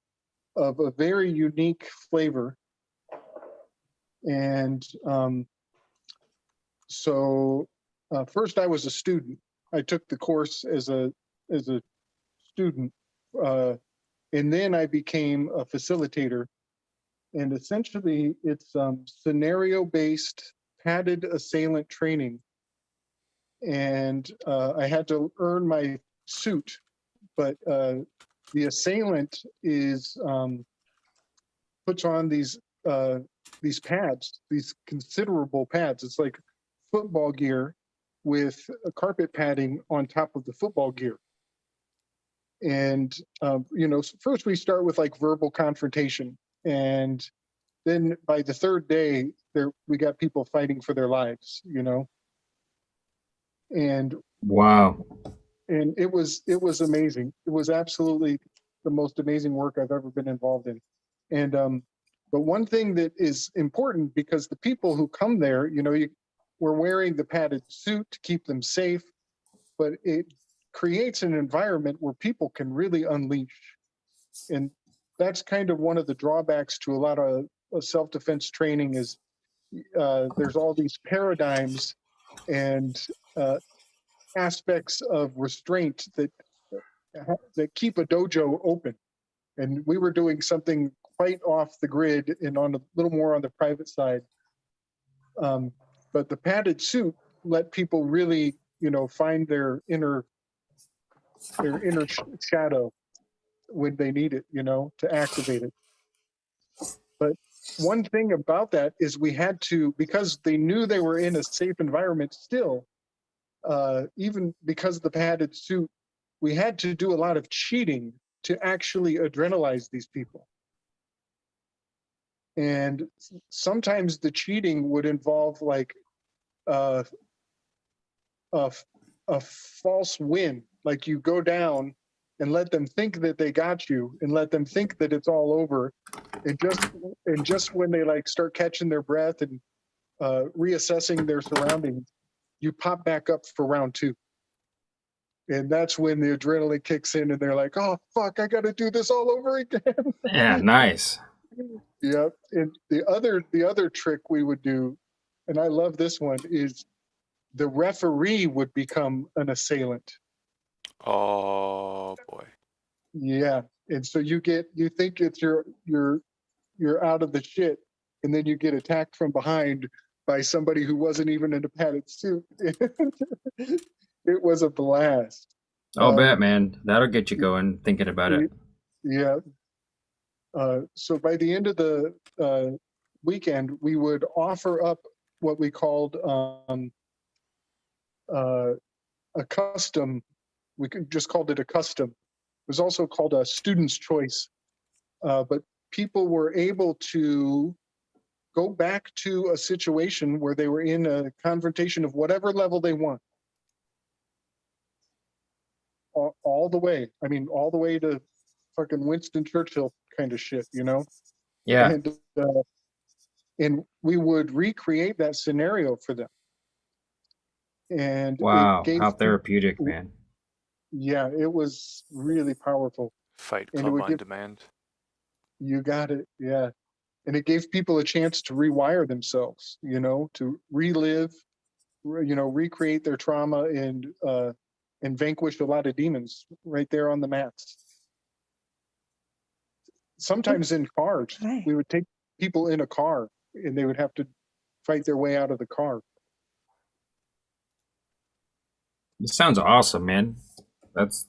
of a very unique flavor. And so first I was a student. I took the course as a student, and then I became a facilitator. And essentially, it's scenario-based padded assailant training. And I had to earn my suit, but the assailant is puts on these pads, these considerable pads. It's like football gear with a carpet padding on top of the football gear. And you know, first we start with like verbal confrontation, and then by the third day, we got people fighting for their lives, you know. And Wow. and it was amazing. It was absolutely the most amazing work I've ever been involved in. And but one thing that is important, because the people who come there, you know, we're wearing the padded suit to keep them safe, but it creates an environment where people can really unleash. And that's kind of one of the drawbacks to a lot of self-defense training is there's all these paradigms and aspects of restraint that keep a dojo open. And we were doing something quite off the grid and on a little more on the private side. But the padded suit let people really, you know, find their inner shadow when they need it, you know, to activate it. But one thing about that is we had to, because they knew they were in a safe environment still, even because of the padded suit, we had to do a lot of cheating to actually adrenalize these people. And sometimes the cheating would involve like uh, a, a false win. Like you go down and let them think that they got you and let them think that it's all over. And just when they like start catching their breath and reassessing their surroundings, you pop back up for round two. And that's when the adrenaline kicks in and they're like, oh, fuck, I got to do this all over again. Yeah, nice. Yep. And the other trick we would do, and I love this one, is the referee would become an assailant. Oh boy. Yeah. And so you think it's you're out of the shit, and then you get attacked from behind by somebody who wasn't even in a padded suit. It was a blast. I'll bet, man. That'll get you going thinking about it. Yeah. So by the end of the weekend, we would offer up what we called a custom. We just called it a custom. It was also called a student's choice. But people were able to go back to a situation where they were in a confrontation of whatever level they want. All the way. I mean, all the way to fucking Winston Churchill kind of shit, you know? Yeah. And we would recreate that scenario for them. And Wow. it gave How therapeutic, man. Yeah, it was really powerful. Fight And it Club would on give- demand. You got it. Yeah. And it gave people a chance to rewire themselves, you know, to relive, recreate their trauma and vanquish a lot of demons right there on the mats. Sometimes in cars, Right. we would take people in a car and they would have to fight their way out of the car. It sounds awesome, man. That's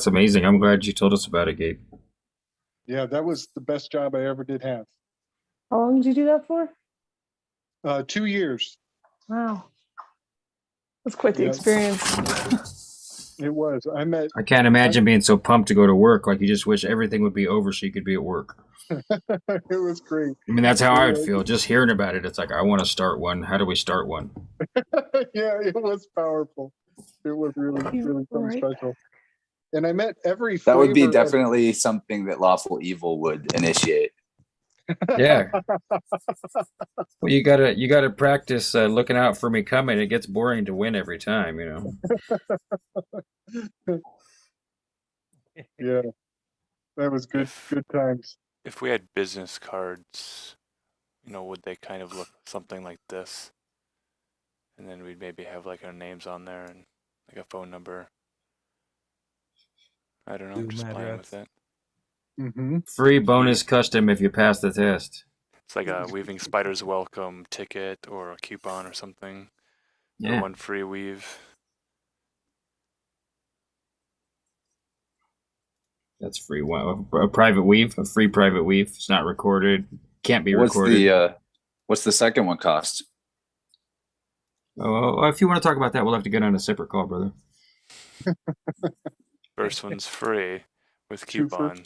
amazing. I'm glad you told us about it, Gabe. Yeah, that was the best job I ever did have. How long did you do that for? 2 years. Wow. That's quite the Yeah. experience. It was. I can't imagine being so pumped to go to work. Like you just wish everything would be over so you could be at work. It was great. I mean, that's how I would feel just hearing about it. It's like, I want to start one. How do we start one? Yeah, it was powerful. It was really, really something Right. special. And I met every That would be flavor of- definitely something that Lawful Evil would initiate. Yeah. Well, you gotta practice looking out for me coming. It gets boring to win every time, you know. Yeah, that was good. Good times. If we had business cards, would they kind of look something like this? And then we'd maybe have like our names on there and like a phone number. I don't know, Zoom just playing address. with it. Mm-hmm. Free bonus custom if you pass the test. It's like a Weaving Spiders welcome ticket or a coupon or something. Or Yeah. one free weave. That's free. A private weave, a free private weave. It's not recorded. Can't be recorded. What's the second one cost? Oh, if you want to talk about that, we'll have to get on a separate call, brother. First one's free with Two for- coupon.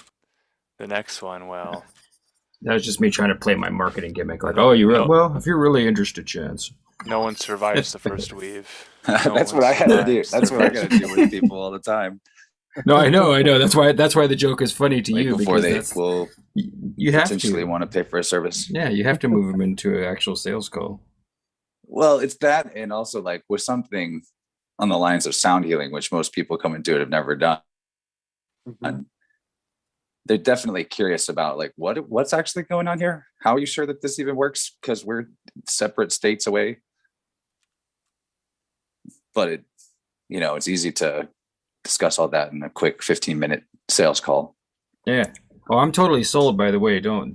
The next one, well, That was just me trying to play my marketing gimmick. Like, oh, well, if you're really interested, Chance. no one survives the first weave. No That's one what I had to do. survives That's the what I first got to do with people all the time. No, I know. That's why the joke is funny to Like you before because they that's, will you have potentially to. want to pay for a service. Yeah, you have to move them into an actual sales call. Well, it's that, and also like with something on the lines of sound healing, which most people come into it have never done. Mhm. They're definitely curious about like what's actually going on here. How are you sure that this even works? Because we're separate states away. But it's easy to discuss all that in a quick 15-minute sales call. Yeah. Oh, I'm totally sold. By the way, don't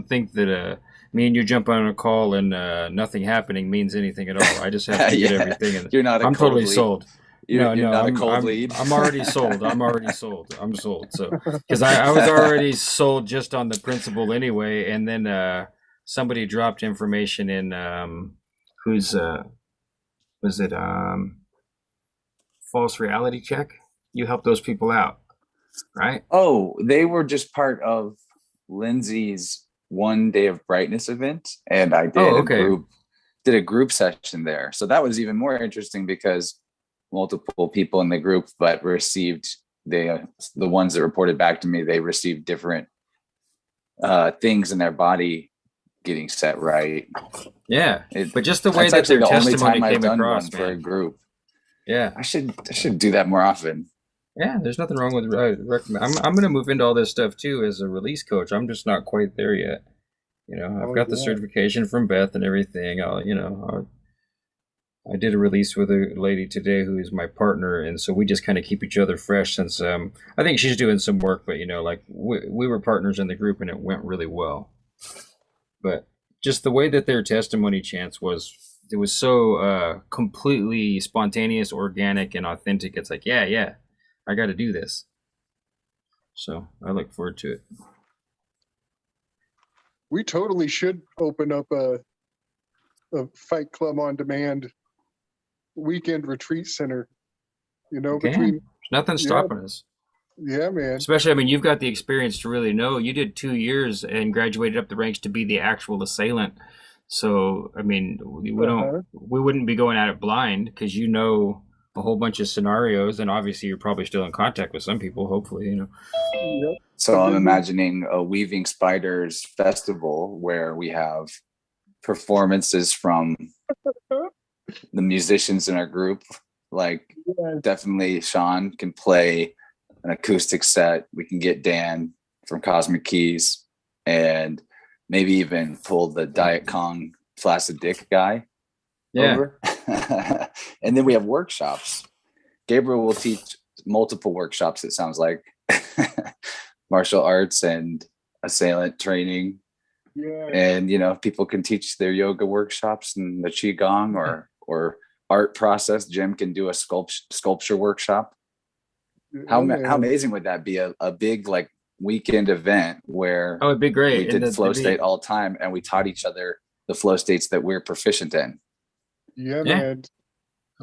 think that me and you jump on a call and nothing happening means anything at all. I just have to get Yeah. everything. And You're not a I'm cold totally lead. sold. You're No, not I'm, a cold I'm, lead. I'm already sold. I'm sold. So because I was already sold just on the principle anyway, and then somebody dropped information in who's was it false reality check? You help those people out, right? Oh, they were just part of Lindsay's one day of brightness event, and I did Oh, okay. a group session there. So that was even more interesting because multiple people in the group, but received the ones that reported back to me, they received different things in their body getting set right. Yeah, but just the way That's that actually their the only testimony time I've came done across, one for a man. group. Yeah, I should do that more often. yeah. There's nothing wrong with recommend. I'm gonna move into all this stuff too as a release coach. I'm just not quite there yet. You know, I've Oh, got the yeah. certification from Beth and everything. I did a release with a lady today who is my partner, and so we just kind of keep each other fresh. Since I think she's doing some work, but like we were partners in the group, and it went really well. But just the way that their testimony chants was, it was so completely spontaneous, organic, and authentic. It's like, yeah, I got to do this. So I look forward to it. We totally should open up a Fight Club on Demand weekend retreat center. Okay. Between There's nothing stopping us. yeah, man. Especially, I mean, you've got the experience to really know. You did 2 years and graduated up the ranks to be the actual assailant. So, I mean, we wouldn't be going at it blind because you know a whole bunch of scenarios, and obviously you're probably still in contact with some people. Hopefully, Yep. So I'm imagining a Weaving Spiders festival where we have performances from the musicians in our group. Like, Yeah. definitely Sean can play an acoustic set. We can get Dan from Cosmic Keys, and maybe even pull the Diet Kong Flaccid Dick guy over. And then we have workshops. Gabriel will teach multiple workshops, it sounds like. Martial arts and assailant training. Yeah. And people can teach their yoga workshops and the qigong or art process. Jim can do a sculpture workshop. How amazing would that be? A big like weekend event where it'd be great. We did FlowState all the time, and we taught each other the flow states that we're proficient in. Yeah, man.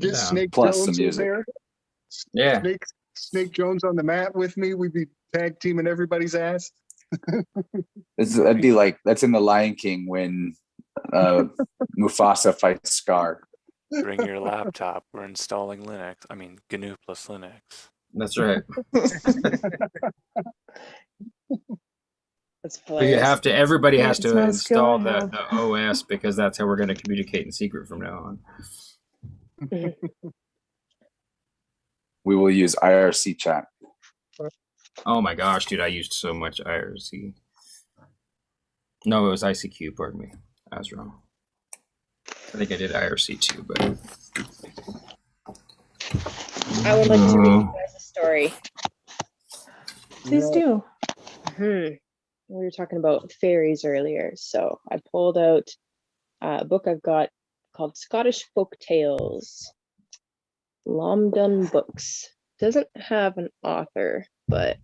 Get Snake Plus Jones some music. in there. Yeah. Snake Jones on the mat with me. We'd be tag teaming everybody's ass. That'd be like, that's in The Lion King when Mufasa fights Scar. Bring your laptop. We're installing Linux. I mean, GNU plus Linux. That's right. That's So you have to. Everybody has It's to not a skill install I the OS because that's how we're going to communicate in secret from now on. We will use IRC chat. Oh my gosh, dude! I used so much IRC. No, it was ICQ. Pardon me, I was wrong. I think I did IRC too, but I would like to read you guys a story. Please do. We were talking about fairies earlier, so I pulled out a book I've got called Scottish Folk Tales. Lomdon Books. Doesn't have an author, but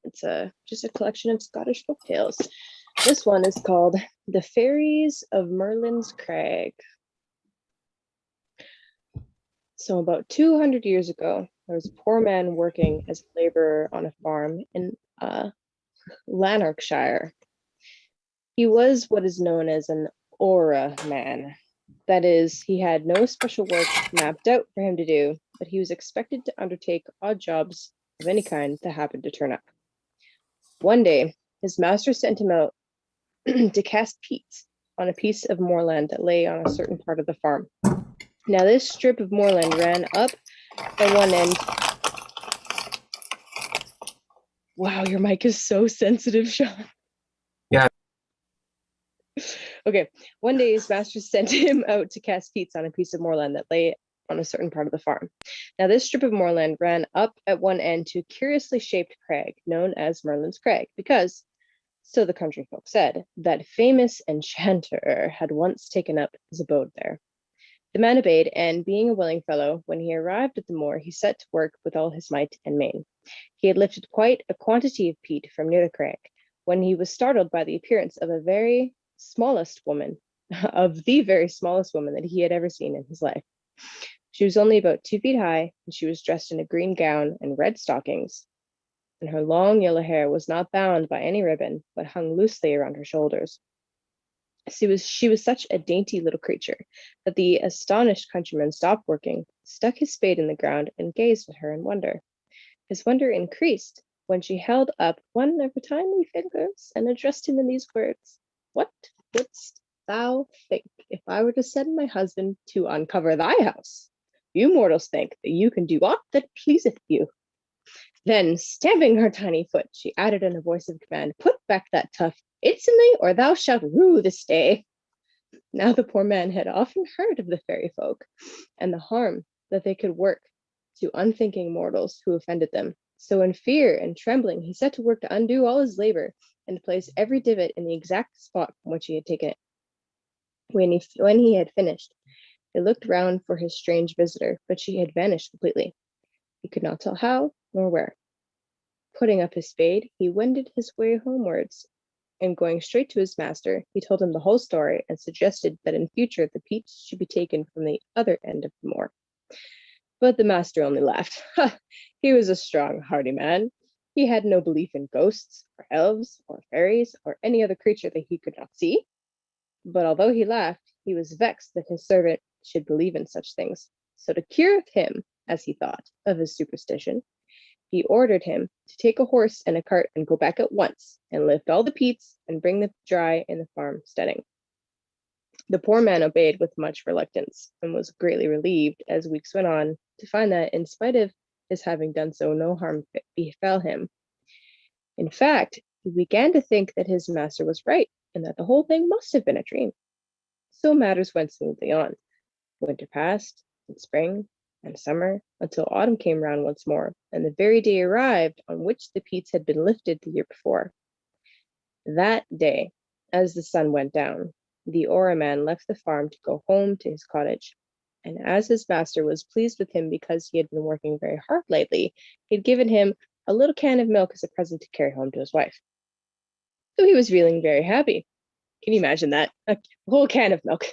it's just a collection of Scottish folk tales. This one is called The Fairies of Merlin's Crag. So about 200 years ago, there was a poor man working as a laborer on a farm in Lanarkshire. He was what is known as an aura man. That is, he had no special work mapped out for him to do, but he was expected to undertake odd jobs of any kind that happened to turn up. One day, his master sent him out to cast peat on a piece of moorland that lay on a certain part of the farm. Now, this strip of moorland ran up at one end. Wow, your mic is so sensitive, Sean. Yeah. Okay, one day his master sent him out to cast peats on a piece of moorland that lay on a certain part of the farm. Now, this strip of moorland ran up at one end to a curiously shaped crag known as Merlin's Crag because, so the country folk said, that famous enchanter had once taken up his abode there. The man obeyed, and being a willing fellow, when he arrived at the moor, he set to work with all his might and main. He had lifted quite a quantity of peat from near the crag, when he was startled by the appearance of the very smallest woman that he had ever seen in his life. She was only about 2 feet high, and she was dressed in a green gown and red stockings. and her long yellow hair was not bound by any ribbon, but hung loosely around her shoulders. She was such a dainty little creature that the astonished countryman stopped working, stuck his spade in the ground, and gazed at her in wonder. His wonder increased when she held up one of her tiny fingers and addressed him in these words: "What wouldst thou think if I were to send my husband to uncover thy house? You mortals think that you can do aught that pleaseth you." Then, stamping her tiny foot, she added in a voice of command, "Put back that tuft instantly, or thou shalt rue this day." Now the poor man had often heard of the fairy folk and the harm that they could work to unthinking mortals who offended them. So in fear and trembling, he set to work to undo all his labor and to place every divot in the exact spot from which he had taken it. When he had finished, he looked round for his strange visitor, but she had vanished completely. He could not tell how nor where. Putting up his spade, he wended his way homewards, and going straight to his master, he told him the whole story and suggested that in future the peats should be taken from the other end of the moor. But the master only laughed. He was a strong, hardy man. He had no belief in ghosts, or elves, or fairies, or any other creature that he could not see. But although he laughed, he was vexed that his servant should believe in such things. So to cure him, as he thought, of his superstition, he ordered him to take a horse and a cart and go back at once and lift all the peats and bring them dry in the farm steading. The poor man obeyed with much reluctance and was greatly relieved as weeks went on to find that, in spite of his having done so, no harm befell him. In fact, he began to think that his master was right and that the whole thing must have been a dream. So matters went smoothly on. Winter passed, and spring, and summer, until autumn came round once more, and the very day arrived on which the peats had been lifted the year before. That day, as the sun went down, the Ora man left the farm to go home to his cottage, and as his master was pleased with him because he had been working very hard lately, he had given him a little can of milk as a present to carry home to his wife. So he was feeling very happy. Can you imagine that? A whole can of milk.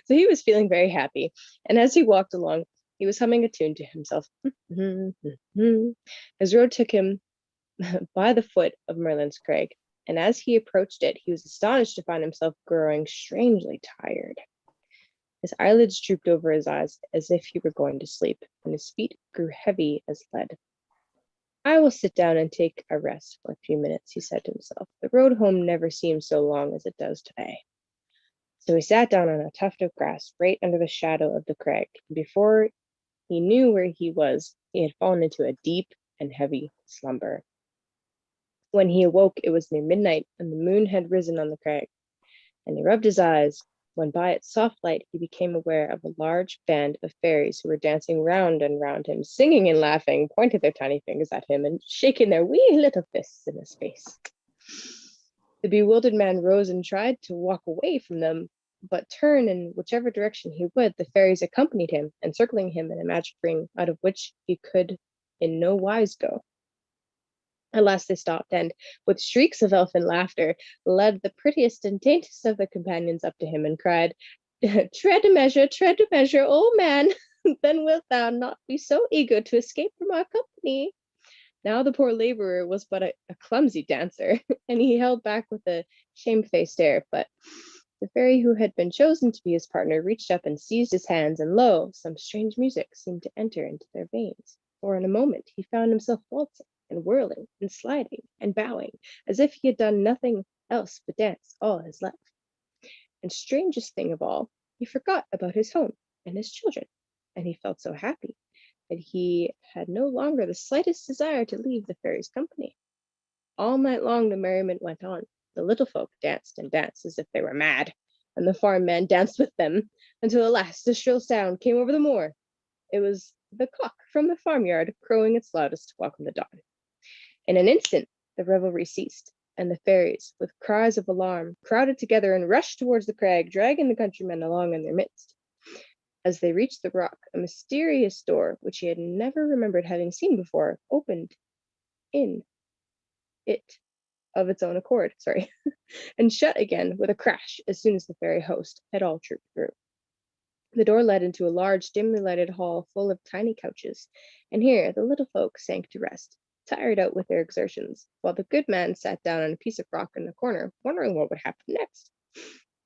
So he was feeling very happy, and as he walked along, he was humming a tune to himself. His road took him by the foot of Merlin's Crag, and as he approached it, he was astonished to find himself growing strangely tired. His eyelids drooped over his eyes as if he were going to sleep, and his feet grew heavy as lead. "I will sit down and take a rest for a few minutes," he said to himself. "The road home never seems so long as it does today." So he sat down on a tuft of grass right under the shadow of the crag. Before he knew where he was, he had fallen into a deep and heavy slumber. When he awoke, it was near midnight, and the moon had risen on the crag, and he rubbed his eyes, when by its soft light he became aware of a large band of fairies who were dancing round and round him, singing and laughing, pointing their tiny fingers at him, and shaking their wee little fists in his face. The bewildered man rose and tried to walk away from them, but turn in whichever direction he would, the fairies accompanied him, encircling him in a magic ring, out of which he could in no wise go. At last they stopped, and, with shrieks of elfin laughter, led the prettiest and daintiest of their companions up to him, and cried, tread a measure, old man, then wilt thou not be so eager to escape from our company." Now the poor laborer was but a clumsy dancer, and he held back with a shamefaced air, but the fairy who had been chosen to be his partner reached up and seized his hands, and lo, some strange music seemed to enter into their veins, for in a moment he found himself waltzing and whirling and sliding and bowing, as if he had done nothing else but dance all his life. And strangest thing of all, he forgot about his home and his children, and he felt so happy that he had no longer the slightest desire to leave the fairy's company. All night long the merriment went on. The little folk danced and danced as if they were mad, and the farm man danced with them, until at last a shrill sound came over the moor. It was the cock from the farmyard crowing its loudest to welcome the dawn. In an instant the revelry ceased, and the fairies, with cries of alarm, crowded together and rushed towards the crag, dragging the countryman along in their midst. As they reached the rock, a mysterious door, which he had never remembered having seen before, opened in it of its own accord, and shut again with a crash as soon as the fairy host had all trooped through. The door led into a large, dimly lighted hall full of tiny couches, and here the little folk sank to rest, tired out with their exertions, while the good man sat down on a piece of rock in the corner, wondering what would happen next.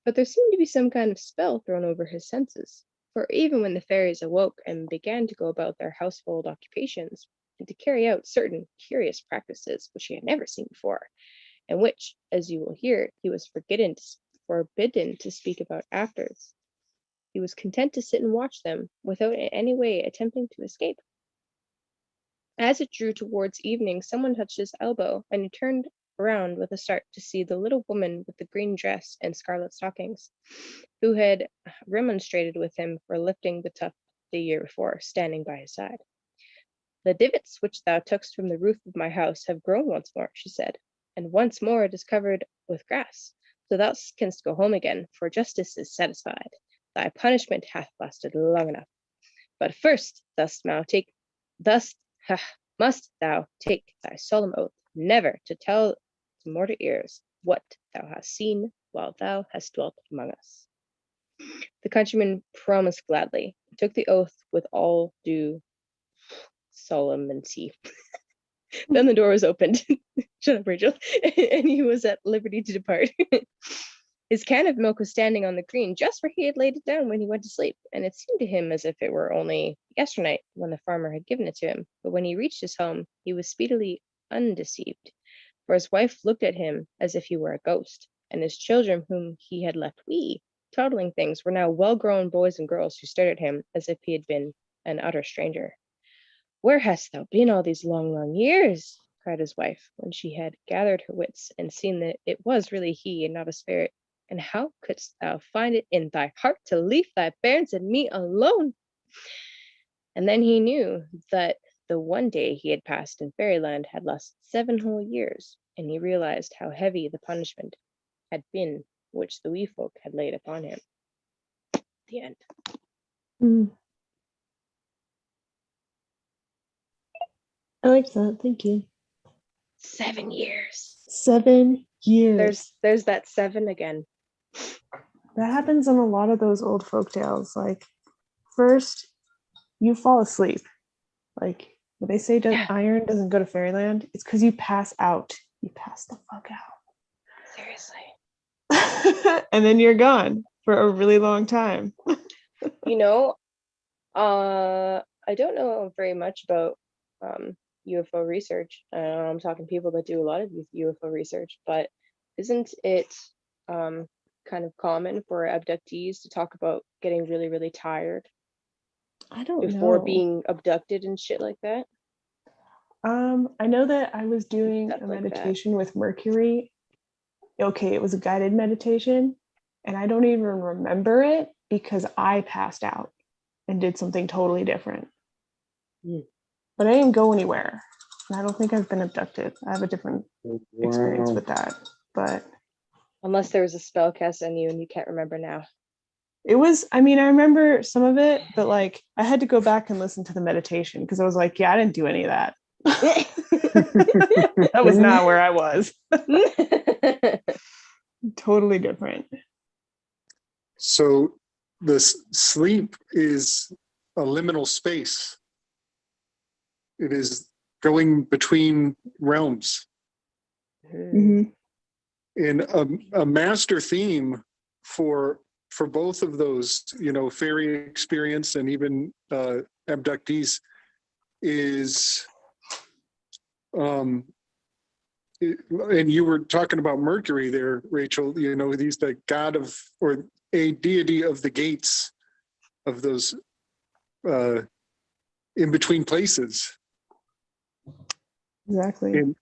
But there seemed to be some kind of spell thrown over his senses, for even when the fairies awoke and began to go about their household occupations, and to carry out certain curious practices which he had never seen before, and which, as you will hear, he was forbidden to speak about afterwards, he was content to sit and watch them, without in any way attempting to escape. As it drew towards evening, someone touched his elbow, and he turned around with a start to see the little woman with the green dress and scarlet stockings, who had remonstrated with him for lifting the tub the year before, standing by his side. "The divots which thou tookst from the roof of my house have grown once more," she said, "and once more it is covered with grass. So thou canst go home again, for justice is satisfied. Thy punishment hath lasted long enough. But first must thou take thy solemn oath never to tell to mortal ears what thou hast seen while thou hast dwelt among us." The countryman promised gladly, and took the oath with all due solemnity. Then the door was opened. Shut up, Rachel. And he was at liberty to depart. His can of milk was standing on the green just where he had laid it down when he went to sleep, and it seemed to him as if it were only yesternight when the farmer had given it to him. But when he reached his home, he was speedily undeceived, for his wife looked at him as if he were a ghost, and his children, whom he had left wee, toddling things, were now well-grown boys and girls who stared at him as if he had been an utter stranger. "Where hast thou been all these long, long years?" cried his wife, when she had gathered her wits and seen that it was really he and not a spirit. "And how couldst thou find it in thy heart to leave thy bairns and me alone?" And then he knew that the one day he had passed in fairyland had lasted 7 whole years, and he realized how heavy the punishment had been which the wee folk had laid upon him. The end. Mm. I like that. Thank you. 7 years. 7 years. There's that 7 again. That happens in a lot of those old folk tales. Like, first, you fall asleep. Like, when they say Yeah. iron doesn't go to fairyland, it's because you pass out. You pass the fuck Seriously. out. And then you're gone for a really long time. You know, I don't know very much about UFO research. I'm talking people that do a lot of UFO research, but isn't it kind of common for abductees to talk about getting really, really tired I don't before know. being abducted and shit like that? I know that I was doing Stuff a like that. meditation with Mercury. Okay, it was a guided meditation, and I don't even remember it because I passed out and did something totally different. Mm. But I didn't go anywhere. And I don't think I've been abducted. I have a different experience with that. But Unless there was a spell cast on you and you can't remember now. it was, I mean, I remember some of it, but like I had to go back and listen to the meditation because I was like, yeah, I didn't do any of that. That was not where I was. Totally different. So the sleep is a liminal space. It is going between realms. Mm-hmm. And a master theme for both of those, you know, fairy experience and even abductees is and you were talking about Mercury there, Rachel, you know, he's the god of, or a deity of the gates of those in between places. Exactly.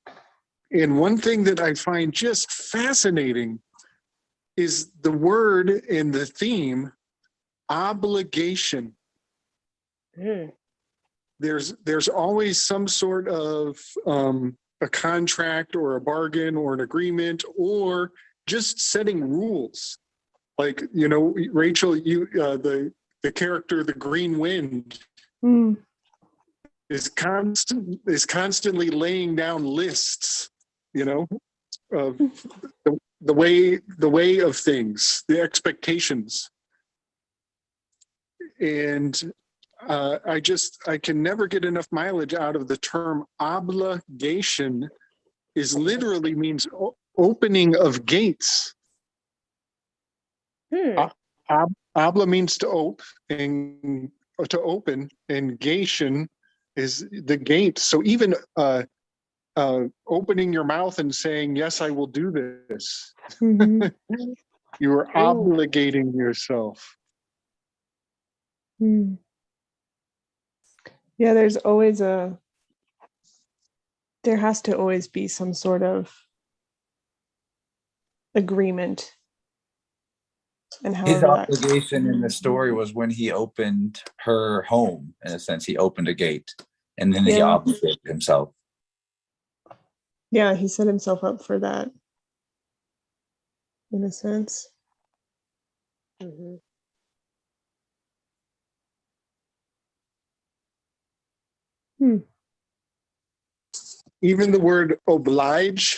And one thing that I find just fascinating is the word and the theme, obligation. Mm. There's always some sort of a contract or a bargain or an agreement or just setting rules. Like, you know, Rachel, you the character, the Green Wind, is constantly laying down lists, you know, of the way of things, the expectations. And I can never get enough mileage out of the term obligation. Is literally means opening of gates. Obla means to open, and gation is the gate. So even opening your mouth and saying, "Yes, I will do this," Mhm. you are Ooh. obligating yourself. Hmm. Yeah, there has to always be some sort of agreement, and His however that. obligation in the story was when he opened her home. In a sense, he opened a gate, and then he Yeah. obligated himself. Yeah, he set himself up for that, in a sense. Mhm. Even the word oblige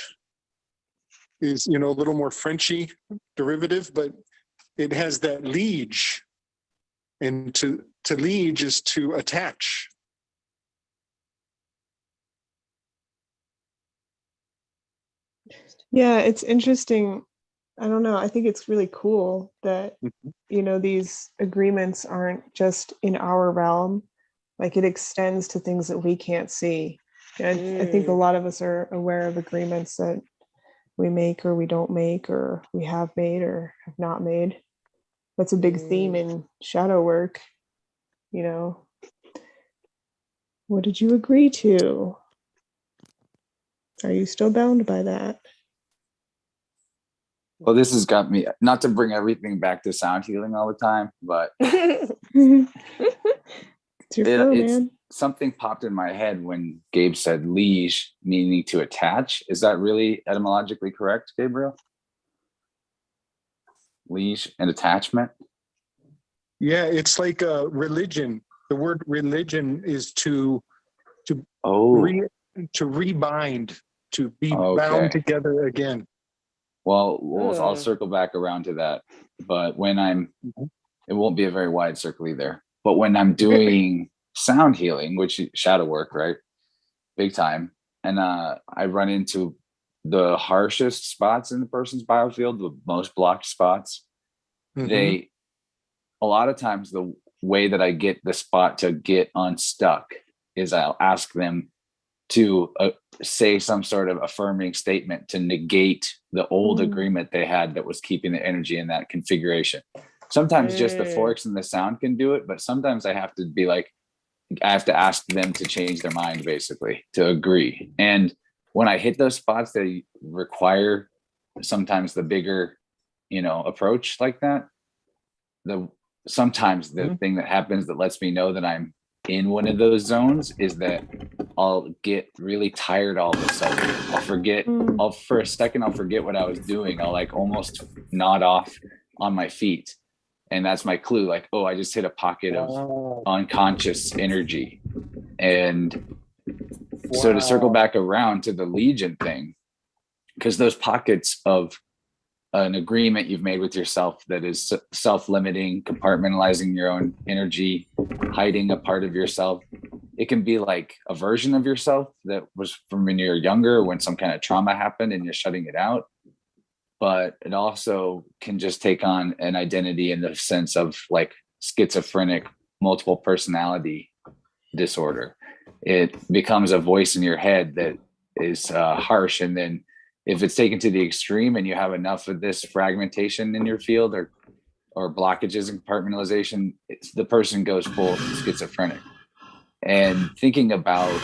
is, a little more Frenchy derivative, but it has that liege, and to liege is to attach. Yeah, it's interesting. I don't know. I think it's really cool that, these agreements aren't just in our realm. Like, it extends to things that we can't see. And I think a lot of us are aware of agreements that we make or we don't make, or we have made or have not made. That's a big theme in shadow work. What did you agree to? Are you still bound by that? Well, this has got me, not to bring everything back to sound healing all the time, but It's your flow, it's man. something popped in my head when Gabe said liege, meaning to attach. Is that really etymologically correct, Gabriel? Liege and attachment? Yeah, it's like a religion. The word religion is to rebind, to be bound together again. Well, I'll circle back around to that. But when it won't be a very wide circle either. But when I'm doing sound healing, which is shadow work, right? Big time. And I run into the harshest spots in the person's biofield, the most blocked spots. A lot of times the way that I get the spot to get unstuck is I'll ask them to say some sort of affirming statement to negate the old agreement they had that was keeping the energy in that configuration. Sometimes just the forks and the sound can do it, but sometimes I have to be like, I have to ask them to change their mind, basically, to agree. And when I hit those spots, they require sometimes the bigger, approach like that. Sometimes the thing that happens that lets me know that I'm in one of those zones is that I'll get really tired all of a sudden. For a second, I'll forget what I was doing. I'll like almost nod off on my feet. And that's my clue. Like, oh, I just hit a pocket of unconscious energy. And so to circle back around to the Legion thing, because those pockets of an agreement you've made with yourself that is self-limiting, compartmentalizing your own energy, hiding a part of yourself. It can be like a version of yourself that was from when you're younger, when some kind of trauma happened and you're shutting it out. But it also can just take on an identity in the sense of like schizophrenic multiple personality disorder. It becomes a voice in your head that is harsh, and then if it's taken to the extreme and you have enough of this fragmentation in your field or blockages and compartmentalization, the person goes full schizophrenic. And thinking about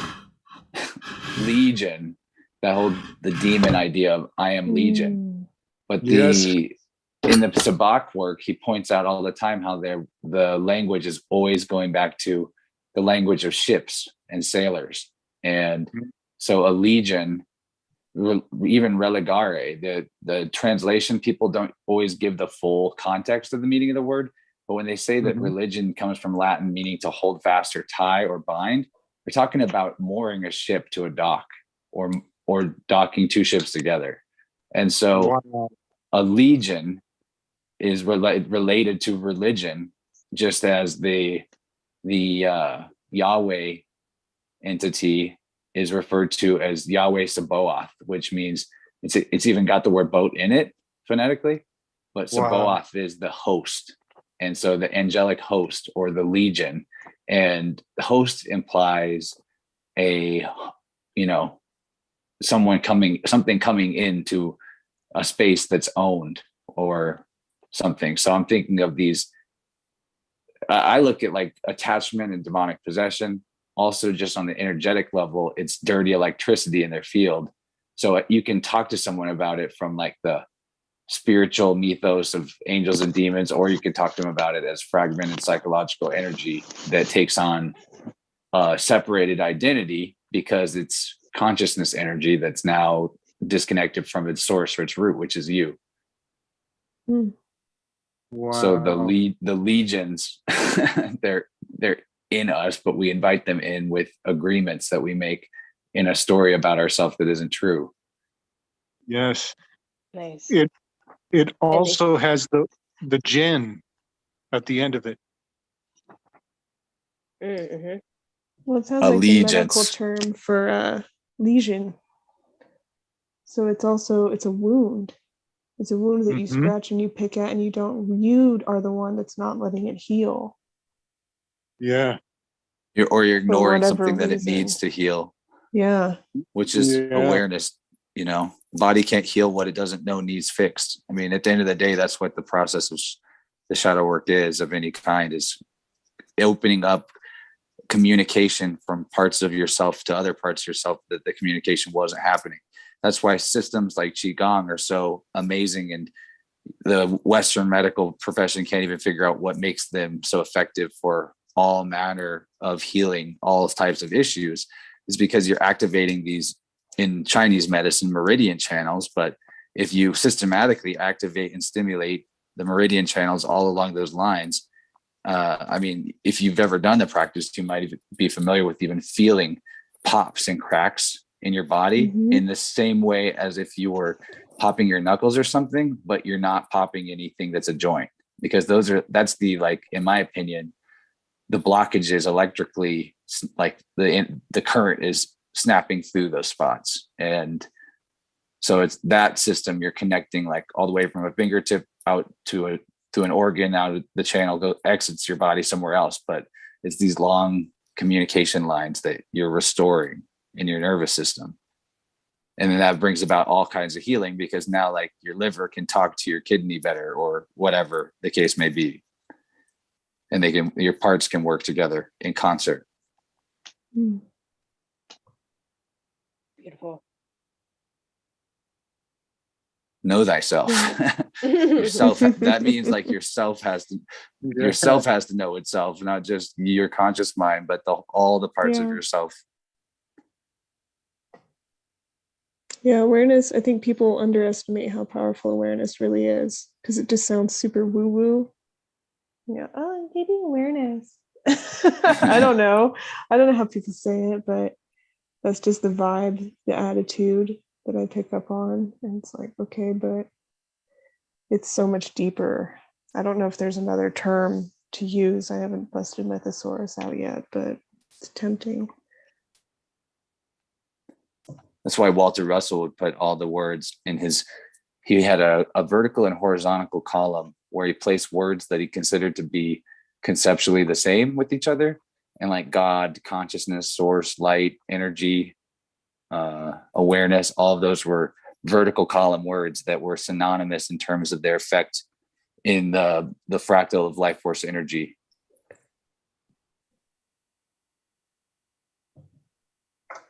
Legion, the demon idea of I am Legion, but in the Sabak work, he points out all the time how the language is always going back to the language of ships and sailors. And so a Legion, even relegare, the translation, people don't always give the full context of the meaning of the word, but when they say that religion comes from Latin meaning to hold fast or tie or bind, they're talking about mooring a ship to a dock or docking two ships together. And so a legion is related to religion, just as the the Yahweh entity is referred to as Yahweh Sabaoth, which means it's even got the word boat in it phonetically, but Wow. Sabaoth is the host. And so the angelic host or the legion, and the host implies something coming into a space that's owned or something. So I'm thinking of these, I look at like attachment and demonic possession. Also, just on the energetic level, it's dirty electricity in their field. So you can talk to someone about it from like the spiritual mythos of angels and demons, or you can talk to them about it as fragmented psychological energy that takes on separated identity because it's consciousness energy that's now disconnected from its source or its root, which is you. Wow. So the legions, they're in us, but we invite them in with agreements that we make in a story about ourselves that isn't true. Yes. Nice. It also has the jinn at the end of it. Mm-hmm. Well, it sounds like the medical Allegiance. term for lesion. So it's a wound. It's a wound that you Mhm. scratch and you pick at, and you are the one that's not letting it heal. Yeah. You're ignoring whatever something that it reason. needs to heal, Yeah. which is Yeah. awareness. Body can't heal what it doesn't know needs fixed. I mean, at the end of the day, that's what the process of the shadow work is of any kind, is opening up communication from parts of yourself to other parts of yourself that the communication wasn't happening. That's why systems like Qigong are so amazing, and the Western medical profession can't even figure out what makes them so effective for all manner of healing, all types of issues, is because you're activating these, in Chinese medicine, meridian channels. But if you systematically activate and stimulate the meridian channels all along those lines, I mean, if you've ever done the practice, you might even be familiar with even feeling pops and cracks in your body in the same way as if you were popping your knuckles or something, but you're not popping anything that's a joint, because that's the, like, in my opinion, the blockage is electrically, like the current is snapping through those spots. And so it's that system you're connecting, like all the way from a fingertip out to an organ, out of the channel, exits your body somewhere else. But it's these long communication lines that you're restoring in your nervous system. And then that brings about all kinds of healing, because now, like, your liver can talk to your kidney better, or whatever the case may be. And your parts can work together in concert. Beautiful. Know thyself. Yourself. That means like yourself has to know itself, not just your conscious mind, but all the parts of yourself. Yeah, awareness. I think people underestimate how powerful awareness really is, because it just sounds super woo-woo. Yeah, I'm getting awareness. I don't know how people say it, but that's just the vibe, the attitude that I pick up on. And it's like, okay, but it's so much deeper. I don't know if there's another term to use. I haven't busted my thesaurus out yet, but it's tempting. That's why Walter Russell would put all the words in he had a vertical and horizontal column where he placed words that he considered to be conceptually the same with each other. And like God, consciousness, source, light, energy, awareness, all of those were vertical column words that were synonymous in terms of their effect in the fractal of life force energy.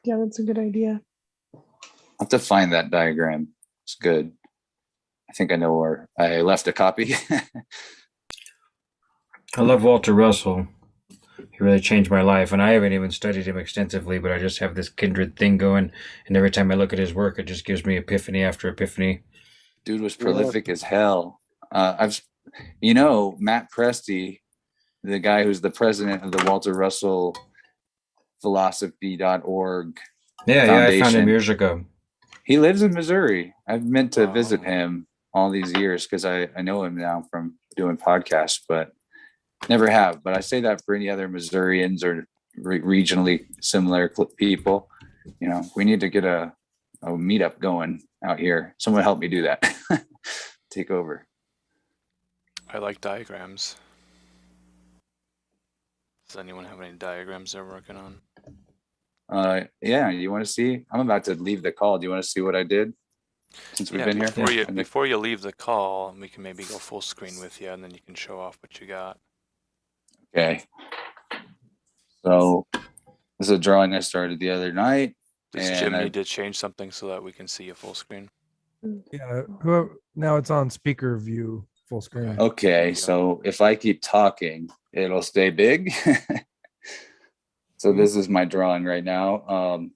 Yeah, that's a good idea. I'll have to find that diagram. It's good. I think I know where I left a copy. I love Walter Russell. He really changed my life, and I haven't even studied him extensively, but I just have this kindred thing going, and every time I look at his work, it just gives me epiphany after epiphany. Dude was prolific as hell. Matt Presti, the guy who's the president of the Walter Russell Philosophy.org Yeah, I found him years ago. He lives in Missouri. I've meant to visit him all these years because I know him now from doing podcasts, but Never have, but I say that for any other Missourians or regionally similar people. You know, we need to get a meetup going out here. Someone help me do that. Take over. I like diagrams. Does anyone have any diagrams they're working on? Yeah, you want to see? I'm about to leave the call. Do you want to see what I did since we've been here? Before you leave the call, we can maybe go full screen with you, and then you can show off what you got. Okay. So this is a drawing I started the other night. Does and Jim I- need to change something so that we can see you full screen? Yeah. Now it's on speaker view full screen. Okay, so if I keep talking, it'll stay big. So this is my drawing right now.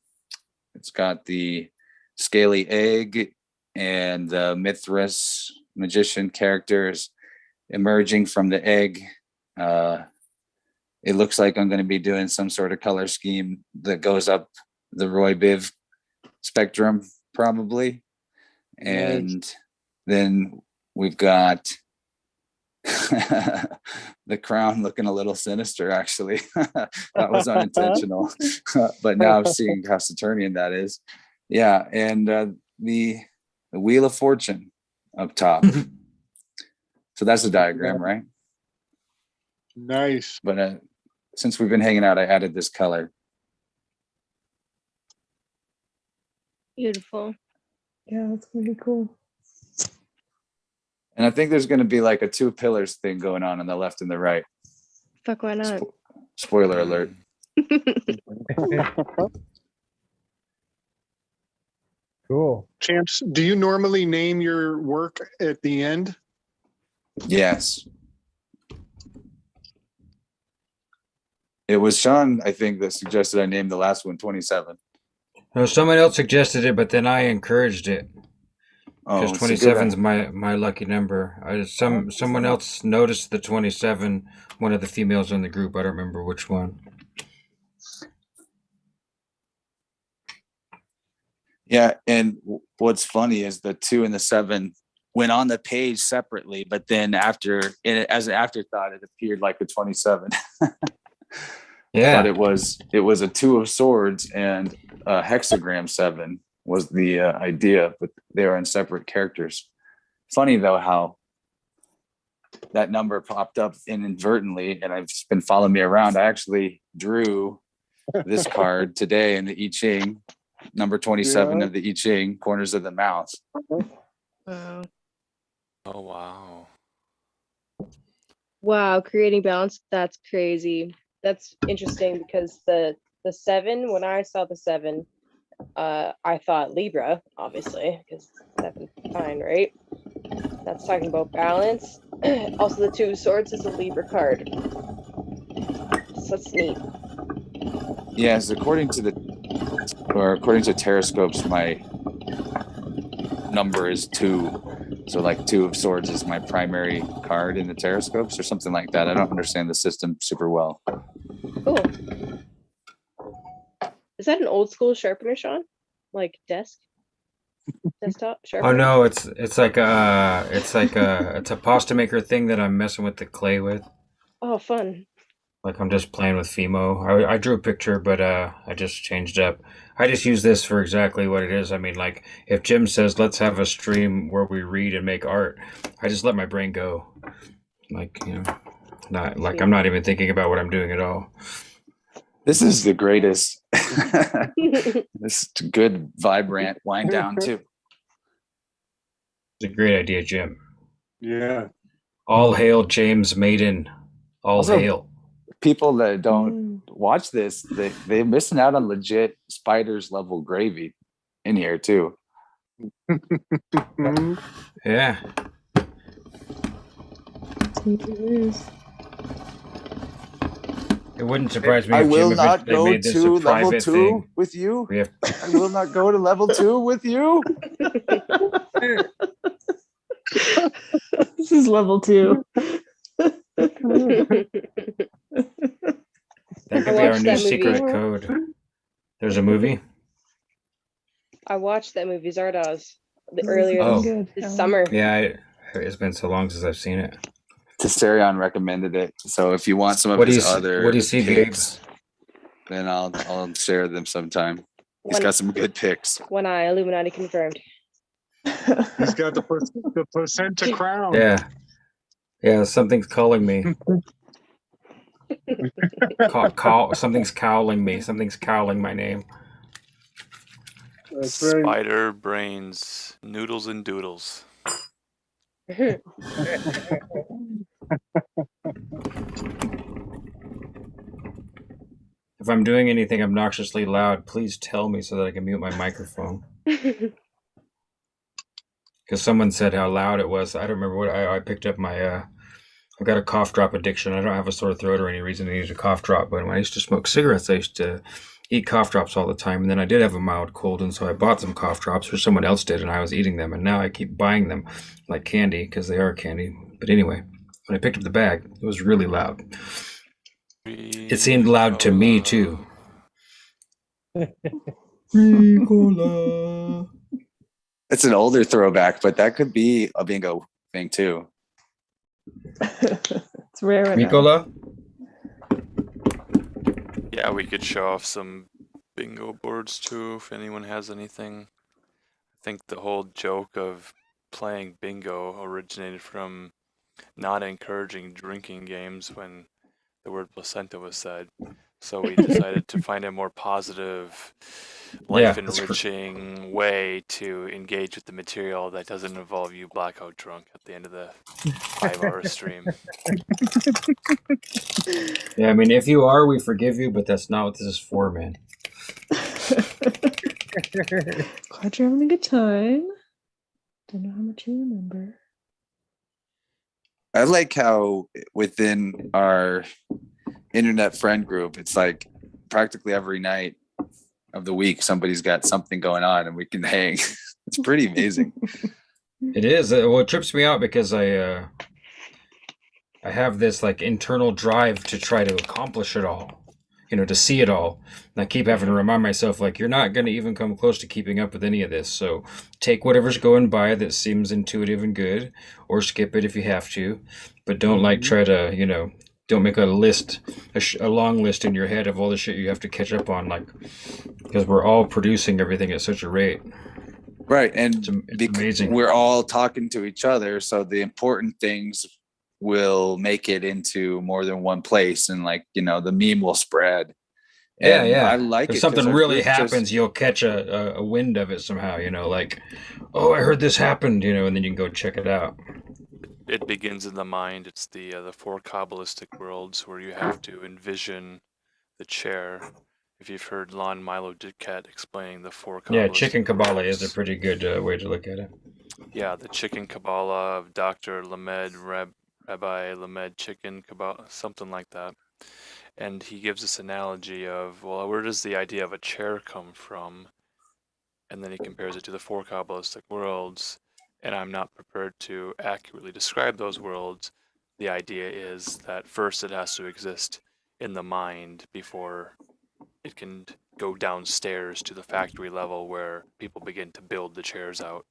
It's got the scaly egg and the Mithras magician characters emerging from the egg. It looks like I'm going to be doing some sort of color scheme that goes up the Roy Biv spectrum, probably. And then we've got the crown looking a little sinister, actually. That was unintentional. But now I'm seeing how Saturnian that is. Yeah, and the Wheel of Fortune up top. So that's the diagram, right? Nice. But since we've been hanging out, I added this color. Beautiful. Yeah, that's gonna be cool. And I think there's going to be like a 2 pillars thing going on the left and the right. Fuck, why not? Spoiler alert. Cool. Champs, do you normally name your work at the end? Yes. It was Sean, I think, that suggested I name the last one 27. No, someone else suggested it, but then I encouraged it because it's a 27 is good my lucky number. Someone else noticed the 27. One of the females in the group. I don't remember which one. Yeah, and what's funny is the 2 and the 7 went on the page separately, but then as an afterthought, it appeared like a 27. Yeah, But it was a 2 of swords and a hexagram 7 was the idea, but they are in separate characters. Funny though how that number popped up inadvertently, and it's been following me around. I actually drew this card today in the I Ching, number 27 of the I Ching, corners of the mouth. Wow. Oh, wow. Wow, creating balance, that's crazy. That's interesting because the 7, when I saw the 7, I thought Libra, obviously, because 7 fine, right? That's talking about balance. Also, the 2 of Swords is a Libra card. So that's neat. Yes, according to Terrascopes, my number is 2. So like 2 of Swords is my primary card in the Terrascopes or something like that. I don't understand the system super well. Cool. Is that an old school sharpener, Sean? Like desktop sharpener? Oh no, it's like a pasta maker thing that I'm messing with the clay with. Oh, fun. Like I'm just playing with Fimo. I drew a picture, but I just changed up. I just use this for exactly what it is. I mean, like if Jim says let's have a stream where we read and make art, I just let my brain go. Like, you know, not like I'm not even thinking about what I'm doing at all. This is the greatest. This is good, vibrant wind down too. It's a great idea, Jim. Yeah. All hail James Maiden. All Also, hail. People that don't watch this, they're missing out on legit spiders level gravy in here too. Yeah. It wouldn't surprise me I if will Jim not eventually go made this to a level private 2 thing. with you. We have I will not go to level 2 with you. This is level 2. That could be our watched new that secret movie. code. There's a movie? I watched that movie Zardoz earlier Oh. this summer. Yeah, it's been so long since I've seen it. Testerion recommended it. So if you want some of What do his you other what do you see, Gabe? picks, then I'll share them sometime. He's One, got some good picks. one eye, Illuminati confirmed. He's got the placenta crown. Yeah. Yeah, something's calling me. Something's cowling me. Something's cowling my name. That's right. Spider brains, noodles and doodles. If I'm doing anything obnoxiously loud, please tell me so that I can mute my microphone. Because someone said how loud it was. I don't remember what I picked up my. I've got a cough drop addiction. I don't have a sore throat or any reason to use a cough drop. But when I used to smoke cigarettes, I used to eat cough drops all the time. And then I did have a mild cold, and so I bought some cough drops, or someone else did, and I was eating them. And now I keep buying them like candy because they are candy. But anyway, when I picked up the bag, it was really loud. It seemed loud to me too. Ricola. It's an older throwback, but that could be a bingo thing too. It's rare enough. Ricola? Yeah, we could show off some bingo boards too if anyone has anything. I think the whole joke of playing bingo originated from not encouraging drinking games when the word placenta was said. So we decided to find a more positive, life-enriching way to engage with the material that doesn't involve you blackout drunk at the end of the 5-hour stream. Yeah, I mean, if you are, we forgive you, but that's not what this is for, man. Glad you're having a good time. Don't know how much you remember. I like how within our internet friend group, it's like practically every night of the week, somebody's got something going on and we can hang. It's pretty amazing. It is. Well, it trips me out because I have this like internal drive to try to accomplish it all, to see it all. And I keep having to remind myself, like, you're not going to even come close to keeping up with any of this. So take whatever's going by that seems intuitive and good, or skip it if you have to. But don't try to, don't make a list, a long list in your head of all the shit you have to catch up on, like, because we're all producing everything at such a rate. Right. And it's amazing. We're all talking to each other. So the important things will make it into more than one place. And like, the meme will spread. And Yeah. I like if it. something really happens, you'll catch a wind of it somehow, like, oh, I heard this happened, and then you can go check it out. It begins in the mind. It's the 4 Kabbalistic worlds where you have to envision the chair. If you've heard Lon Milo Duquette explaining the 4 Kabbalistic Yeah, chicken Kabbalah worlds. is a pretty good way to look at it. Yeah, the chicken Kabbalah of Dr. Lamed, Rabbi Lamed Chicken Kabbalah, something like that. And he gives this analogy of, well, where does the idea of a chair come from? And then he compares it to the 4 Kabbalistic worlds. And I'm not prepared to accurately describe those worlds. The idea is that first it has to exist in the mind before it can go downstairs to the factory level where people begin to build the chairs out.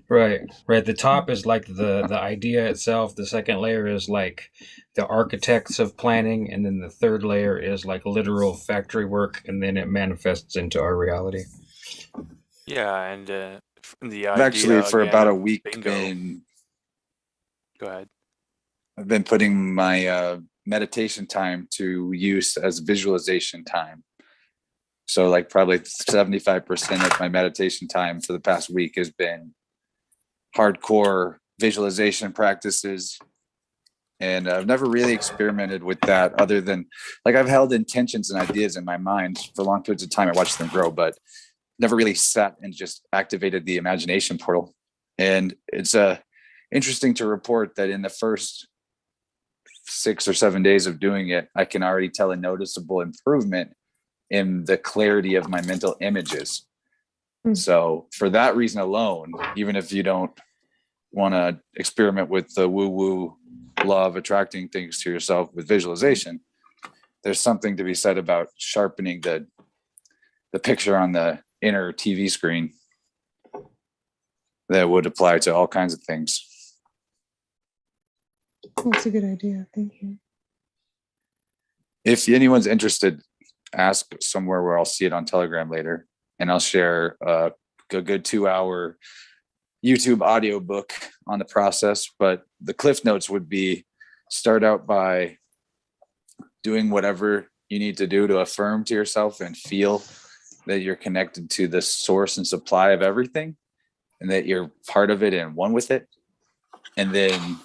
Right. The top is like the idea itself. The second layer is like the architects of planning, and then the third layer is like literal factory work, and then it manifests into our reality. Yeah, and the idea, I've actually for again, about a week bingo. Go ahead. I've been putting my meditation time to use as visualization time. So like probably 75% of my meditation time for the past week has been hardcore visualization practices. And I've never really experimented with that other than like I've held intentions and ideas in my mind for long periods of time. I watched them grow, but never really sat and just activated the imagination portal. And it's interesting to report that in the first 6 or 7 days of doing it, I can already tell a noticeable improvement in the clarity of my mental images. So for that reason alone, even if you don't want to experiment with the woo-woo law of attracting things to yourself with visualization, there's something to be said about sharpening the picture on the inner TV screen that would apply to all kinds of things. That's a good idea. Thank you. If anyone's interested, ask somewhere where I'll see it on Telegram later, and I'll share a good 2-hour YouTube audio book on the process. But the cliff notes would be start out by doing whatever you need to do to affirm to yourself and feel that you're connected to the source and supply of everything, and that you're part of it and one with it. And then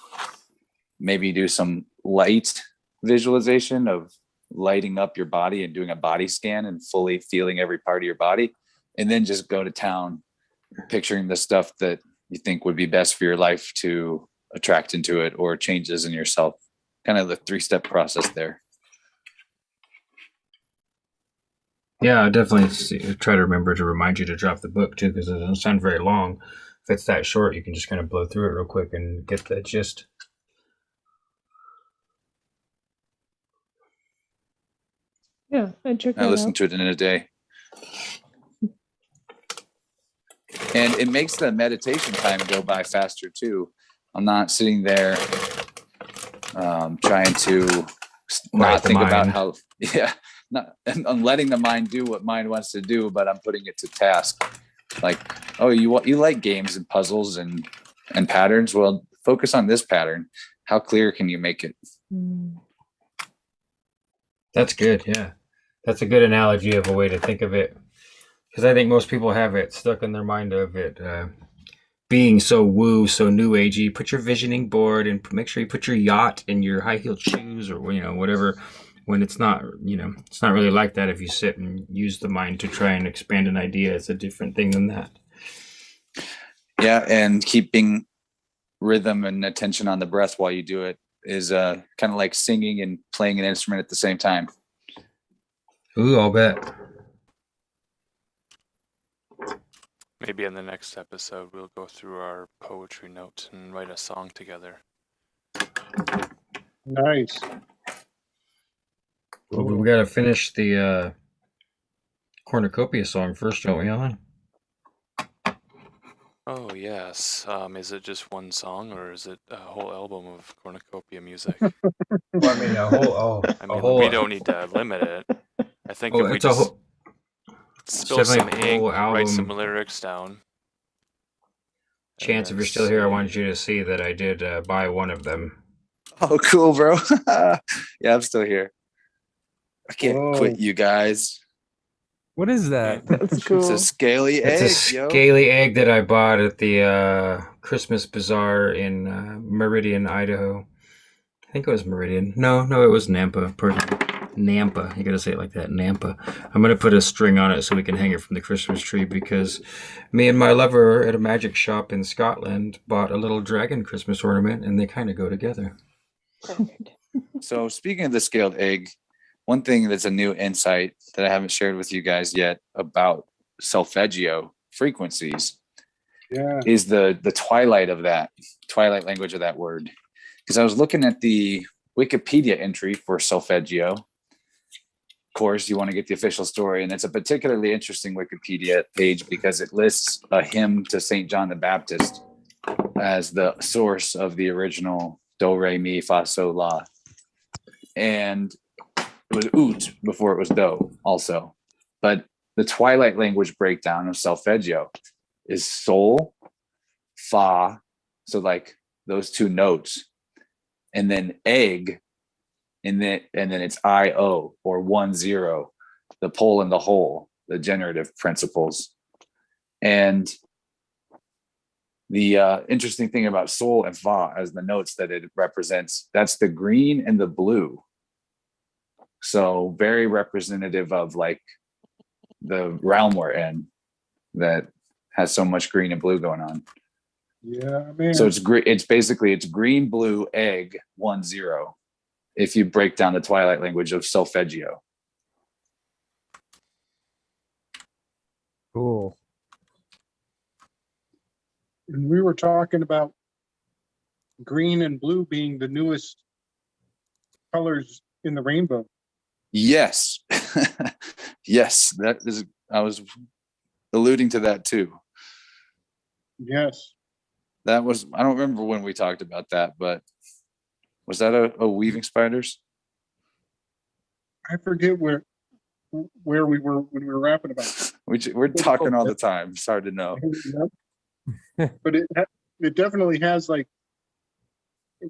maybe do some light visualization of lighting up your body and doing a body scan and fully feeling every part of your body. And then just go to town picturing the stuff that you think would be best for your life to attract into it, or changes in yourself. Kind of the 3-step process there. Yeah, I definitely try to remember to remind you to drop the book too, because it doesn't sound very long. If it's that short, you can just kind of blow through it real quick and get the gist. Yeah, I'd check I that listened out. to it in a day. And it makes the meditation time go by faster too. I'm not sitting there trying to not think about how, I'm letting the mind do what mind wants to do, but I'm putting it to task. Like, oh, you like games and puzzles and patterns? Well, focus on this pattern. How clear can you make it? That's good. Yeah, that's a good analogy of a way to think of it, because I think most people have it stuck in their mind of it being so woo, so new agey. Put your visioning board and make sure you put your yacht in your high heeled shoes, or whatever. When it's not, it's not really like that. If you sit and use the mind to try and expand an idea, it's a different thing than that. Yeah, and keeping rhythm and attention on the breath while you do it is kind of like singing and playing an instrument at the same time. Ooh, I'll bet. Maybe in the next episode, we'll go through our poetry notes and write a song together. Nice. Well, we got to finish the cornucopia song first, don't we, Alan? Oh, yes. Is it just one song, or is it a whole album of cornucopia music? Well, I mean, We don't need to limit it. I think if we it's a just whole, spill some definitely a ink, whole write some album. lyrics down. Chance, if you're still here, I wanted you to see that I did buy one of them. Oh, cool, bro. Yeah, I'm still here. I can't Whoa. quit you guys. What is that? That's It's cool. a scaly It's a egg, yo. scaly egg that I bought at the Christmas bazaar in Meridian, Idaho. I think it was Meridian. No, it was Nampa. Nampa. You gotta say it like that, Nampa. I'm gonna put a string on it so we can hang it from the Christmas tree, because me and my lover at a magic shop in Scotland bought a little dragon Christmas ornament, and they kind of go together. So speaking of the scaled egg, one thing that's a new insight that I haven't shared with you guys yet about solfeggio frequencies is the twilight language of that word. Because I was looking at the Wikipedia entry for solfeggio. Of course, you want to get the official story, and it's a particularly interesting Wikipedia page because it lists a hymn to St. John the Baptist as the source of the original do, re, mi, fa, sol, la. And it was oot before it was do also. But the twilight language breakdown of solfeggio is sol, fa, so like those two notes, and then egg, and then it's I-O, or 1-0, the pole and the whole, the generative principles. And the interesting thing about sol and fa as the notes that it represents, that's the green and the blue. So very representative of like the realm we're in that has so much green and blue going on. Yeah, man. So it's green, blue, egg, 1-0. If you break down the twilight language of solfeggio. Cool. And we were talking about green and blue being the newest colors in the rainbow. Yes. Yes, I was alluding to that too. Yes. I don't remember when we talked about that, but Was that a weaving spiders? I forget where we were when we were rapping about it. We're talking all the time. It's hard to know. But it definitely has like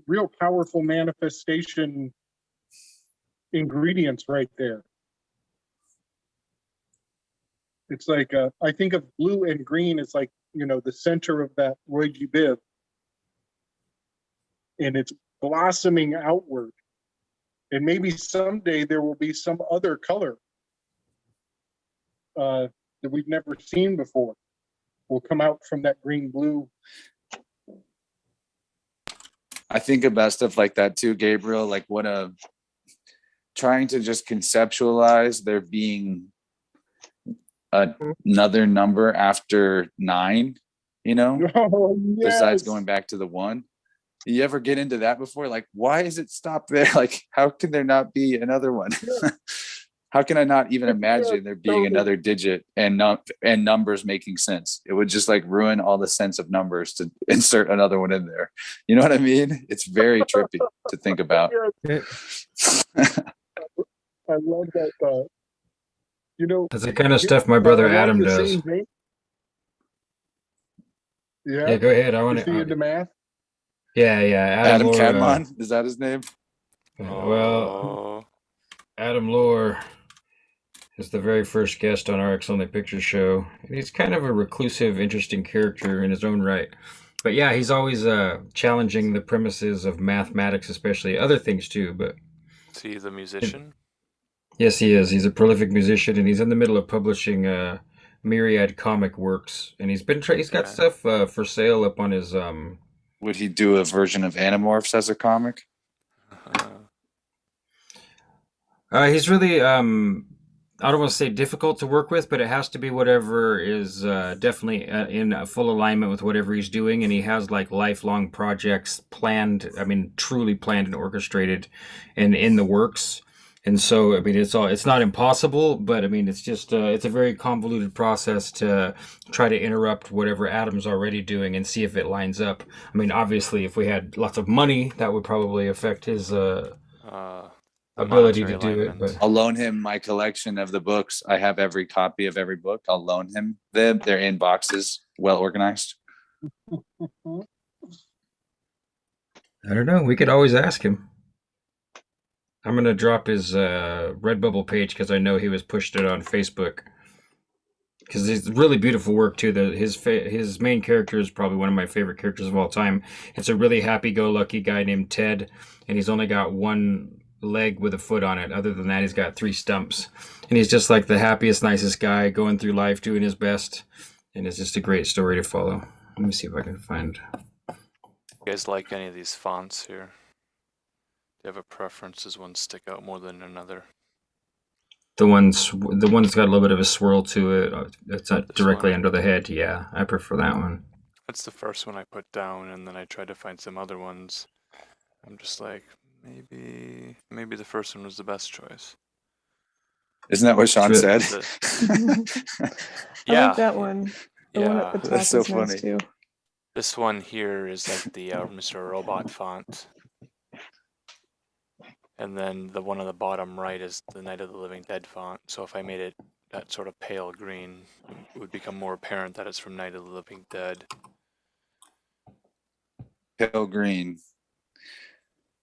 real powerful manifestation ingredients right there. It's like I think of blue and green as like, you know, the center of that Roy G. Biv, and it's blossoming outward. And maybe someday there will be some other color that we've never seen before will come out from that green blue. I think about stuff like that too, Gabriel. Like trying to just conceptualize there being another number after 9, you know, Oh, besides yes. going back to the 1. You ever get into that before? Like, why is it stopped there? Like, how can there not be another one? How can I not even imagine there being another digit and numbers making sense? It would just like ruin all the sense of numbers to insert another one in there. You know what I mean? It's very trippy to think about. I love that thought. You know, That's the kind of stuff my brother along Adam the does. same vein- Yeah, go ahead. I want Is he into math? Yeah. Adam Lohr, Cadmon, is that his name? Well, Adam Lohr is the very first guest on our X Only Pictures show. And he's kind of a reclusive, interesting character in his own right. But yeah, he's always challenging the premises of mathematics, especially other things too. But is he the musician? Yes, he is. He's a prolific musician, and he's in the middle of publishing myriad comic works. And he's got stuff for sale up on his. Would he do a version of Animorphs as a comic? He's really I don't want to say difficult to work with, but it has to be whatever is definitely in full alignment with whatever he's doing. And he has like lifelong projects planned. I mean, truly planned and orchestrated and in the works. And so, I mean, it's not impossible, but I mean, it's just, it's a very convoluted process to try to interrupt whatever Adam's already doing and see if it lines up. I mean, obviously, if we had lots of money, that would probably affect his ability to do it. But I'll loan him my collection of the books. I have every copy of every book. I'll loan him them. They're in boxes, well organized. I don't know. We could always ask him. I'm going to drop his Redbubble page because I know he was pushed it on Facebook. Because it's really beautiful work too. His main character is probably one of my favorite characters of all time. It's a really happy-go-lucky guy named Ted, and he's only got one leg with a foot on it. Other than that, he's got 3 stumps. And he's just like the happiest, nicest guy going through life, doing his best. And it's just a great story to follow. Let me see if I can find. You guys like any of these fonts here? Do you have a preference? Does one stick out more than another? The one's got a little bit of a swirl to it. It's not directly under the head. Yeah, I prefer that one. That's the first one I put down, and then I tried to find some other ones. I'm just like, maybe the first one was the best choice. Isn't that what Sean said? I like that one. The one Yeah, at the top that's so is nice funny. too. this one here is like the Mr. Robot font. And then the one on the bottom right is the Night of the Living Dead font. So if I made it that sort of pale green, it would become more apparent that it's from Night of the Living Dead. Pale green.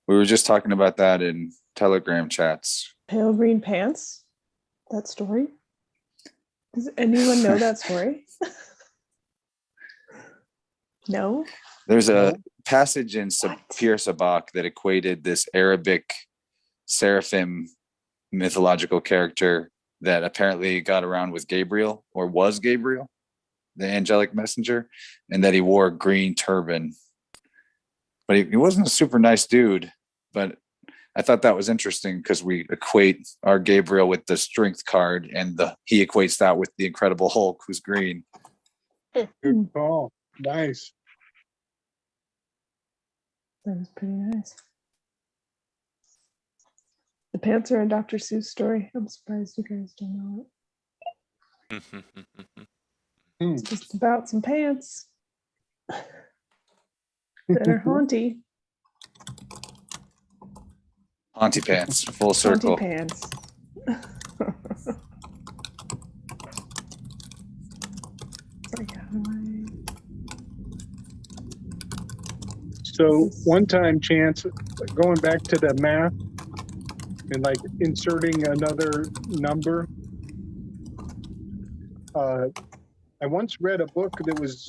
We were just talking about that in Telegram chats. Pale green pants. That story. Does anyone know that story? No. There's a passage in Sapir Sabak that equated this Arabic seraphim mythological character that apparently got around with Gabriel, or was Gabriel, the angelic messenger, and that he wore a green turban. But he wasn't a super nice dude. But I thought that was interesting because we equate our Gabriel with the strength card, and he equates that with the Incredible Hulk, who's green. Good call. Nice. That was pretty nice. The pants are a Dr. Seuss story. I'm surprised you guys don't know it. It's just about some pants that are haunty. Auntie pants, full Auntie circle. pants. Like, how do So one time, Chance, going back to the math and like inserting another number. I once read a book that was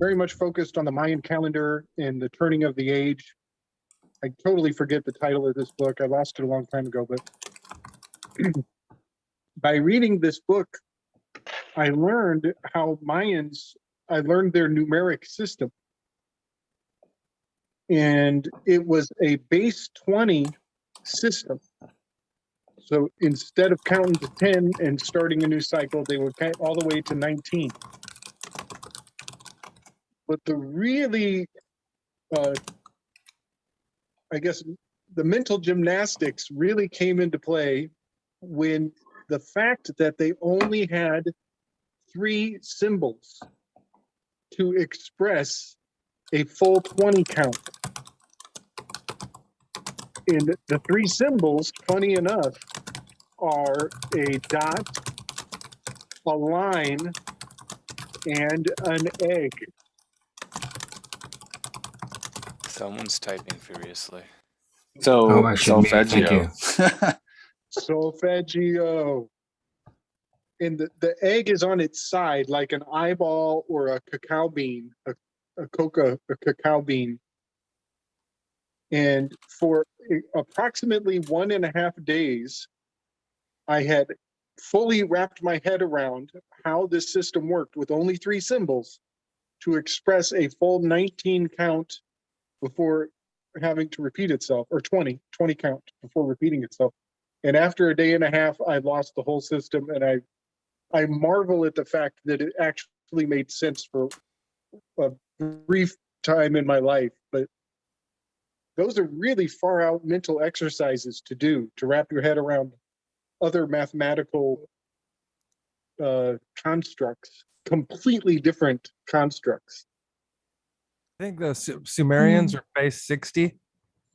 very much focused on the Mayan calendar and the turning of the age. I totally forget the title of this book. I lost it a long time ago, but by reading this book, I learned how I learned their numeric system. And it was a base 20 system. So instead of counting to 10 and starting a new cycle, they would count all the way to 19. But the really, I guess, the mental gymnastics really came into play when the fact that they only had 3 symbols to express a full 20 count. And the 3 symbols, funny enough, are a dot, a line, and an egg. Someone's typing furiously. So Oh, actually, me, thank solfeggio. Solfeggio. And the egg is on its side like an eyeball or a cacao bean, a cacao bean. And for approximately 1.5 days, I had fully wrapped my head around how this system worked with only 3 symbols to express a full 19 count before having to repeat itself, or 20 count before repeating itself. And after 1.5 days, I lost the whole system, and I marvel at the fact that it actually made sense for a brief time in my life. But those are really far out mental exercises to do, to wrap your head around other mathematical constructs, completely different constructs. I think the Sumerians are base 60,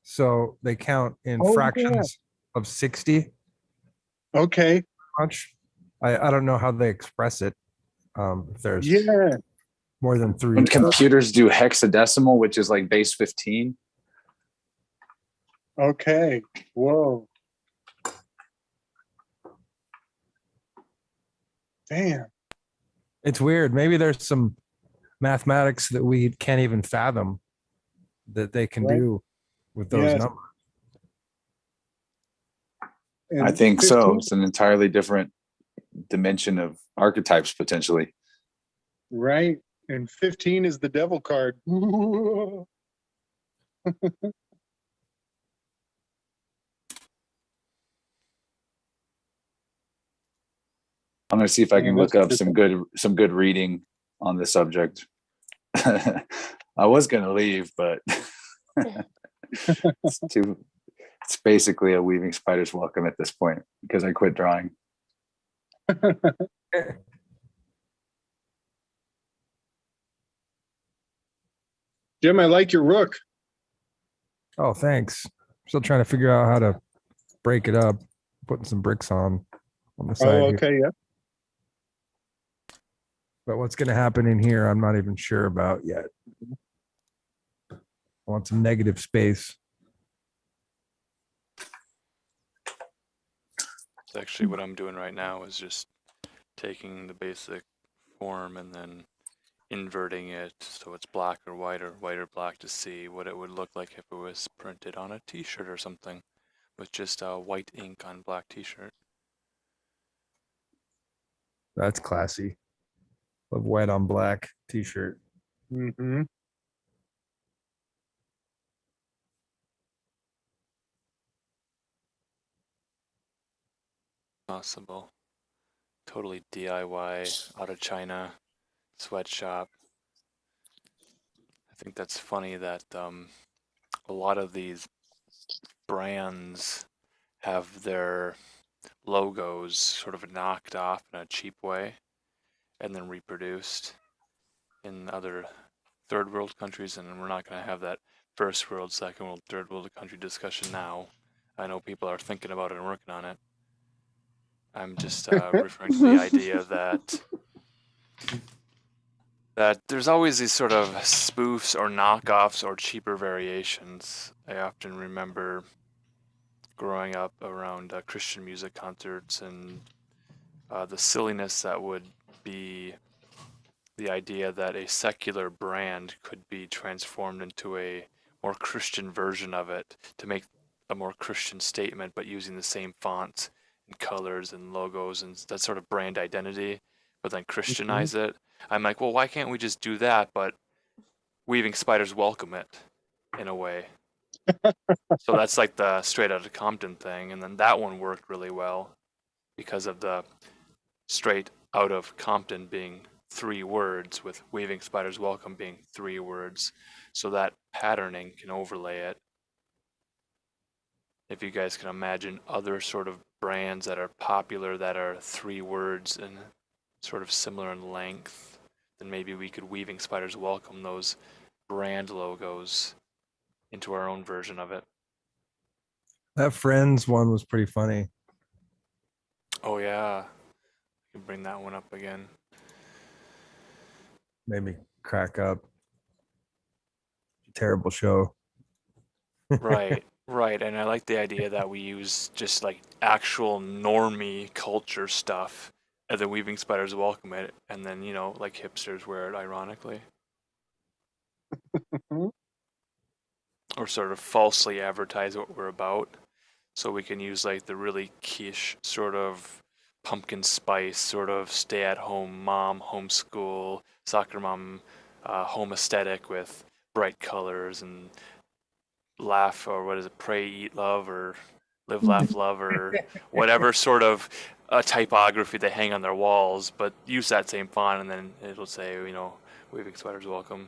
so they count in fractions of 60. Okay. Much. I don't know how they express it. If there's more than 3. When computers do hexadecimal, which is like base 15. Okay. Whoa. Damn. It's weird. Maybe there's some mathematics that we can't even fathom that they can do with those numbers. And I think 15, so. It's an entirely different dimension of archetypes potentially. Right. And 15 is the devil card. I'm gonna see if I Yeah, can that's look up some good reading on the subject. I was gonna leave, but it's basically a weaving spider's welcome at this point because I quit drawing. Jim, I like your rook. Oh, thanks. Still trying to figure out how to break it up, putting some bricks on the side. Oh, here. okay, yeah. But what's going to happen in here, I'm not even sure about yet. I want some negative space. It's actually what I'm doing right now is just taking the basic form and then inverting it so it's black or white or black to see what it would look like if it was printed on a t-shirt or something with just white ink on black t-shirt. That's classy. Love white on black t-shirt. Mm-hmm. Possible. Totally DIY, out of China, sweatshop. I think that's funny that a lot of these brands have their logos sort of knocked off in a cheap way and then reproduced in other third world countries, and we're not going to have that first world, second world, third world country discussion now. I know people are thinking about it and working on it. I'm just referring to the idea that there's always these sort of spoofs or knockoffs or cheaper variations. I often remember growing up around Christian music concerts and the silliness that would be the idea that a secular brand could be transformed into a more Christian version of it to make a more Christian statement, but using the same fonts and colors and logos and that sort of brand identity, but then Christianize it. I'm like, well, why can't we just do that, but Weaving Spiders welcome it in a way? So that's like the Straight Outta Compton thing, and then that one worked really well because of the Straight Out of Compton being 3 words, with Weaving Spiders welcome being 3 words, so that patterning can overlay it. If you guys can imagine other sort of brands that are popular that are 3 words and sort of similar in length, then maybe we could Weaving Spiders welcome those brand logos into our own version of it. That Friends one was pretty funny. Oh yeah, you can bring that one up again. Made me crack up. Terrible show. Right, right. And I like the idea that we use just like actual normie culture stuff, and the Weaving Spiders welcome it, and then, you know, like hipsters wear it ironically. Or sort of falsely advertise what we're about. So we can use like the really quiche sort of pumpkin spice, sort of stay at home mom, homeschool, soccer mom, home aesthetic with bright colors and laugh, or what is it, pray, eat, love, or live, laugh, love, or whatever sort of typography they hang on their walls, but use that same font and then it'll say, you know, Weaving Spiders welcome.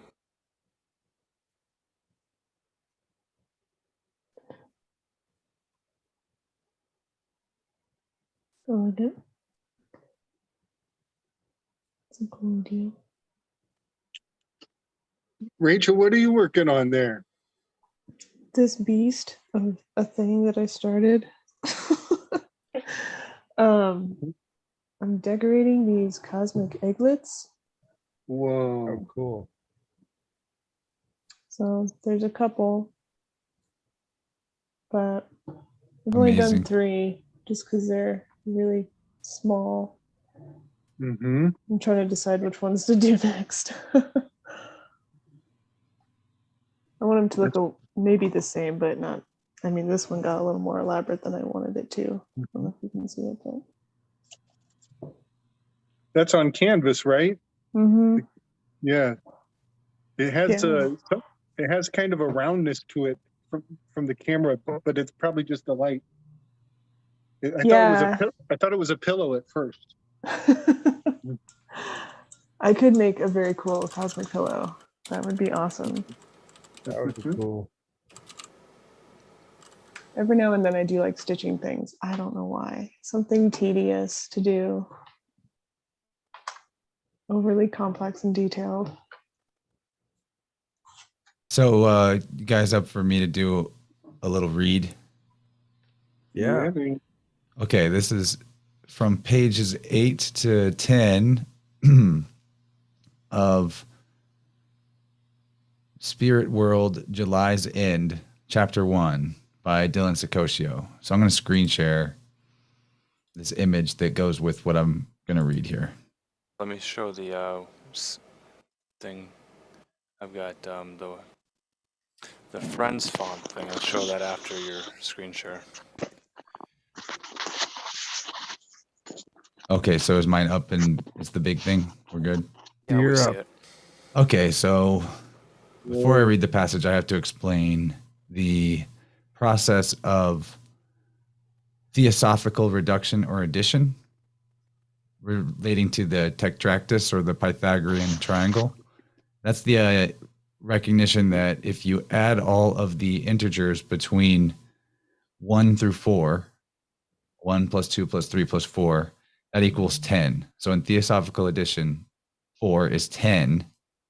Oh, no. It's a cool deal. Rachel, what are you working on there? This beast of a thing that I started. I'm decorating these cosmic egglets. Whoa. Oh, cool. So there's a couple, but I've only done Amazing. 3 just because they're really small. Mm-hmm. I'm trying to decide which ones to do next. I want them to look maybe the same, but not. I mean, this one got a little more elaborate than I wanted it to. I don't know if you can see it, but. That's on canvas, right? Mm-hmm. Yeah. It has Yeah. it has kind of a roundness to it from the camera, but it's probably just the light. I thought it was a pillow at first. I could make a very cool cosmic pillow. That would be awesome. That would be cool. Every now and then I do like stitching things. I don't know why. Something tedious to do. Overly complex and detailed. So you guys up for me to do a little read? Yeah. Okay, this is from pages 8 to 10 of Spirit World July's End, Chapter 1 by Dylan Sakosio. So I'm going to screen share this image that goes with what I'm going to read here. Let me show the thing. I've got the Friends font thing. I'll show that after your screen share. Okay, so is mine up and it's the big thing? We're good? Yeah, we You're see up. it. Okay, so before I read the passage, I have to explain the process of theosophical reduction or addition relating to the tetractys or the Pythagorean triangle. That's the recognition that if you add all of the integers between 1 through 4, 1 plus 2 plus 3 plus 4, that equals 10. So in theosophical addition, 4 is 10,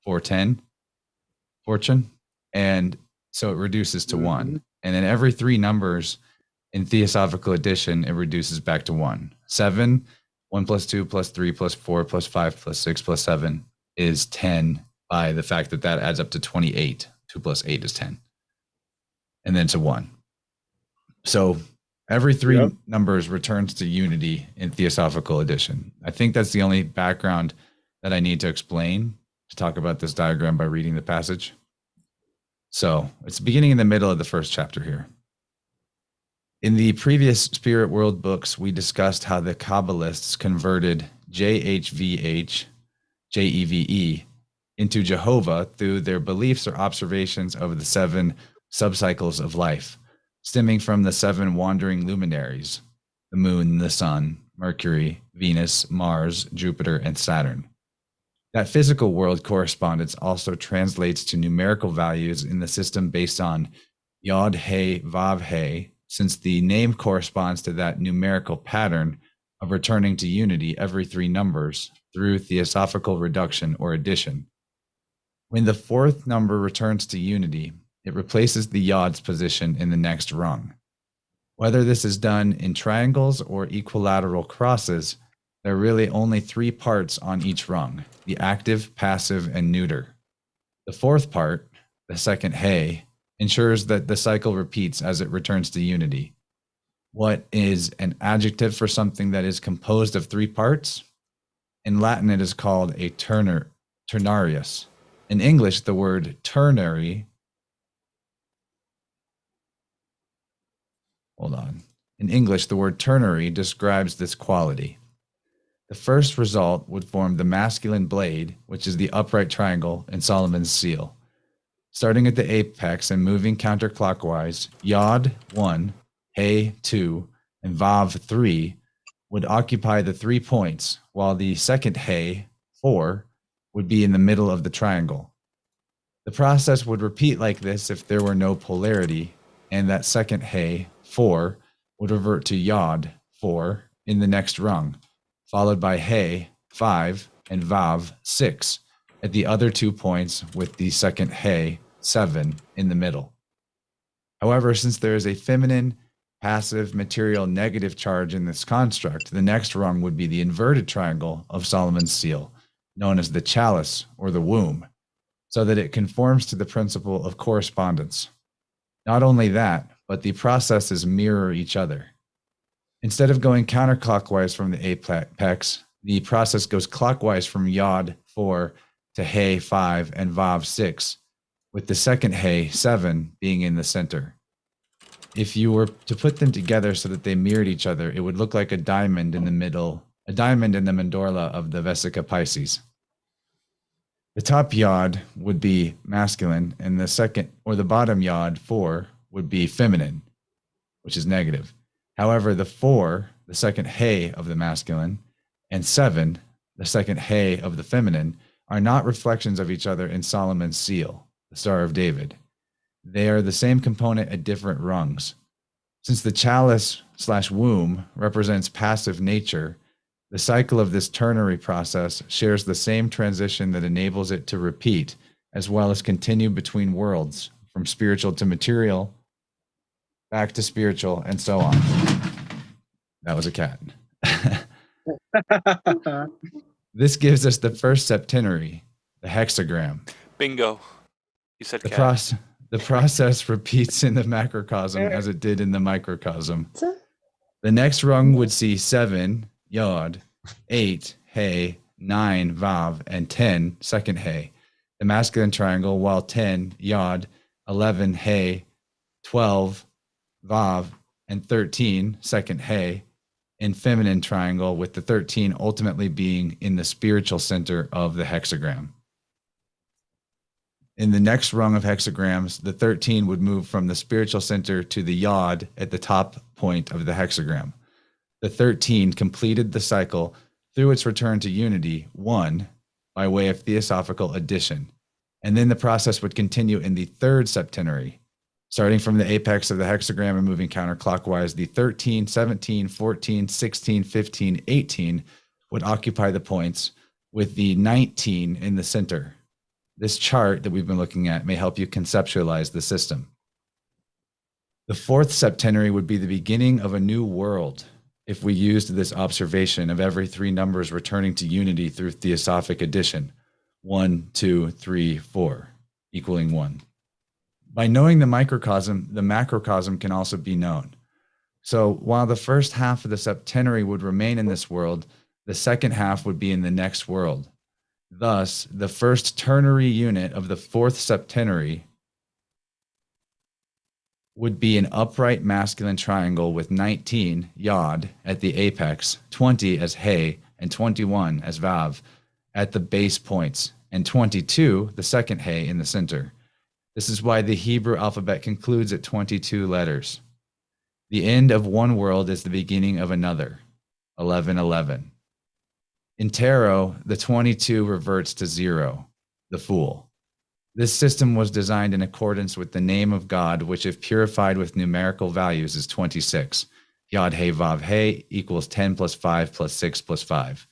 410, fortune. And so it reduces to 1. And then every 3 numbers In Theosophical addition, it reduces back to 1. 7, 1 plus 2 plus 3 plus 4 plus 5 plus 6 plus 7 is 10 by the fact that that adds up to 28. 2 plus 8 is 10. And then to 1. So every three Yep. numbers returns to unity in Theosophical addition. I think that's the only background that I need to explain to talk about this diagram by reading the passage. So it's beginning in the middle of the first chapter here. In the previous Spirit World books, we discussed how the Kabbalists converted JHVH, JEVE, into Jehovah through their beliefs or observations of the 7 subcycles of life, stemming from the 7 wandering luminaries, the moon, the sun, Mercury, Venus, Mars, Jupiter, and Saturn. That physical world correspondence also translates to numerical values in the system based on Yod He Vav He, since the name corresponds to that numerical pattern of returning to unity every 3 numbers through Theosophical reduction or addition. When the 4th number returns to unity, it replaces the Yod's position in the next rung. Whether this is done in triangles or equilateral crosses, there are really only 3 parts on each rung: the active, passive, and neuter. The 4th part, the second He, ensures that the cycle repeats as it returns to unity. What is an adjective for something that is composed of 3 parts? In Latin, it is called a ternarius. In English, the word ternary, In English, the word ternary describes this quality. The first result would form the masculine blade, which is the upright triangle in Solomon's seal. Starting at the apex and moving counterclockwise, Yod 1, He 2, and Vav 3 would occupy the 3 points, while the second He 4 would be in the middle of the triangle. The process would repeat like this if there were no polarity, and that second He 4 would revert to Yod 4 in the next rung, followed by He 5 and Vav 6 at the other 2 points, with the second He 7 in the middle. However, since there is a feminine, passive, material, negative charge in this construct, the next rung would be the inverted triangle of Solomon's seal, known as the chalice or the womb, so that it conforms to the principle of correspondence. Not only that, but the processes mirror each other. Instead of going counterclockwise from the apex, the process goes clockwise from Yod 4 to He 5 and Vav 6, with the second He 7 being in the center. If you were to put them together so that they mirrored each other, it would look like a diamond in the middle, a diamond in the mandorla of the Vesica Pisces. The top Yod would be masculine, and the second or the bottom Yod 4 would be feminine, which is negative. However, the 4, the second He of the masculine, and 7, the second He of the feminine, are not reflections of each other in Solomon's seal, the Star of David. They are the same component at different rungs. Since the chalice/womb represents passive nature, the cycle of this ternary process shares the same transition that enables it to repeat, as well as continue between worlds, from spiritual to material, back to spiritual, and so on. That was a cat. This gives us the first septenary, the hexagram. Bingo. You said The, cat. the process repeats in the macrocosm as it did in the microcosm. So- The next rung would see 7, Yod, 8, He, 9, Vav, and 10, second He, the masculine triangle, while 10, Yod, 11, He, 12, Vav, and 13, second He, in feminine triangle, with the 13 ultimately being in the spiritual center of the hexagram. In the next rung of hexagrams, the 13 would move from the spiritual center to the Yod at the top point of the hexagram. The 13 completed the cycle through its return to unity, 1, by way of theosophical addition. And then the process would continue in the third septenary. Starting from the apex of the hexagram and moving counterclockwise, the 13, 17, 14, 16, 15, 18 would occupy the points, with the 19 in the center. This chart that we've been looking at may help you conceptualize the system. The fourth septenary would be the beginning of a new world if we used this observation of every three numbers returning to unity through theosophic addition. 1, 2, 3, 4, equaling 1. By knowing the microcosm, the macrocosm can also be known. So while the first half of the septenary would remain in this world, the second half would be in the next world. Thus, the first ternary unit of the fourth septenary would be an upright masculine triangle with 19, yod, at the apex, 20 as he, and 21 as vav at the base points, and 22, the second he, in the center. This is why the Hebrew alphabet concludes at 22 letters. The end of one world is the beginning of another. 1111. In tarot, the 22 reverts to 0, the fool. This system was designed in accordance with the name of God, which, if purified with numerical values, is 26. Yod He Vav He equals 10 plus 5 plus 6 plus 5.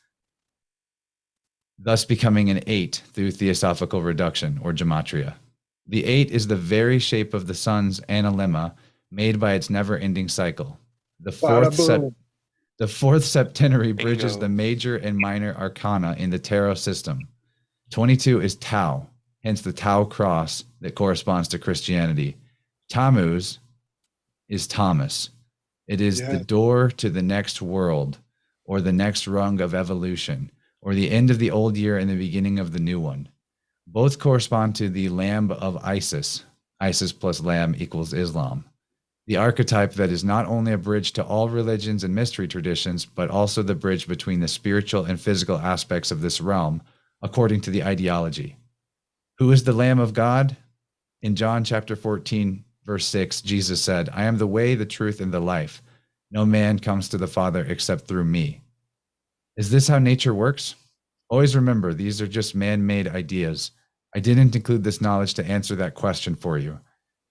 Thus becoming an 8 through theosophical reduction or gematria. The 8 is the very shape of the sun's analemma made by its never-ending cycle. The fourth septenary bridges Bingo. the major and minor arcana in the tarot system. 22 is Tau, hence the Tau cross that corresponds to Christianity. Tammuz is Thomas. It is the door to the next world, or the next rung of evolution, or the end of the old year and the beginning of the new one. Both correspond to the Lamb of Isis. Isis plus Lamb equals Islam. The archetype that is not only a bridge to all religions and mystery traditions, but also the bridge between the spiritual and physical aspects of this realm, according to the ideology. Who is the Lamb of God? In John chapter 14, verse 6, Jesus said, I am the way, the truth, and the life. No man comes to the Father except through me. Is this how nature works? Always remember, these are just man-made ideas. I didn't include this knowledge to answer that question for you.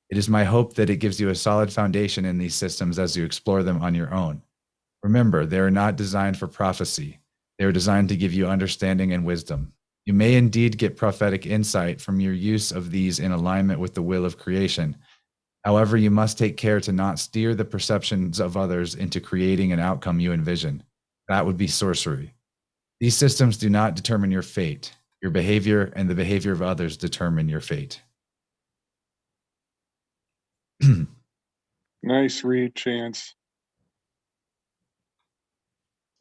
It is my hope that it gives you a solid foundation in these systems as you explore them on your own. Remember, they are not designed for prophecy. They are designed to give you understanding and wisdom. You may indeed get prophetic insight from your use of these in alignment with the will of creation. However, you must take care to not steer the perceptions of others into creating an outcome you envision. That would be sorcery. These systems do not determine your fate. Your behavior and the behavior of others determine your fate. Nice read, Chance.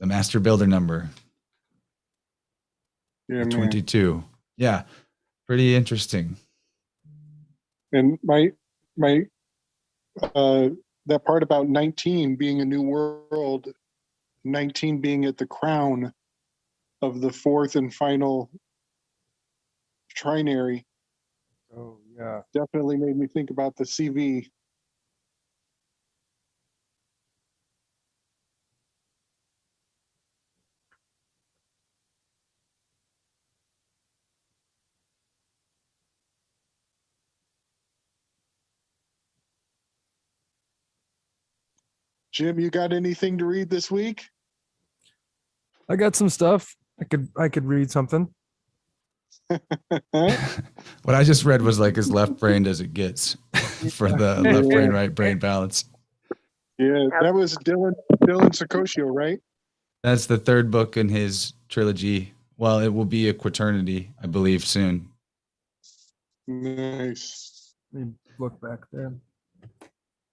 The master builder number. Yeah, man. 22. Yeah, pretty interesting. And my that part about 19 being a new world, 19 being at the crown of the fourth and final trinary, Oh, yeah. definitely made me think about the CV. Jim, you got anything to read this week? I got some stuff. I could read something. What I just read was like as left-brained as it gets for the left brain, right brain balance. Yeah, that was Dylan Sicosio, right? That's the third book in his trilogy. Well, it will be a quaternity, I believe, soon. Nice. Let me look back there.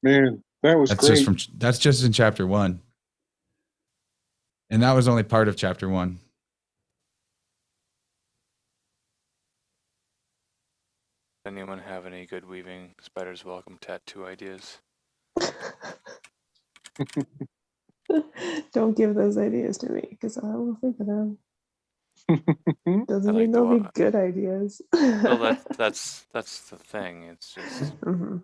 Man, that was That's great. that's just in chapter 1. And that was only part of chapter 1. Anyone have any good weaving spiders welcome tattoo ideas? Don't give those ideas to me because I will think of them. Doesn't I mean like they'll the be good ideas. Well, that's the thing. It's Mhm.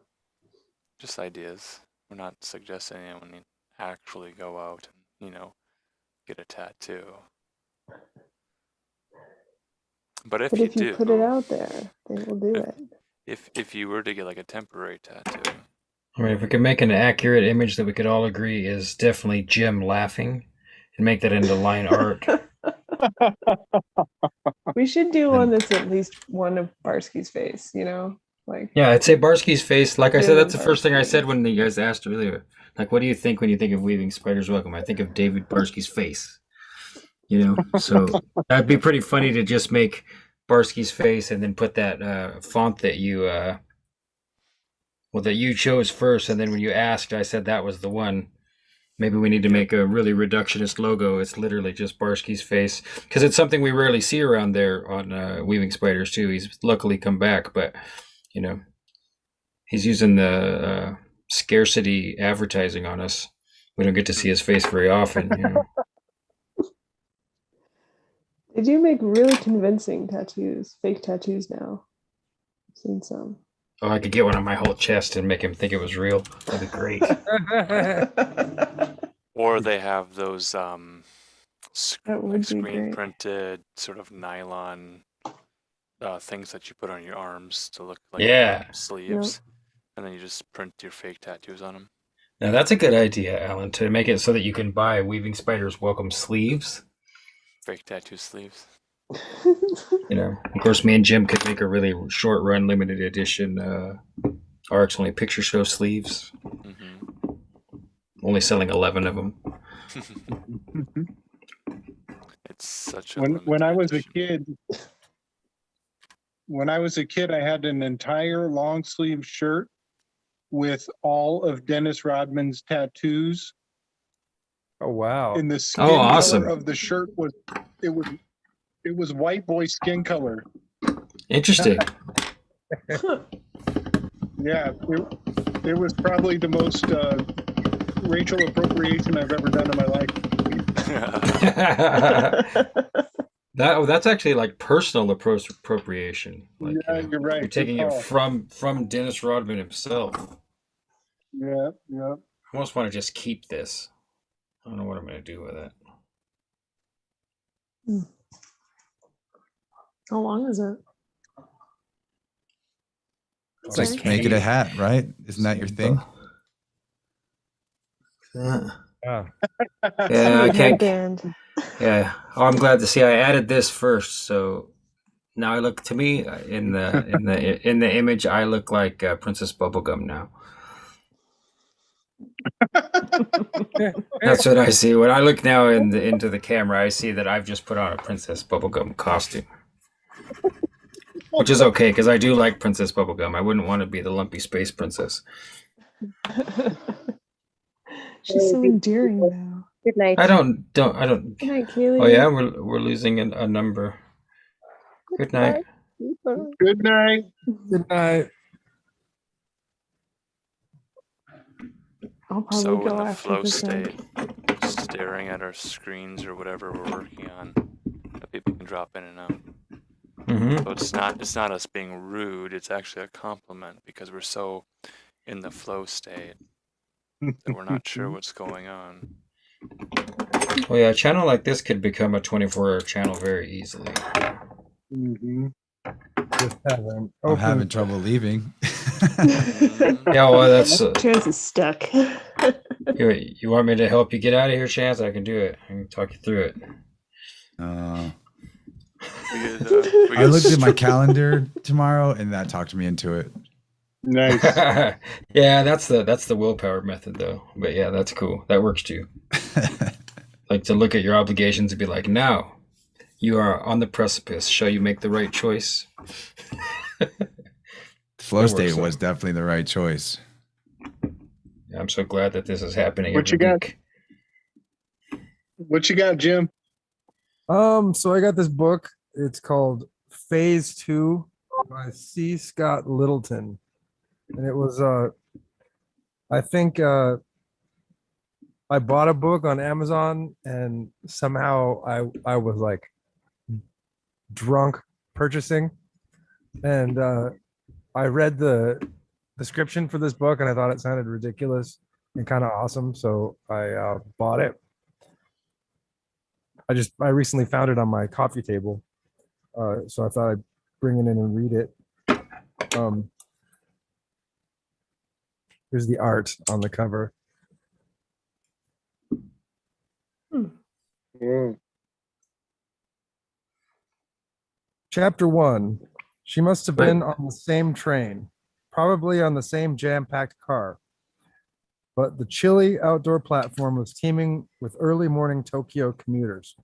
just ideas. We're not suggesting anyone actually go out and get a tattoo. But But if you put it out there, they will do it. if you were to get like a temporary tattoo, I mean, if we could make an accurate image that we could all agree is definitely Jim laughing and make that into line art. We should do one that's at least one of Barsky's face, you know? Like, Yeah, I'd say Barsky's face. Like I said, David that's the first thing I Barsky. said when you guys asked earlier. Like, what do you think when you think of Weaving Spiders Welcome? I think of David Barsky's face. You know, so that'd be pretty funny to just make Barsky's face and then put that font that you that you chose first, and then when you asked, I said that was the one. Maybe we need to make a really reductionist logo. It's literally just Barsky's face because it's something we rarely see around there on Weaving Spiders too. He's luckily come back, but you know, he's using the scarcity advertising on us. We don't get to see his face very often. You know? They do make really convincing tattoos, fake tattoos now. I've seen some. Oh, I could get one on my whole chest and make him think it was real. That'd be great. Or they have those That would be screen great. printed sort of nylon things that you put on your arms to look like Yeah. sleeves, and then you just print your fake tattoos on them. Now that's a good idea, Alan, to make it so that you can buy Weaving Spiders Welcome sleeves. Fake tattoo sleeves. You know, of course, me and Jim could make a really short run, limited edition RX only picture show sleeves. Mm-hmm. Only selling 11 of them. It's such a When I was a limited kid, I had an entire long sleeve shirt with all of Dennis Rodman's tattoos. Oh wow. And the skin awesome. color of the shirt was white boy skin color. Interesting. Yeah, it was probably the most racial appropriation I've ever done in my life. That's actually like personal appropriation. Like, Yeah, you know, you're right. you're taking Good it call. from Dennis Rodman himself. Yeah. I almost want to just keep this. I don't know what I'm going to do with it. How long is it? It's like make it a hat, right? Isn't that your thing? Yeah, Yeah. I can't. Headband. Yeah. Oh, I'm glad to see I added this first. So now I look, to me, in the image, I look like Princess Bubblegum now. That's what I see when I look now into the camera. I see that I've just put on a Princess Bubblegum costume, which is okay because I do like Princess Bubblegum. I wouldn't want to be the lumpy space princess. She's so endearing now. Good night. I don't. Good night, Kaylee. Oh yeah, we're losing a number. Good night. Good night. Good night. I'll probably So in go the after flow this state, end. staring at our screens or whatever we're working on, that people can drop in and out. Mm-hmm. So it's not us being rude. It's actually a compliment because we're so in the flow state that we're not sure what's going on. Well, yeah, a channel like this could become a 24-hour channel very easily. Mm-hmm. Just haven't I'm having opened- trouble leaving. Yeah, well, that's. Chance is stuck. You want me to help you get out of here, Chance? I can do it. I can talk you through it. I looked at my calendar tomorrow, and that talked me into it. Nice. Yeah, that's the willpower method, though. But yeah, that's cool. That works too. Like to look at your obligations and be like, now you are on the precipice. Shall you make the right choice? FlowState was definitely the right choice. I'm so glad that this is happening. What you every got? week. What you got, Jim? So I got this book. It's called Phase 2 by C. Scott Littleton. And it was I think I bought a book on Amazon and somehow I was like drunk purchasing. And I read the description for this book and I thought it sounded ridiculous and kind of awesome. So I bought it. I recently found it on my coffee table. So I thought I'd bring it in and read it. Here's the art on the cover. Chapter 1. She must have been on the same train. probably on the same jam-packed car. But the chilly outdoor platform was teeming with early morning Tokyo commuters,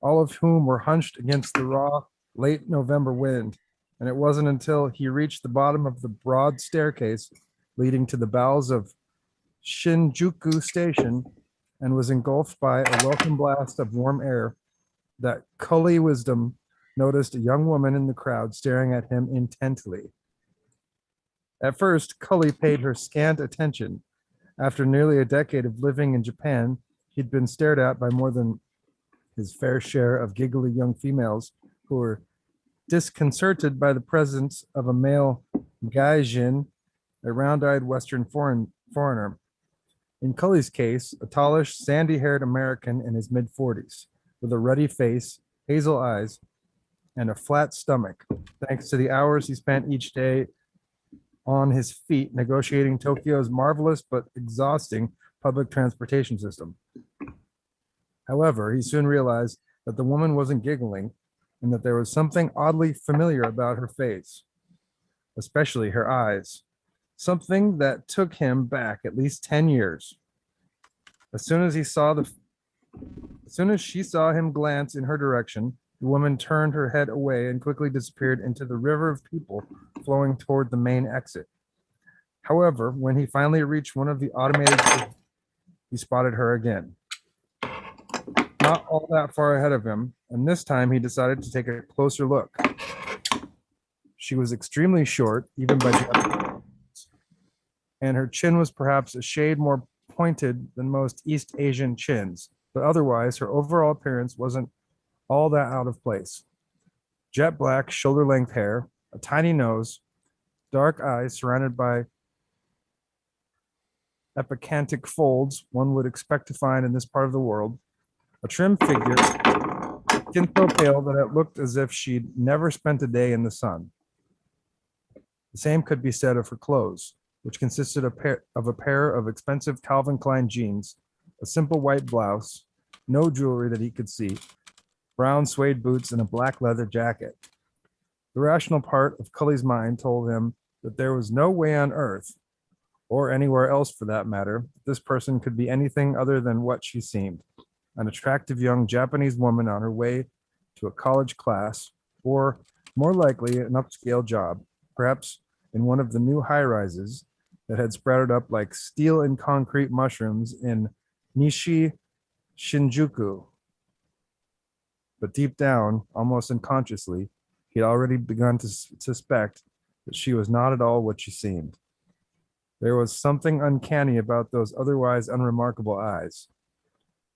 all of whom were hunched against the raw late November wind. And it wasn't until he reached the bottom of the broad staircase leading to the bowels of Shinjuku Station and was engulfed by a welcome blast of warm air that Cully Wisdom noticed a young woman in the crowd staring at him intently. At first, Cully paid her scant attention. After nearly a decade of living in Japan, he'd been stared at by more than his fair share of giggly young females who were disconcerted by the presence of a male gaijin, a round-eyed Western foreigner. In Cully's case, a tallish, sandy-haired American in his mid-40s, with a ruddy face, hazel eyes, and a flat stomach, thanks to the hours he spent each day on his feet negotiating Tokyo's marvelous but exhausting public transportation system. However, he soon realized that the woman wasn't giggling and that there was something oddly familiar about her face, especially her eyes, something that took him back at least 10 years. As soon as she saw him glance in her direction, the woman turned her head away and quickly disappeared into the river of people flowing toward the main exit. However, when he finally reached one of the automated doors, he spotted her again. Not all that far ahead of him, and this time he decided to take a closer look. She was extremely short, even by Japanese, and her chin was perhaps a shade more pointed than most East Asian chins, but otherwise her overall appearance wasn't all that out of place. Jet black, shoulder-length hair, a tiny nose, dark eyes surrounded by epicantic folds one would expect to find in this part of the world, a trim figure, skin so pale that it looked as if she'd never spent a day in the sun. The same could be said of her clothes, which consisted of a pair of expensive Calvin Klein jeans, a simple white blouse, no jewelry that he could see, brown suede boots, and a black leather jacket. The rational part of Cully's mind told him that there was no way on earth, or anywhere else for that matter, this person could be anything other than what she seemed, an attractive young Japanese woman on her way to a college class, or more likely an upscale job, perhaps in one of the new high-rises that had sprouted up like steel and concrete mushrooms in Nishi Shinjuku. But deep down, almost unconsciously, he'd already begun to suspect that she was not at all what she seemed. There was something uncanny about those otherwise unremarkable eyes.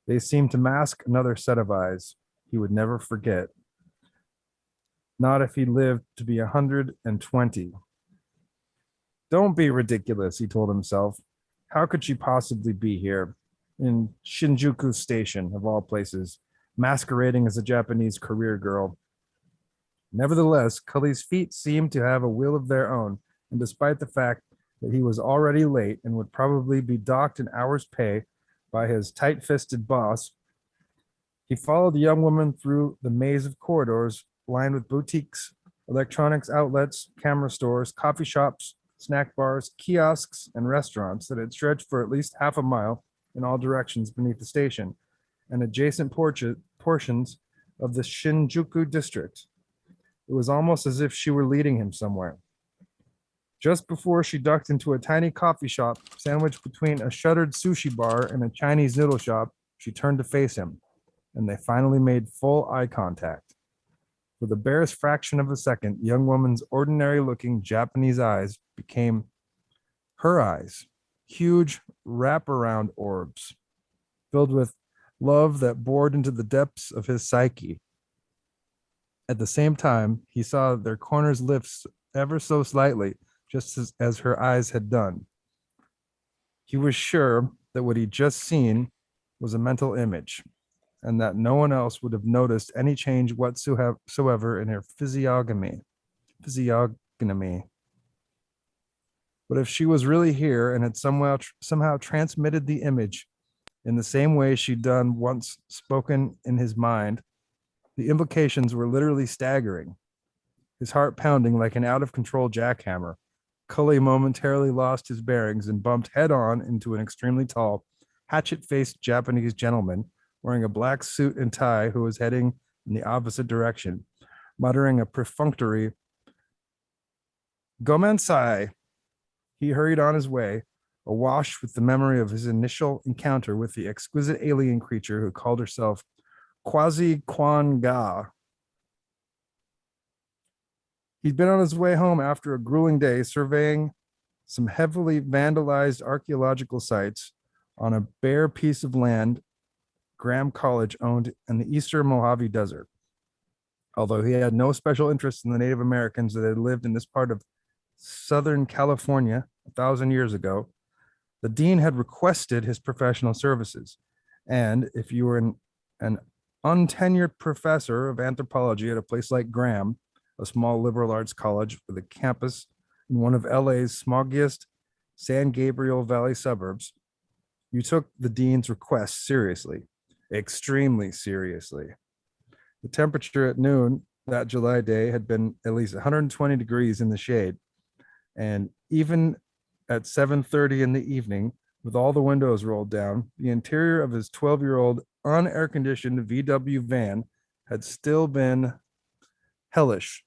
They seemed to mask another set of eyes he would never forget. Not if he lived to be 120. Don't be ridiculous, he told himself. How could she possibly be here in Shinjuku Station, of all places, masquerading as a Japanese career girl? Nevertheless, Cully's feet seemed to have a will of their own, and despite the fact that he was already late and would probably be docked an hour's pay by his tight-fisted boss, he followed the young woman through the maze of corridors lined with boutiques, electronics outlets, camera stores, coffee shops, snack bars, kiosks, and restaurants that had stretched for at least half a mile in all directions beneath the station and adjacent portions of the Shinjuku district. It was almost as if she were leading him somewhere. Just before she ducked into a tiny coffee shop sandwiched between a shuttered sushi bar and a Chinese noodle shop, she turned to face him, and they finally made full eye contact. For the barest fraction of a second, the young woman's ordinary-looking Japanese eyes became her eyes, huge wraparound orbs, filled with love that bored into the depths of his psyche. At the same time, he saw their corners lift ever so slightly, just as her eyes had done. He was sure that what he'd just seen was a mental image, and that no one else would have noticed any change whatsoever in her physiognomy. But if she was really here and had somehow transmitted the image in the same way she'd done once spoken in his mind, the implications were literally staggering. His heart pounding like an out-of-control jackhammer, Cully momentarily lost his bearings and bumped head on into an extremely tall, hatchet-faced Japanese gentleman wearing a black suit and tie who was heading in the opposite direction, muttering a perfunctory "Gomensai." He hurried on his way, awash with the memory of his initial encounter with the exquisite alien creature who called herself Quasi Quan Ga. He'd been on his way home after a grueling day surveying some heavily vandalized archaeological sites on a bare piece of land Graham College owned in the eastern Mojave Desert. Although he had no special interest in the Native Americans that had lived in this part of Southern California 1,000 years ago, the dean had requested his professional services. And if you were an untenured professor of anthropology at a place like Graham, a small liberal arts college with a campus in one of LA's smoggiest San Gabriel Valley suburbs, you took the dean's request seriously, extremely seriously. The temperature at noon that July day had been at least 120 degrees in the shade. And even at 7:30 in the evening, with all the windows rolled down, the interior of his 12-year-old unair-conditioned VW van had still been hellish.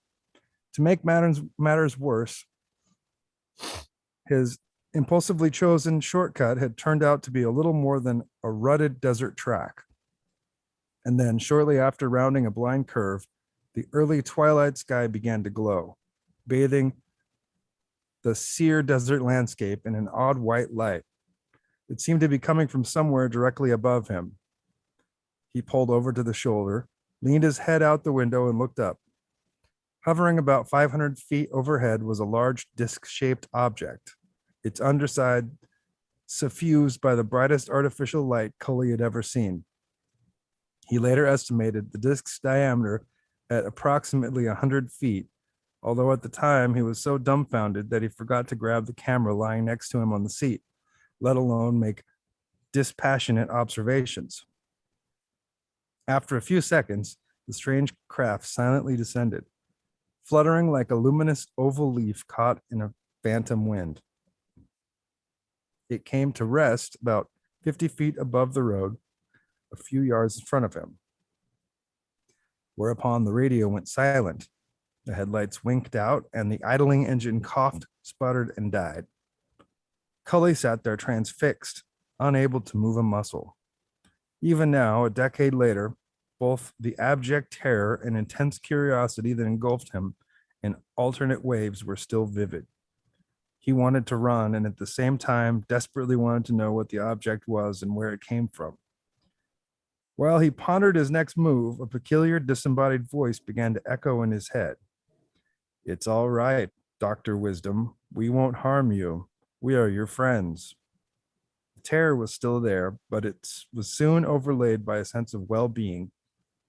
To make matters worse, his impulsively chosen shortcut had turned out to be a little more than a rutted desert track. And then, shortly after rounding a blind curve, the early twilight sky began to glow, bathing the sere desert landscape in an odd white light. It seemed to be coming from somewhere directly above him. He pulled over to the shoulder, leaned his head out the window, and looked up. Hovering about 500 feet overhead was a large disc-shaped object, its underside suffused by the brightest artificial light Cully had ever seen. He later estimated the disk's diameter at approximately 100 feet, although at the time he was so dumbfounded that he forgot to grab the camera lying next to him on the seat, let alone make dispassionate observations. After a few seconds, the strange craft silently descended, fluttering like a luminous oval leaf caught in a phantom wind. It came to rest about 50 feet above the road, a few yards in front of him. Whereupon the radio went silent. The headlights winked out, and the idling engine coughed, sputtered, and died. Cully sat there transfixed, unable to move a muscle. Even now, a decade later, both the abject terror and intense curiosity that engulfed him in alternate waves were still vivid. He wanted to run, and at the same time, desperately wanted to know what the object was and where it came from. While he pondered his next move, a peculiar disembodied voice began to echo in his head. "It's all right, Dr. Wisdom. We won't harm you. We are your friends." The terror was still there, but it was soon overlaid by a sense of well-being,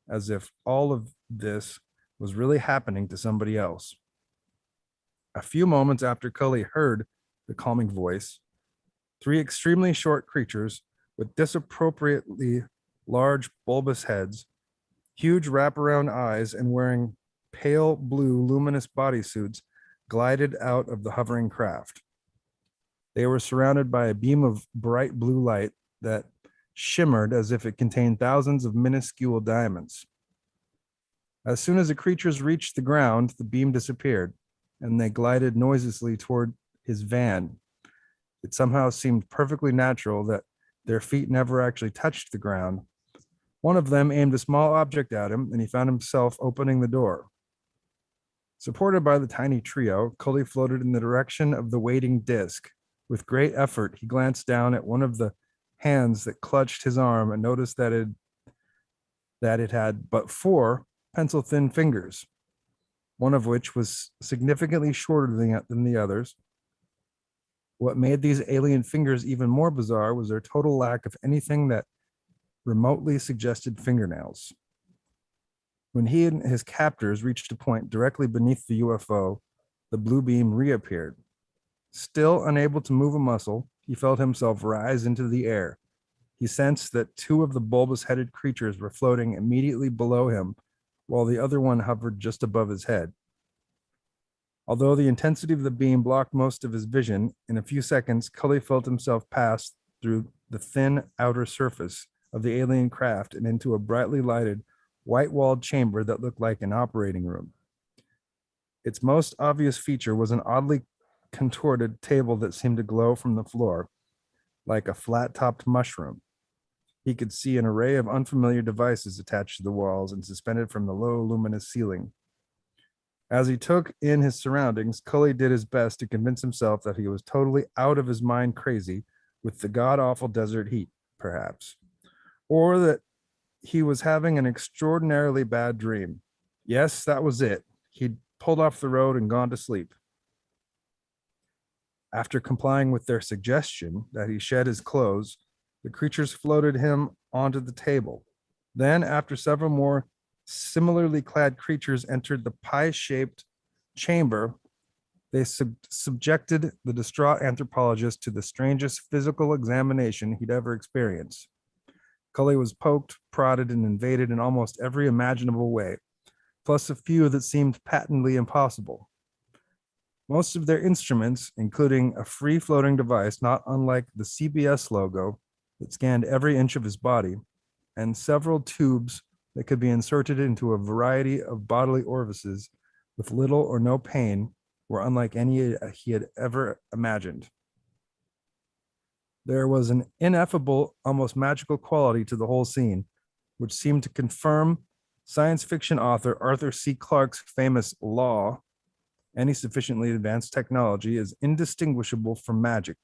as if all of this was really happening to somebody else. A few moments after Cully heard the calming voice, three extremely short creatures with disappropriately large bulbous heads, huge wraparound eyes, and wearing pale blue luminous bodysuits glided out of the hovering craft. They were surrounded by a beam of bright blue light that shimmered as if it contained thousands of minuscule diamonds. As soon as the creatures reached the ground, the beam disappeared, and they glided noiselessly toward his van. It somehow seemed perfectly natural that their feet never actually touched the ground. One of them aimed a small object at him, and he found himself opening the door. Supported by the tiny trio, Cully floated in the direction of the waiting disc. With great effort, he glanced down at one of the hands that clutched his arm and noticed that it had but 4 pencil-thin fingers, one of which was significantly shorter than the others. What made these alien fingers even more bizarre was their total lack of anything that remotely suggested fingernails. When he and his captors reached a point directly beneath the UFO, the blue beam reappeared. Still unable to move a muscle, he felt himself rise into the air. He sensed that 2 of the bulbous-headed creatures were floating immediately below him, while the other one hovered just above his head. Although the intensity of the beam blocked most of his vision, in a few seconds, Cully felt himself pass through the thin outer surface of the alien craft and into a brightly lighted, white-walled chamber that looked like an operating room. Its most obvious feature was an oddly contorted table that seemed to glow from the floor, like a flat-topped mushroom. He could see an array of unfamiliar devices attached to the walls and suspended from the low, luminous ceiling. As he took in his surroundings, Cully did his best to convince himself that he was totally out of his mind crazy with the god-awful desert heat, perhaps, or that he was having an extraordinarily bad dream. Yes, that was it. He'd pulled off the road and gone to sleep. After complying with their suggestion that he shed his clothes, the creatures floated him onto the table. Then, after several more similarly clad creatures entered the pie-shaped chamber, they subjected the distraught anthropologist to the strangest physical examination he'd ever experienced. Cully was poked, prodded, and invaded in almost every imaginable way, plus a few that seemed patently impossible. Most of their instruments, including a free-floating device not unlike the CBS logo that scanned every inch of his body, and several tubes that could be inserted into a variety of bodily orifices with little or no pain, were unlike any he had ever imagined. There was an ineffable, almost magical quality to the whole scene, which seemed to confirm science fiction author Arthur C. Clarke's famous law: any sufficiently advanced technology is indistinguishable from magic.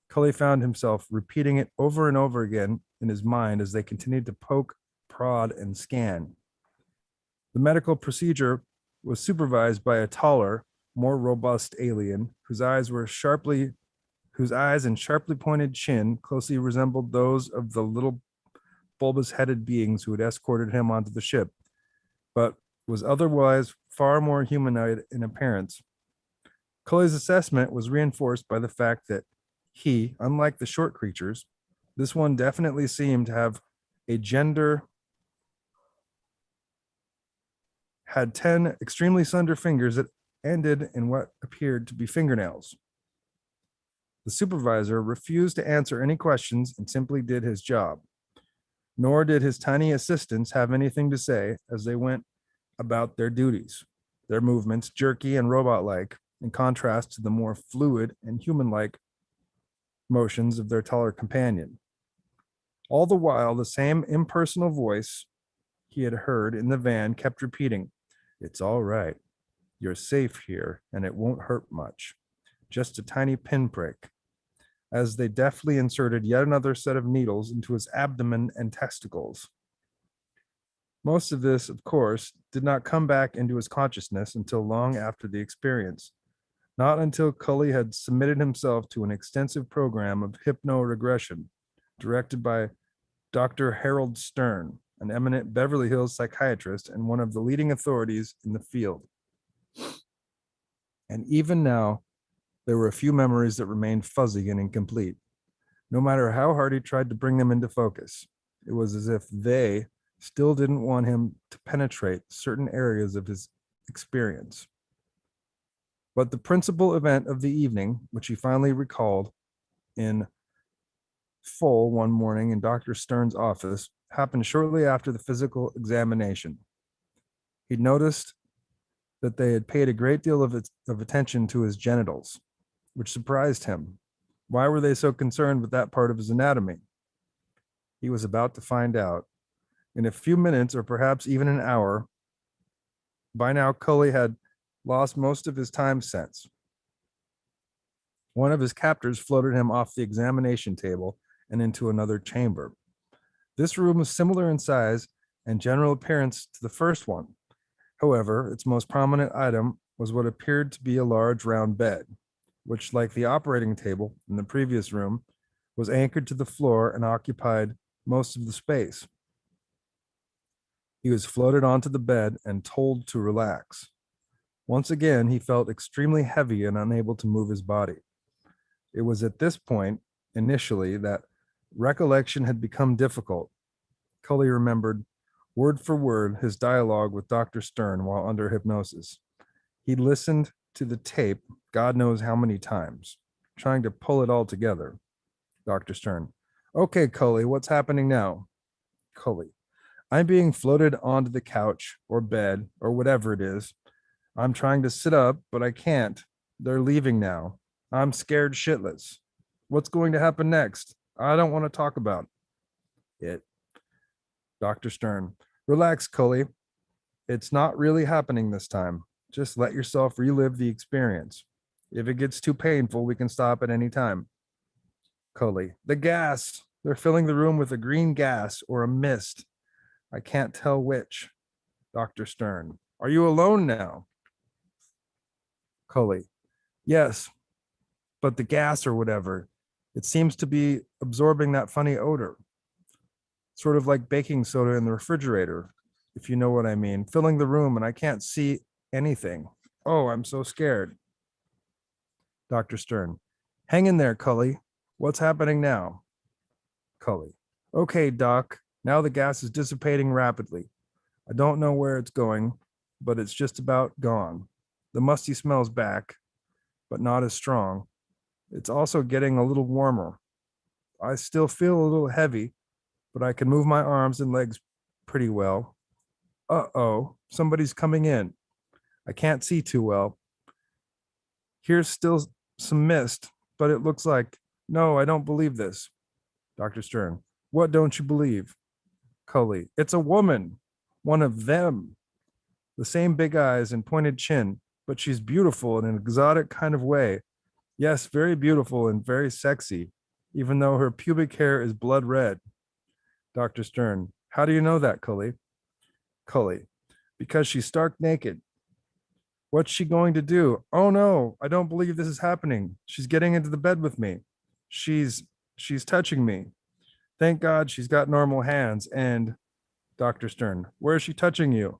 Cully found himself repeating it over and over again in his mind as they continued to poke, prod, and scan. The medical procedure was supervised by a taller, more robust alien whose eyes and sharply pointed chin closely resembled those of the little bulbous-headed beings who had escorted him onto the ship, but was otherwise far more humanoid in appearance. Cully's assessment was reinforced by the fact that he, unlike the short creatures, this one definitely seemed to have a gender, had 10 extremely slender fingers that ended in what appeared to be fingernails. The supervisor refused to answer any questions and simply did his job. Nor did his tiny assistants have anything to say as they went about their duties, their movements jerky and robot-like, in contrast to the more fluid and human-like motions of their taller companion. All the while, the same impersonal voice he had heard in the van kept repeating, "It's all right. You're safe here, and it won't hurt much. Just a tiny pinprick," as they deftly inserted yet another set of needles into his abdomen and testicles. Most of this, of course, did not come back into his consciousness until long after the experience, not until Cully had submitted himself to an extensive program of hypnoregression directed by Dr. Harold Stern, an eminent Beverly Hills psychiatrist and one of the leading authorities in the field. And even now, there were a few memories that remained fuzzy and incomplete. No matter how hard he tried to bring them into focus, it was as if they still didn't want him to penetrate certain areas of his experience. But the principal event of the evening, which he finally recalled in full one morning in Dr. Stern's office, happened shortly after the physical examination. He'd noticed that they had paid a great deal of attention to his genitals, which surprised him. Why were they so concerned with that part of his anatomy? He was about to find out. In a few minutes, or perhaps even an hour, by now Cully had lost most of his time sense. One of his captors floated him off the examination table and into another chamber. This room was similar in size and general appearance to the first one. However, its most prominent item was what appeared to be a large round bed, which, like the operating table in the previous room, was anchored to the floor and occupied most of the space. He was floated onto the bed and told to relax. Once again, he felt extremely heavy and unable to move his body. It was at this point, initially, that recollection had become difficult. Cully remembered, word for word, his dialogue with Dr. Stern while under hypnosis. He listened to the tape, God knows how many times, trying to pull it all together. Dr. Stern. Okay, Cully, what's happening now? Cully. I'm being floated onto the couch or bed or whatever it is. I'm trying to sit up, but I can't. They're leaving now. I'm scared shitless. What's going to happen next? I don't want to talk about it. Dr. Stern. Relax, Cully. It's not really happening this time. Just let yourself relive the experience. If it gets too painful, we can stop at any time. Cully. The gas. They're filling the room with a green gas or a mist. I can't tell which. Dr. Stern. Are you alone now? Cully. Yes, but the gas or whatever, it seems to be absorbing that funny odor. Sort of like baking soda in the refrigerator, if you know what I mean, filling the room and I can't see anything. Oh, I'm so scared. Dr. Stern. Hang in there, Cully. What's happening now? Cully. Okay, Doc. Now the gas is dissipating rapidly. I don't know where it's going, but it's just about gone. The musty smell's back, but not as strong. It's also getting a little warmer. I still feel a little heavy, but I can move my arms and legs pretty well. Uh-oh, somebody's coming in. I can't see too well. Here's still some mist, but it looks like, no, I don't believe this. Dr. Stern. What don't you believe? Cully. It's a woman. One of them. The same big eyes and pointed chin, but she's beautiful in an exotic kind of way. Yes, very beautiful and very sexy, even though her pubic hair is blood red. Dr. Stern. How do you know that, Cully? Cully. Because she's stark naked. What's she going to do? Oh no, I don't believe this is happening. She's getting into the bed with me. She's touching me. Thank God she's got normal hands. And Dr. Stern, where is she touching you?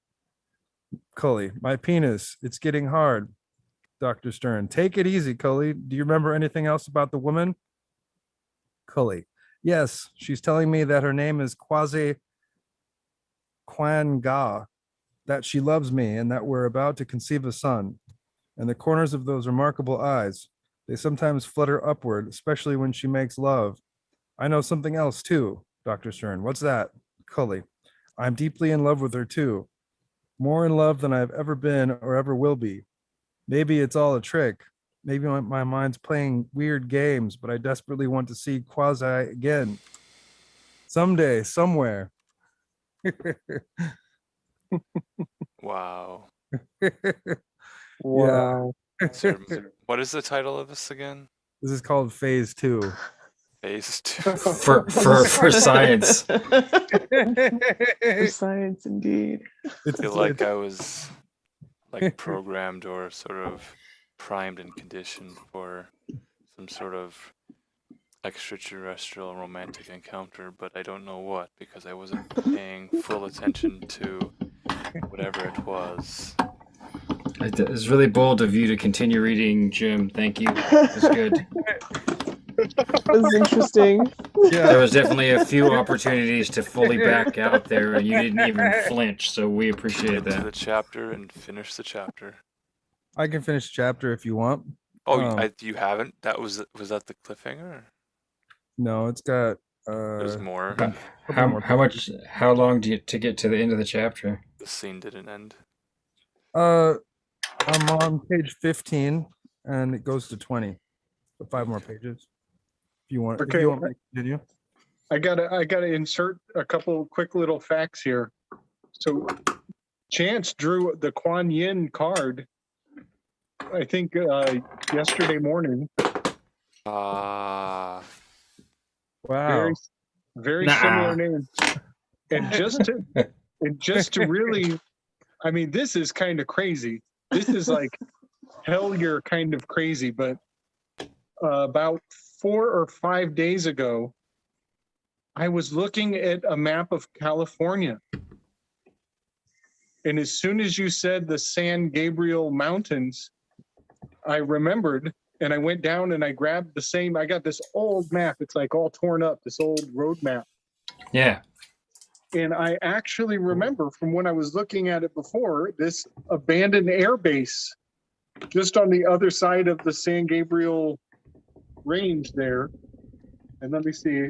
Cully, my penis. It's getting hard. Dr. Stern, take it easy, Cully. Do you remember anything else about the woman? Cully, yes, she's telling me that her name is Quasi Quan Ga, that she loves me and that we're about to conceive a son. And the corners of those remarkable eyes, they sometimes flutter upward, especially when she makes love. I know something else too, Dr. Stern. What's that? Cully, I'm deeply in love with her too. More in love than I've ever been or ever will be. Maybe it's all a trick. Maybe my mind's playing weird games, but I desperately want to see Quasi again. Someday, somewhere. Wow. Wow. So, what is the title of this again? This is called Phase 2. Phase 2. For science. For science, indeed. I feel like I was like programmed or sort of primed and conditioned for some sort of extraterrestrial romantic encounter, but I don't know what because I wasn't paying full attention to whatever it was. It was really bold of you to continue reading, Jim. Thank you. It was good. That was interesting. There was definitely a few opportunities to fully back out there, and you didn't even flinch, so we appreciate Get to the that. chapter and finish the chapter. I can finish the chapter if you want. Oh, you haven't? Was that the cliffhanger? No, it's got There's more. How long do you to get to the end of the chapter? The scene didn't end. I'm on page 15 and it goes to 20. So 5 more pages. If you want, Okay. if you want me to continue. I gotta insert a couple quick little facts here. So Chance drew the Kuan Yin card, I think yesterday morning. Wow. Very similar name. And just to really, I mean, this is kind of crazy. This is like hellier kind of crazy, but about 4 or 5 days ago, I was looking at a map of California. And as soon as you said the San Gabriel Mountains, I remembered, and I went down and I grabbed I got this old map. It's like all torn up, this old road map. Yeah. And I actually remember from when I was looking at it before, this abandoned air base just on the other side of the San Gabriel range there. And let me see,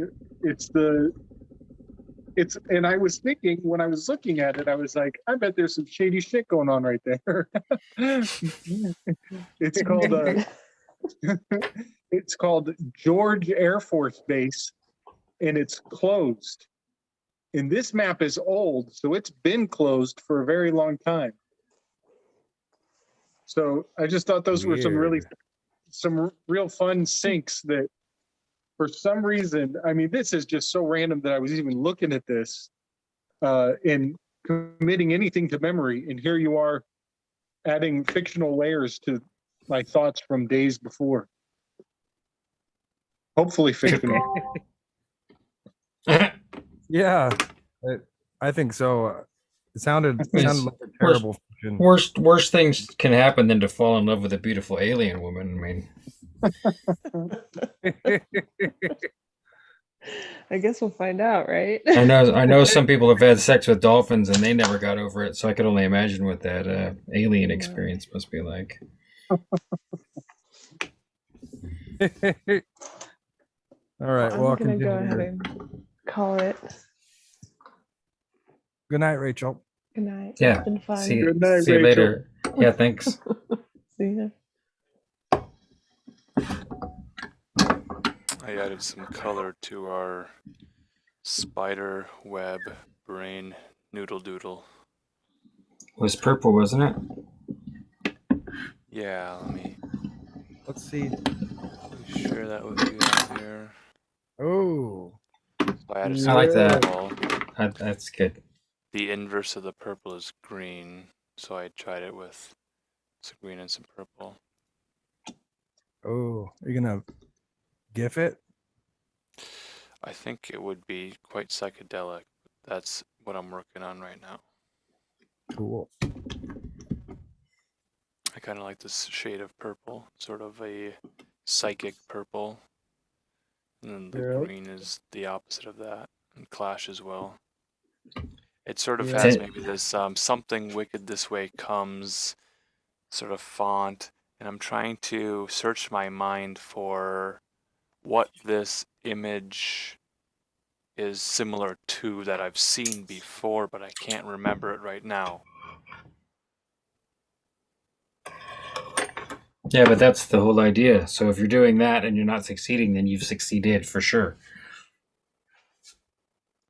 and I was thinking when I was looking at it, I was like, I bet there's some shady shit going on right there. It's called it's called George Air Force Base, and it's closed. And this map is old, so it's been closed for a very long time. So I just thought those were some real fun syncs that for some reason, I mean, this is just so random that I was even looking at this and committing anything to memory. And here you are adding fictional layers to my thoughts from days before. Hopefully fictional. Yeah, I think so. It sounded like a terrible fiction. Worst things can happen than to fall in love with a beautiful alien woman. I mean, I guess we'll find out, right? I know some people have had sex with dolphins and they never got over it, so I could only imagine what that alien experience must be like. All right, I'm well, I'll gonna go continue ahead here. and call it. Good night, Rachel. Good night. Yeah. It's been fun. See Good night, you Rachel. later. Yeah, thanks. See ya. I added some color to our spider web brain noodle doodle. It was purple, wasn't it? Yeah, Let's see. share that with you guys here. Oh, So I added I some like that. purple. That's good. The inverse of the purple is green, so I tried it with some green and some purple. oh, are you gonna GIF it? I think it would be quite psychedelic. That's what I'm working on right now. Cool. I kind of like this shade of purple, sort of a psychic purple. And then the Yeah. green is the opposite of that, and clash as well. It sort of Yeah. has maybe this something wicked this way comes sort of font, and I'm trying to search my mind for what this image is similar to that I've seen before, but I can't remember it right now. Yeah, but that's the whole idea. So if you're doing that and you're not succeeding, then you've succeeded for sure.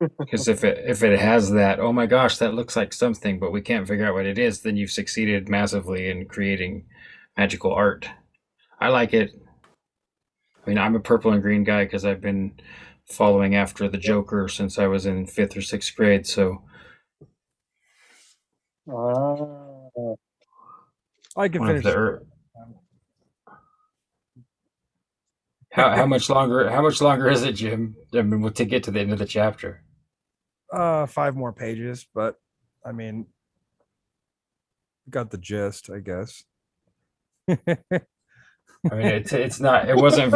Because if it has that, oh my gosh, that looks like something, but we can't figure out what it is, then you've succeeded massively in creating magical art. I like it. I mean, I'm a purple and green guy because I've been following after the Joker since I was in 5th or 6th grade. So I can one of finish. the how much longer is it, Jim? I mean, to get to the end of the chapter. 5 more pages, but I mean, got the gist, I guess. I mean, it wasn't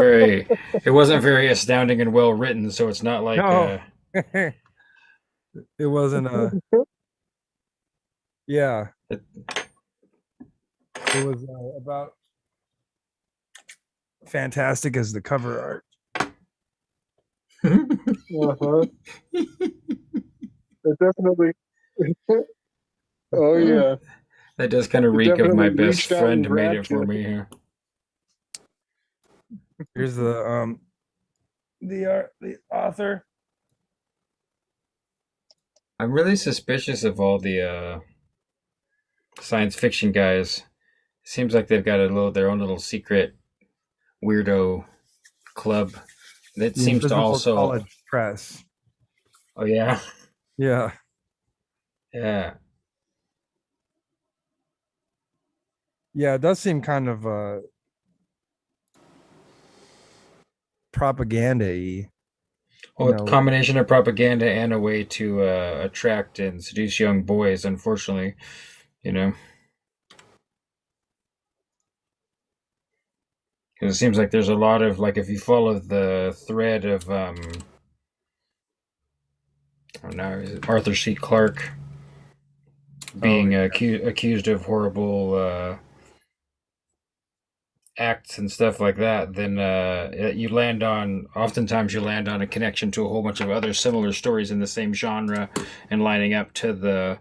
very astounding and well written, so it's not like No. It wasn't yeah. It was about fantastic as the cover art. Uh-huh. It definitely. Oh yeah. that does kind of It reek of my definitely best reached out friend and who made it grabbed for you. me here. Here's the author. I'm really suspicious of all the science fiction guys. Seems like they've got their own little secret weirdo club that seems to Invisible also. College Press. Oh yeah, Yeah. yeah. Yeah, it does seem kind of propaganda-y. Well, No. a combination of propaganda and a way to attract and seduce young boys. Unfortunately, because it seems like there's a lot of, like, if you follow the thread of is it Arthur C. Clarke being accused of horrible acts and stuff like that, then oftentimes you land on a connection to a whole bunch of other similar stories in the same genre and lining up to the,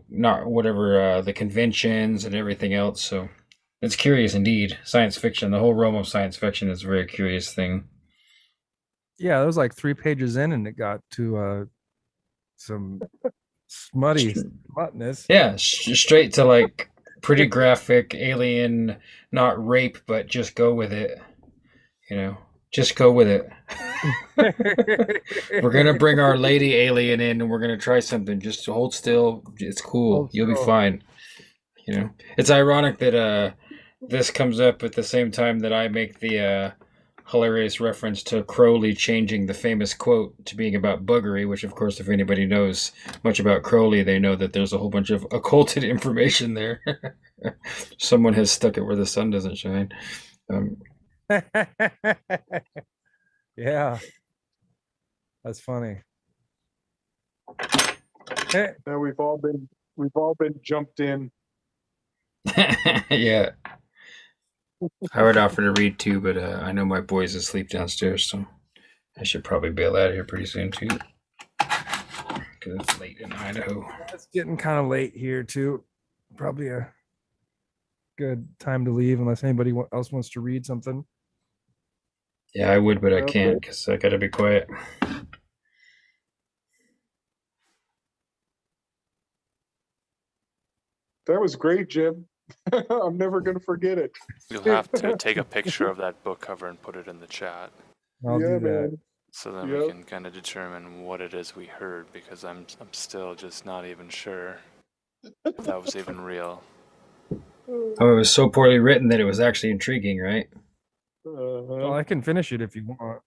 not whatever, the conventions and everything else. So it's curious indeed. Science fiction, the whole realm of science fiction is a very curious thing. Yeah, it was like 3 pages in, and it got to some smutness. Yeah, straight to like pretty graphic alien, not rape, but just go with it. Just go with it. We're gonna bring our lady alien in, and we're gonna try something. Just hold still. It's cool. Hold You'll be still. fine. It's ironic that this comes up at the same time that I make the hilarious reference to Crowley changing the famous quote to being about buggery, which, of course, if anybody knows much about Crowley, they know that there's a whole bunch of occulted information there. Someone has stuck it where the sun doesn't shine. Yeah, that's funny. Now we've all been jumped in. Yeah. I would offer to read too, but I know my boy's asleep downstairs, so I should probably bail out of here pretty soon too. Because it's late in Idaho. It's getting kind of late here too. Probably a good time to leave unless anybody else wants to read something. Yeah, I would, but I can't because I gotta be quiet. That was great, Jim. I'm never going to forget it. You'll have to take a picture of that book cover and put it in the chat. I'll do that. Man. So then we can kind of determine what it is we heard, because I'm still just not even sure if that was even real. Oh, it was so poorly written that it was actually intriguing, right? Well, I can finish it if you want.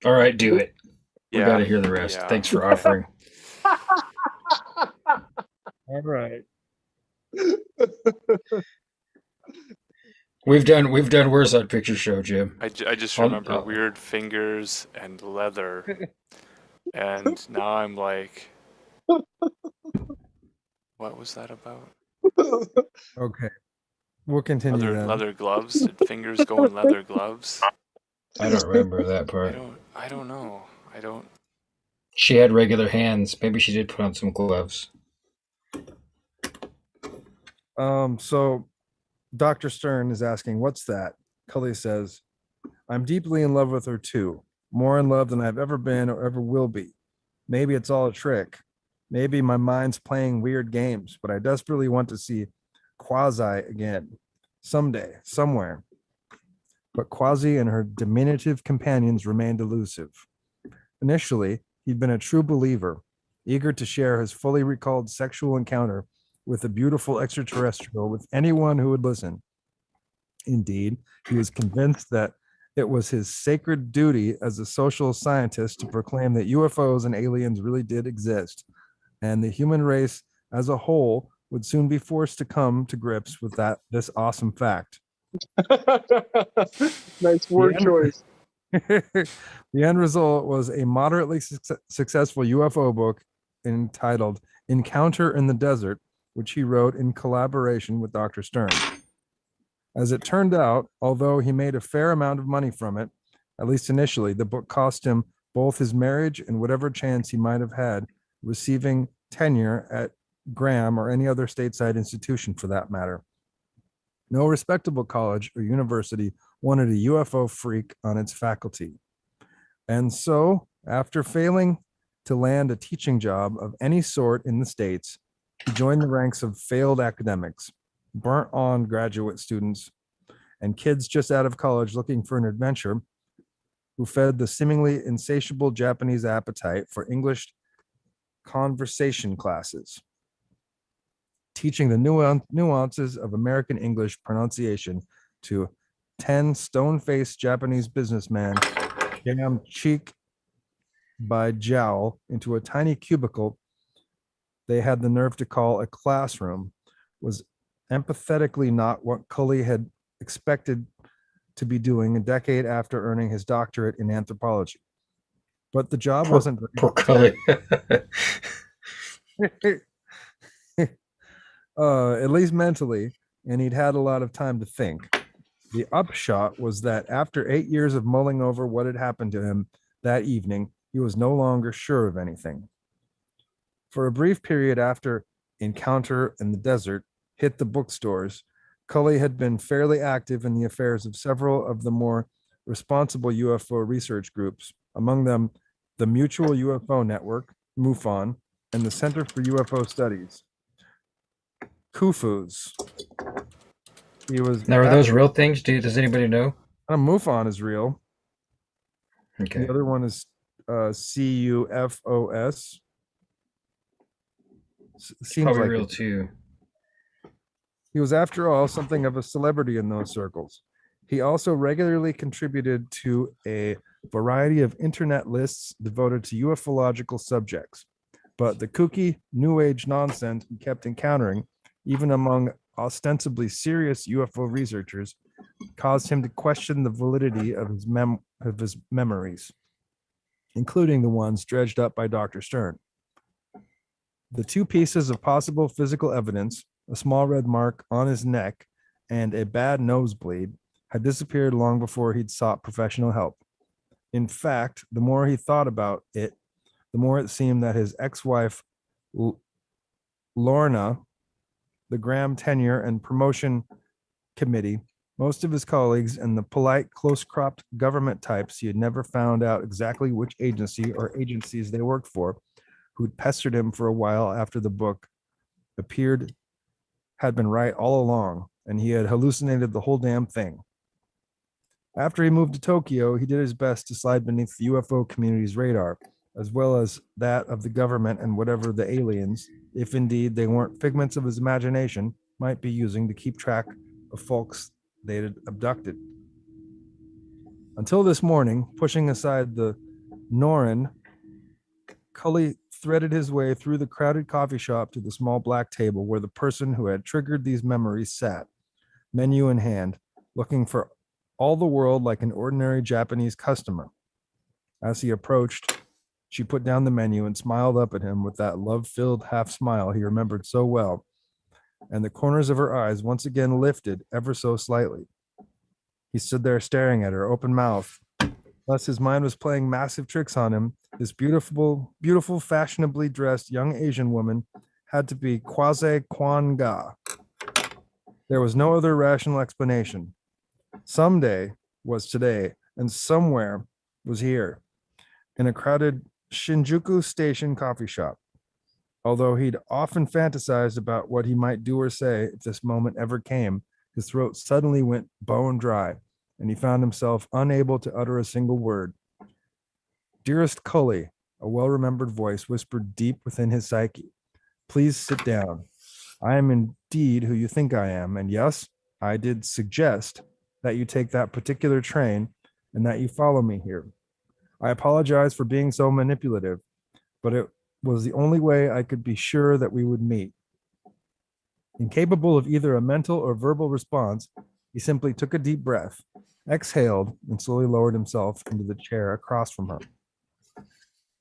All right, do it. We Yeah. gotta hear the rest. Yeah. Thanks for offering. All right. We've done worse on Picture Show, Jim. I just remember weird fingers and leather, and now I'm like, what was that about? Okay. We'll continue then. Leather gloves? Did fingers go in leather gloves? I don't remember that part. I don't know. She had regular hands. Maybe she did put on some gloves. So Dr. Stern is asking, what's that? Cully says, I'm deeply in love with her too. More in love than I've ever been or ever will be. Maybe it's all a trick. Maybe my mind's playing weird games, but I desperately want to see Quasi again. Someday, somewhere. But Quasi and her diminutive companions remained elusive. Initially, he'd been a true believer, eager to share his fully recalled sexual encounter with a beautiful extraterrestrial with anyone who would listen. Indeed, he was convinced that it was his sacred duty as a social scientist to proclaim that UFOs and aliens really did exist, and the human race as a whole would soon be forced to come to grips with this awesome fact. Nice word choice. The end result was a moderately successful UFO book entitled Encounter in the Desert, which he wrote in collaboration with Dr. Stern. As it turned out, although he made a fair amount of money from it, at least initially, the book cost him both his marriage and whatever chance he might have had receiving tenure at Graham or any other stateside institution for that matter. No respectable college or university wanted a UFO freak on its faculty. And so, after failing to land a teaching job of any sort in the States, he joined the ranks of failed academics, burnt on graduate students, and kids just out of college looking for an adventure who fed the seemingly insatiable Japanese appetite for English conversation classes, teaching the nuances of American English pronunciation to 10 stone-faced Japanese businessmen jammed cheek by jowl into a tiny cubicle they had the nerve to call a classroom was empathetically not what Cully had expected to be doing a decade after earning his doctorate in anthropology. But the job wasn't Poor Cully. at least mentally, and he'd had a lot of time to think. The upshot was that after 8 years of mulling over what had happened to him that evening, he was no longer sure of anything. For a brief period after Encounter in the Desert hit the bookstores, Cully had been fairly active in the affairs of several of the more responsible UFO research groups, among them the Mutual UFO Network, MUFON, and the Center for UFO Studies, KUFUs. He was Now, are those real things? Does anybody know? MUFON is real. Okay. The other one is CUFOS. Seems Probably like real it. too. He was, after all, something of a celebrity in those circles. He also regularly contributed to a variety of internet lists devoted to ufological subjects. But the kooky New Age nonsense he kept encountering, even among ostensibly serious UFO researchers, caused him to question the validity of his memories, including the ones dredged up by Dr. Stern. The two pieces of possible physical evidence, a small red mark on his neck and a bad nosebleed, had disappeared long before he'd sought professional help. In fact, the more he thought about it, the more it seemed that his ex-wife, Lorna, the Graham Tenure and Promotion Committee, most of his colleagues, and the polite, close-cropped government types he had never found out exactly which agency or agencies they worked for, who'd pestered him for a while after the book appeared, had been right all along, and he had hallucinated the whole damn thing. After he moved to Tokyo, he did his best to slide beneath the UFO community's radar, as well as that of the government and whatever the aliens, if indeed they weren't figments of his imagination, might be using to keep track of folks they had abducted. Until this morning, pushing aside the Norin, Cully threaded his way through the crowded coffee shop to the small black table where the person who had triggered these memories sat, menu in hand, looking for all the world like an ordinary Japanese customer. As he approached, she put down the menu and smiled up at him with that love-filled half smile he remembered so well, and the corners of her eyes once again lifted ever so slightly. He stood there staring at her, open mouthed. Thus his mind was playing massive tricks on him. This beautiful, fashionably dressed young Asian woman had to be Kwase Kwan Ga. There was no other rational explanation. Someday was today, and somewhere was here, in a crowded Shinjuku Station coffee shop. Although he'd often fantasized about what he might do or say if this moment ever came, his throat suddenly went bone dry, and he found himself unable to utter a single word. Dearest Cully, a well-remembered voice whispered deep within his psyche. Please sit down. I am indeed who you think I am, and yes, I did suggest that you take that particular train and that you follow me here. I apologize for being so manipulative, but it was the only way I could be sure that we would meet. Incapable of either a mental or verbal response, he simply took a deep breath, exhaled, and slowly lowered himself into the chair across from her.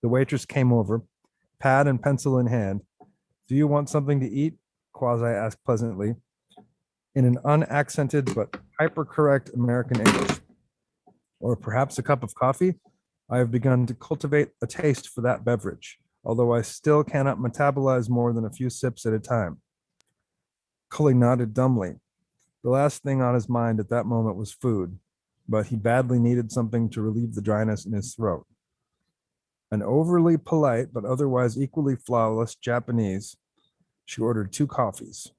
The waitress came over, pad and pencil in hand. Do you want something to eat? Quasi asked pleasantly, in an unaccented but hyper-correct American English. Or perhaps a cup of coffee? I have begun to cultivate a taste for that beverage, although I still cannot metabolize more than a few sips at a time. Cully nodded dumbly. The last thing on his mind at that moment was food, but he badly needed something to relieve the dryness in his throat. An overly polite but otherwise equally flawless Japanese, she ordered 2 coffees.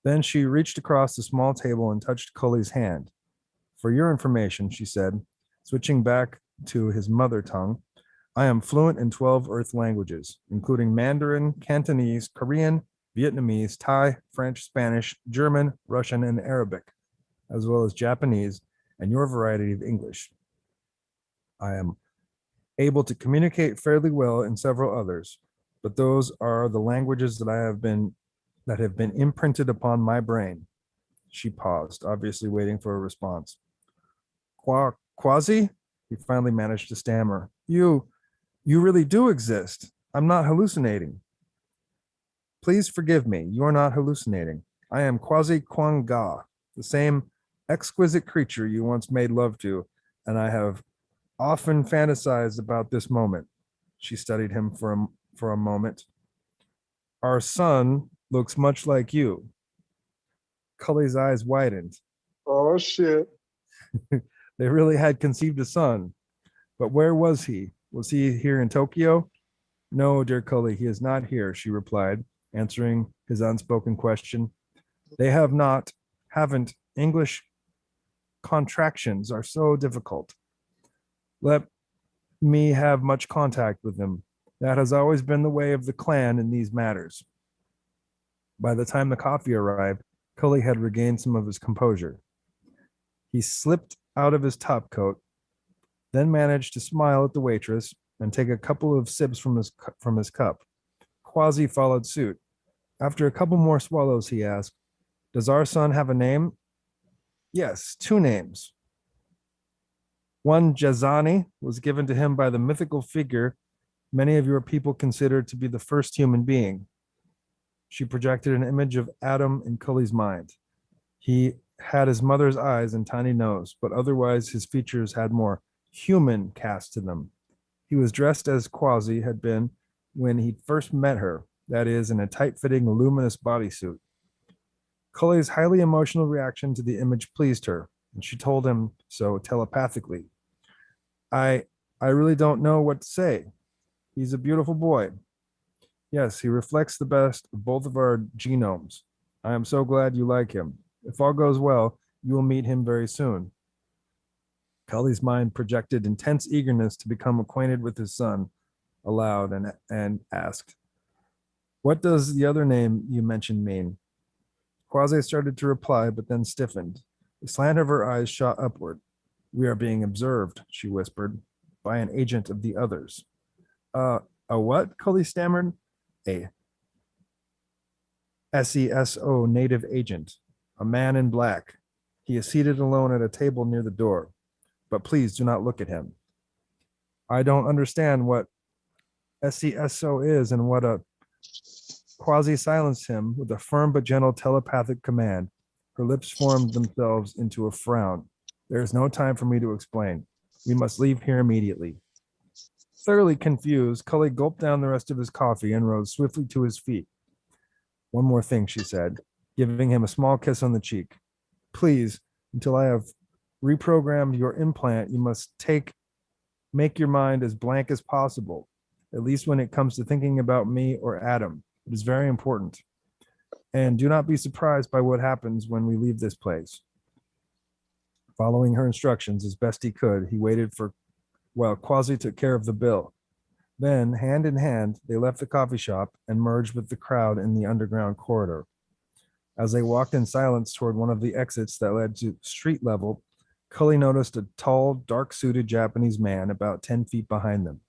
Then she reached across the small table and touched Cully's hand. For your information, she said, switching back to his mother tongue, I am fluent in 12 Earth languages, including Mandarin, Cantonese, Korean, Vietnamese, Thai, French, Spanish, German, Russian, and Arabic, as well as Japanese and your variety of English. I am able to communicate fairly well in several others, but those are the languages that have been imprinted upon my brain. She paused, obviously waiting for a response. Quasi? He finally managed to stammer. You really do exist. I'm not hallucinating. Please forgive me. You're not hallucinating. I am Quasi Kwang Ga, the same exquisite creature you once made love to, and I have often fantasized about this moment. She studied him for a moment. Our son looks much like you. Cully's eyes widened. Oh shit. They really had conceived a son. But where was he? Was he here in Tokyo? No, dear Cully, he is not here, she replied, answering his unspoken question. They haven't. English contractions are so difficult. Let me have much contact with him. That has always been the way of the clan in these matters. By the time the coffee arrived, Cully had regained some of his composure. He slipped out of his topcoat, then managed to smile at the waitress and take a couple of sips from his cup. Quasi followed suit. After a couple more swallows, he asked, "Does our son have a name?" "Yes, two names. One, Jazani, was given to him by the mythical figure many of your people consider to be the first human being." She projected an image of Adam in Cully's mind. He had his mother's eyes and tiny nose, but otherwise his features had more human cast to them. He was dressed as Quasi had been when he first met her, that is, in a tight-fitting, luminous bodysuit. Cully's highly emotional reaction to the image pleased her, and she told him so telepathically. I really don't know what to say. He's a beautiful boy. Yes, he reflects the best of both of our genomes. I am so glad you like him. If all goes well, you will meet him very soon. Cully's mind projected intense eagerness to become acquainted with his son aloud and asked, "What does the other name you mentioned mean?" Quasi started to reply, but then stiffened. The slant of her eyes shot upward. "We are being observed," she whispered, "by an agent of the others." A what?" Cully stammered. "A SESO native agent, a man in black. He is seated alone at a table near the door, but please do not look at him." "I don't understand what SESO is and what a..." Quasi silenced him with a firm but gentle telepathic command. Her lips formed themselves into a frown. "There is no time for me to explain. We must leave here immediately." Thoroughly confused, Cully gulped down the rest of his coffee and rose swiftly to his feet. "One more thing," she said, giving him a small kiss on the cheek. "Please, until I have reprogrammed your implant, you must make your mind as blank as possible, at least when it comes to thinking about me or Adam. It is very important. And do not be surprised by what happens when we leave this place." Following her instructions as best he could, he waited while Quasi took care of the bill. Then, hand in hand, they left the coffee shop and merged with the crowd in the underground corridor. As they walked in silence toward one of the exits that led to street level, Cully noticed a tall, dark-suited Japanese man about 10 feet behind them.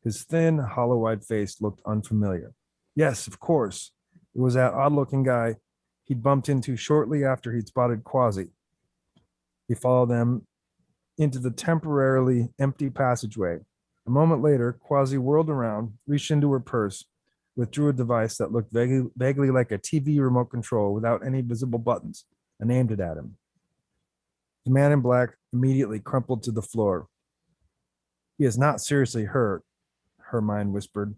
His thin, hollow-eyed face looked unfamiliar. Yes, of course. It was that odd-looking guy he'd bumped into shortly after he'd spotted Quasi. He followed them into the temporarily empty passageway. A moment later, Quasi whirled around, reached into her purse, withdrew a device that looked vaguely like a TV remote control without any visible buttons, and aimed it at him. The man in black immediately crumpled to the floor. "He is not seriously hurt," her mind whispered,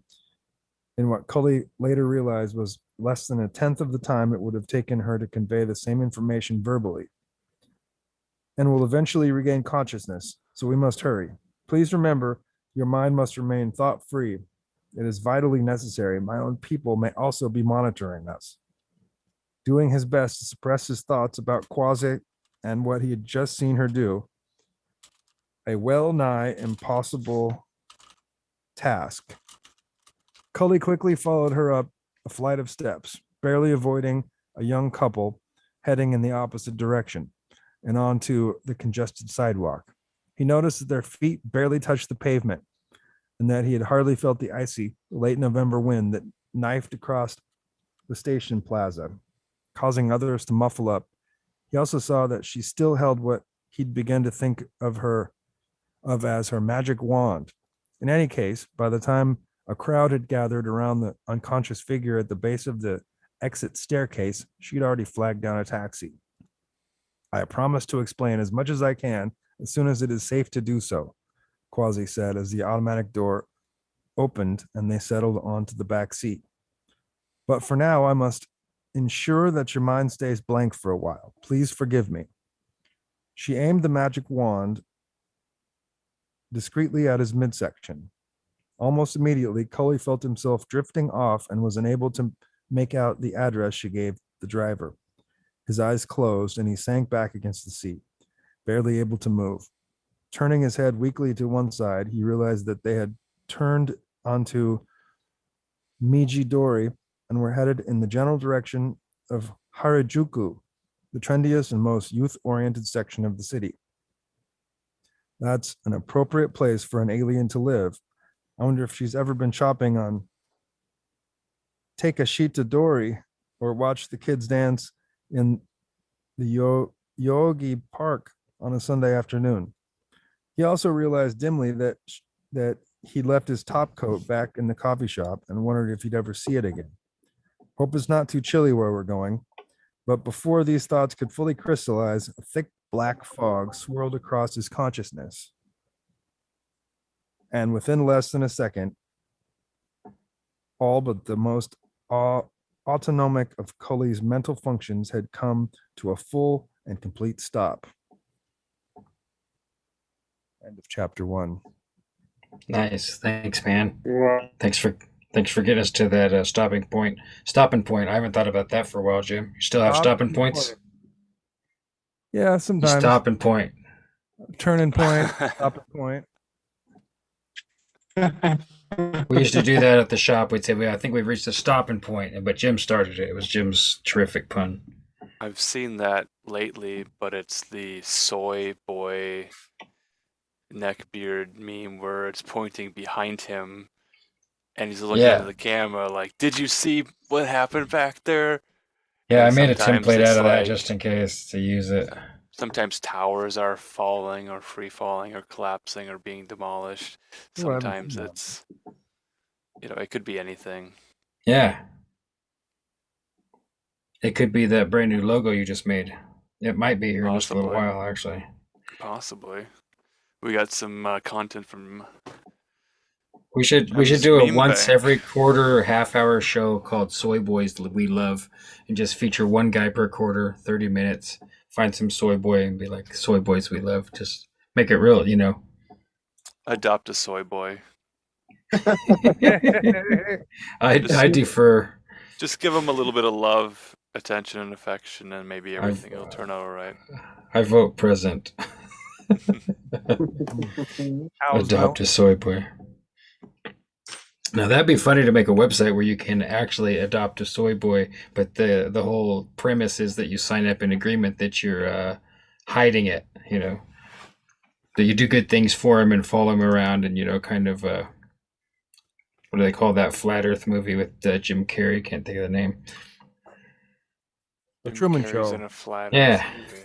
in what Cully later realized was less than a tenth of the time it would have taken her to convey the same information verbally, "and will eventually regain consciousness, so we must hurry. Please remember, your mind must remain thought-free. It is vitally necessary. My own people may also be monitoring us." Doing his best to suppress his thoughts about Quasi and what he had just seen her do, a well-nigh impossible task. Cully quickly followed her up a flight of steps, barely avoiding a young couple heading in the opposite direction and onto the congested sidewalk. He noticed that their feet barely touched the pavement and that he had hardly felt the icy late November wind that knifed across the station plaza, causing others to muffle up. He also saw that she still held what he'd begun to think of as her magic wand. In any case, by the time a crowd had gathered around the unconscious figure at the base of the exit staircase, she'd already flagged down a taxi. I promise to explain as much as I can as soon as it is safe to do so, Quasi said as the automatic door opened and they settled onto the back seat. But for now, I must ensure that your mind stays blank for a while. Please forgive me. She aimed the magic wand discreetly at his midsection. Almost immediately, Cully felt himself drifting off and was unable to make out the address she gave the driver. His eyes closed and he sank back against the seat, barely able to move. Turning his head weakly to one side, he realized that they had turned onto Mijidori and were headed in the general direction of Harajuku, the trendiest and most youth-oriented section of the city. That's an appropriate place for an alien to live. I wonder if she's ever been shopping on Takashita Dori or watched the kids dance in the Yogi Park on a Sunday afternoon. He also realized dimly that he left his top coat back in the coffee shop and wondered if he'd ever see it again. Hope it's not too chilly where we're going. But before these thoughts could fully crystallize, a thick black fog swirled across his consciousness. And within less than a second, all but the most autonomic of Cully's mental functions had come to a full and complete stop. End of chapter 1. Nice. Thanks, man. Thanks for getting us to that stopping point. I haven't thought about that for a while, Jim. You still have stopping points? Yeah, sometimes. Stopping point. Turning point, stopping point. We used to do that at the shop. We'd say, I think we've reached a stopping point, but Jim started it. It was Jim's terrific pun. I've seen that lately, but it's the soy boy neckbeard meme where it's pointing behind him and he's looking into the camera like, did you see what happened back there? Yeah, And I made a sometimes template it's out of that like- just in case to use it. Sometimes towers are falling or free falling or collapsing or being demolished. Ooh, I haven't Sometimes seen that. it's, it could be anything. Yeah. It could be that brand new logo you just made. It might be here in just a little Possibly. while, actually. Possibly. We got some content from. We should Comes do a meme once bank. every quarter half-hour show called Soy Boys We Love, and just feature one guy per quarter, 30 minutes. Find some soy boy and be like, Soy Boys We Love. Just make it real, Adopt a soy boy. I defer. Just give him a little bit of love, attention, and affection, and maybe everything will turn out all right. I vote present. How's Adopt a soy boy. Now that'd be funny to make a website where you can actually adopt a soy boy, but the whole premise is that you sign up in agreement that you're hiding it, that you do good things for him and follow him around, and kind of what do they call that Flat Earth movie with Jim Carrey? Can't think of the name. The Jim Truman Carrey's Show. in a Flat Yeah. Earth movie.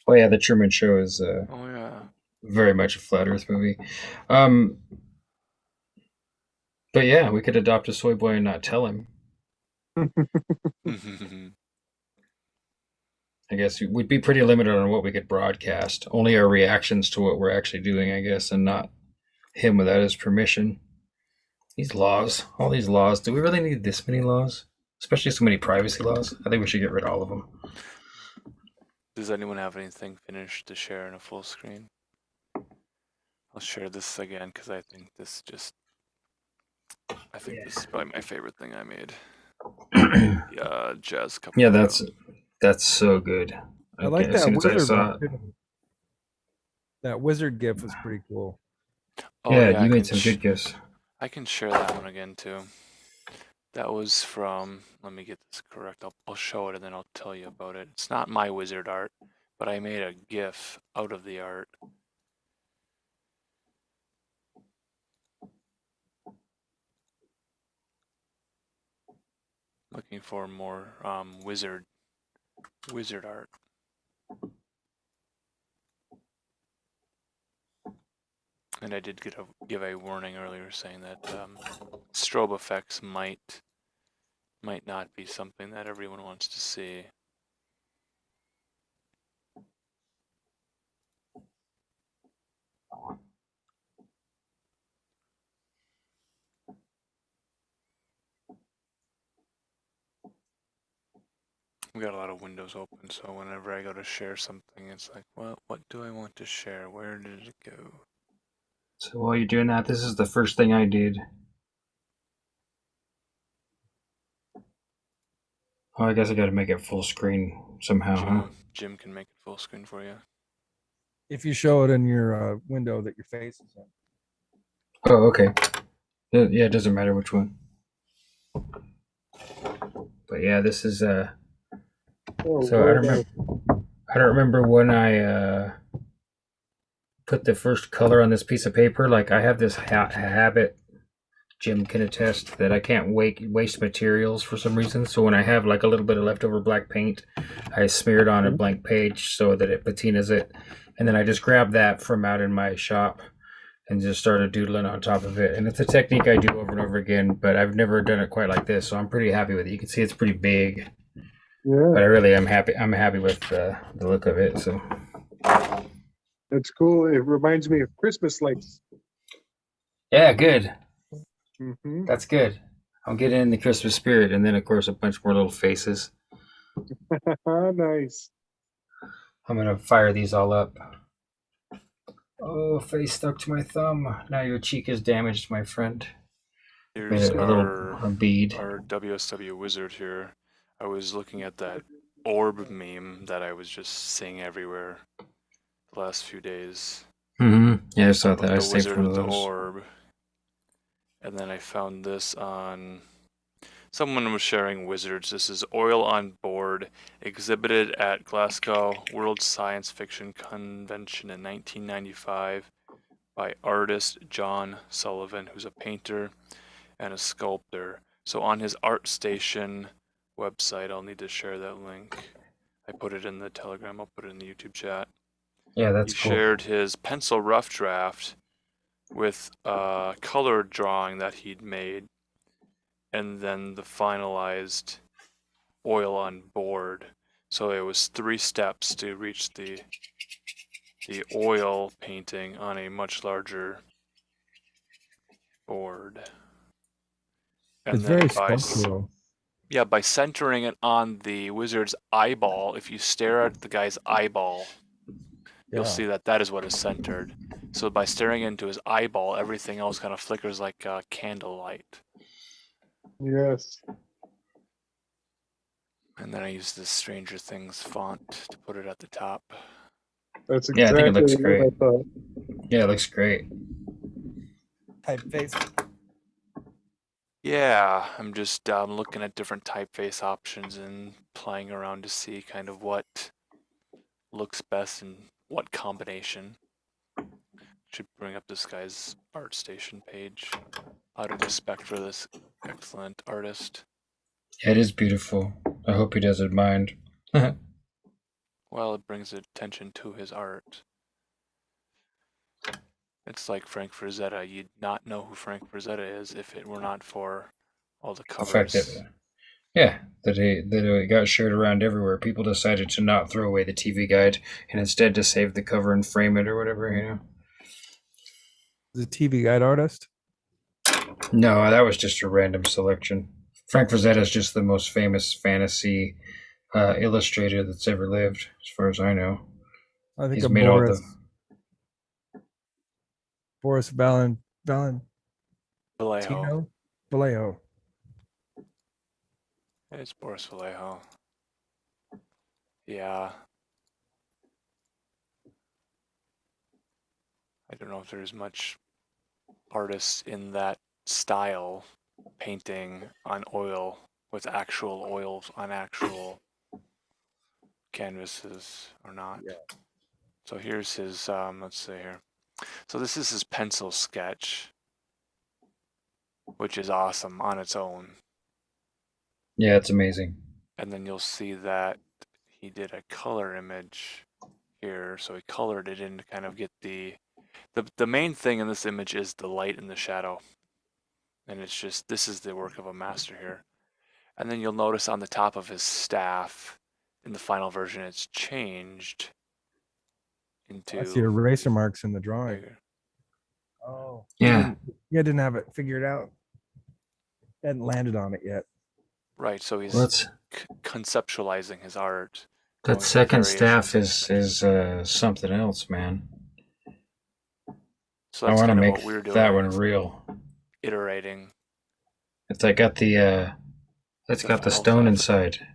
Oh yeah, the Truman Show is Oh yeah. very much a Flat Earth movie. But yeah, we could adopt a soy boy and not tell him. I guess we'd be pretty limited on what we could broadcast. Only our reactions to what we're actually doing, I guess, and not him without his permission. These laws, all these laws. Do we really need this many laws? Especially so many privacy laws? I think we should get rid of all of them. Does anyone have anything finished to share in a full screen? I'll share this again because I think this is probably my favorite thing I made. Yeah, jazz couple. Yeah, that's so good. I like as that soon as I wizard saw one, too. That wizard gif was pretty cool. Oh, yeah, I you made can some good gifts. I can share that one again too. That was from. Let me get this correct. I'll show it and then I'll tell you about it. It's not my wizard art, but I made a GIF out of the art. Looking for more wizard art. And I did give a warning earlier saying that strobe effects might might not be something that everyone wants to see. We got a lot of windows open, so whenever I go to share something, it's like, well, what do I want to share? Where did it go? So while you're doing that, this is the first thing I did. Oh, I guess I got to make it full screen somehow, huh? Jim can make it full screen for you. If you show it in your window that your face is in. Oh, okay. Yeah, it doesn't matter which one. But yeah, this is Oh, so I don't remember when I put the first color on this piece of paper. Like I have this habit, Jim can attest, that I can't waste materials for some reason. So when I have like a little bit of leftover black paint, I smear it on a blank page so that it patinas it, and then I just grab that from out in my shop and just started doodling on top of it. And it's a technique I do over and over again, but I've never done it quite like this, so I'm pretty happy with it. You can see it's pretty big. Yeah. But I really am happy. I'm happy with the look of it. So That's cool. It reminds me of Christmas lights. yeah, good. Mm-hmm. That's good. I'll get in the Christmas spirit, and then of course a bunch more little faces. Nice. I'm gonna fire these all up. Oh, face stuck to my thumb. Now your cheek is damaged, my friend. Here's a little bead. Our WSW wizard here. I was looking at that orb meme that I was just seeing everywhere the last few days. Mm-hmm. Yeah, I saw that. I The saved wizard one with of the those. orb. And then I found this on... Someone was sharing wizards. This is Oil on Board, exhibited at Glasgow World Science Fiction Convention in 1995 by artist John Sullivan, who's a painter and a sculptor. So on his ArtStation website, I'll need to share that link. I put it in the Telegram, I'll put it in the YouTube chat. Yeah, that's He cool. shared his pencil rough draft with a color drawing that he'd made, and then the finalized oil on board. So it was 3 steps to reach the oil painting on a much larger board. And It's then very by sculptural. Yeah, by centering it on the wizard's eyeball, if you stare at the guy's eyeball, you'll see that that is what is centered. So by staring into his eyeball, everything else kind of flickers like candlelight. Yes. And then I used this Stranger Things font to put it at the top. That's Yeah, I think it exactly looks what great. I thought. Yeah, it looks great. Typeface. Yeah, I'm just looking at different typeface options and playing around to see kind of what looks best and what combination. Should bring up this guy's ArtStation page out of respect for this excellent artist. Yeah, it is beautiful. I hope he doesn't mind. Well, it brings attention to his art. It's like Frank Frazetta. You'd not know who Frank Frazetta is if it were not for all the The fact covers. that, that it got shared around everywhere. People decided to not throw away the TV guide and instead to save the cover and frame it or whatever, you know. The TV guide artist. No, that was just a random selection. Frank Frazetta is just the most famous fantasy illustrator that's ever lived, as far as I know. I think He's of made all the Boris Valentino. Vallejo. Vallejo. It's Boris Vallejo. Yeah. I don't know if there's much artists in that style painting on oil with actual oils on actual canvases or not. Yeah. So here's his, let's see here. So this is his pencil sketch, which is awesome on its own. Yeah, it's amazing. And then you'll see that he did a color image here. So he colored it in to kind of get the main thing in this image is the light and the shadow. And it's just, this is the work of a master here. And then you'll notice on the top of his staff, in the final version, it's changed into. I see eraser marks in the drawing. bigger. Oh, Yeah. You didn't have it figured out. Hadn't landed on it yet. Right, so he's Let's. conceptualizing his art. That going through second staff variations. is something else, man. So I that's want to kind of make what we're doing. that one real. Iterating. It's like got the it's The got the final stone stuff. inside.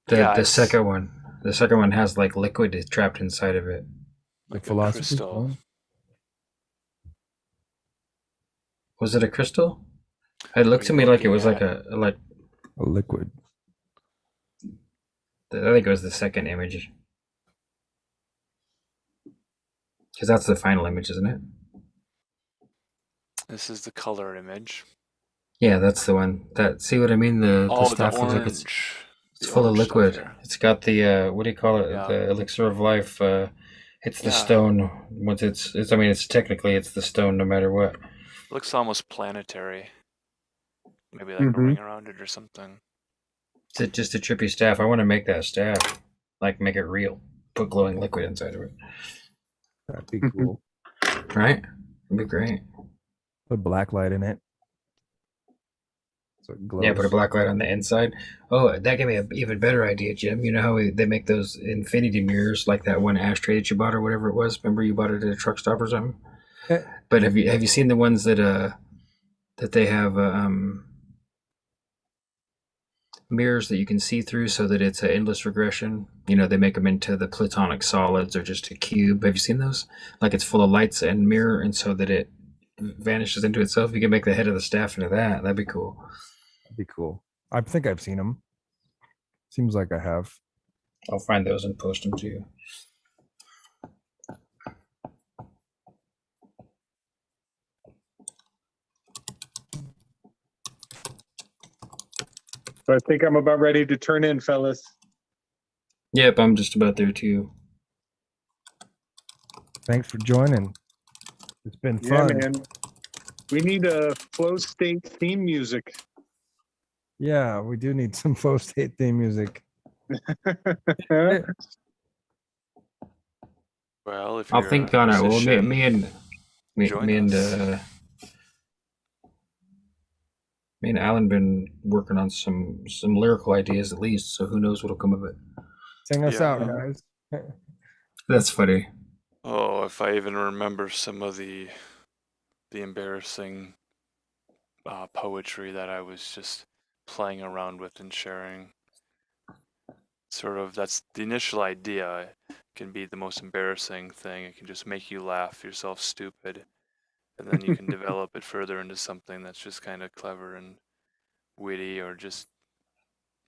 The Yeah, the it's second one. The second one has like liquid trapped inside of it. like a philosophy crystal. stone? Was it a crystal? It looked to me like it was like a liquid. I think it was the second image. Because that's the final image, isn't it? This is the color image. Yeah, that's the one. That see what I mean? The Oh, the staff looks like orange. it's the full of orange stuff liquid. here. It's got the what do you call it? Yeah. The elixir of life. Hits the Yeah. stone once it's. I mean, it's technically it's the stone no matter what. Looks almost planetary. Maybe like a Mhm. ring around it or something. It's just a trippy staff. I want to make that staff, like make it real. Put glowing liquid inside of it. That'd be cool. Right? It'd be great. Put black light in it. So it glows. Yeah, put a black light on the inside. Oh, that gave me an even better idea, Jim. You know how they make those infinity mirrors, like that one ashtray that you bought or whatever it was. Remember you bought it at a truck stop or something? Eh. But have you seen the ones that they have mirrors that you can see through so that it's an endless regression? You know, they make them into the platonic solids or just a cube. Have you seen those? Like it's full of lights and mirror, and so that it vanishes into itself. You can make the head of the staff into that. That'd be cool. That'd be cool. I think I've seen them. Seems like I have. I'll find those and post them to you. So I think I'm about ready to turn in, fellas. Yep, I'm just about there too. Thanks for joining. It's been Yeah, fun. man. We need a FlowState theme music. Yeah, we do need some FlowState theme music. Well, if I'll you're think a on it. Well, musician, me join and us. me and Alan been working on some lyrical ideas at least. So who knows what'll come of it? Sing us Yeah. out, guys. That's funny. Oh, if I even remember some of the embarrassing poetry that I was just playing around with and sharing. Sort of, that's the initial idea. It can be the most embarrassing thing. It can just make you laugh yourself stupid. And then you can develop it further into something that's just kind of clever and witty, or just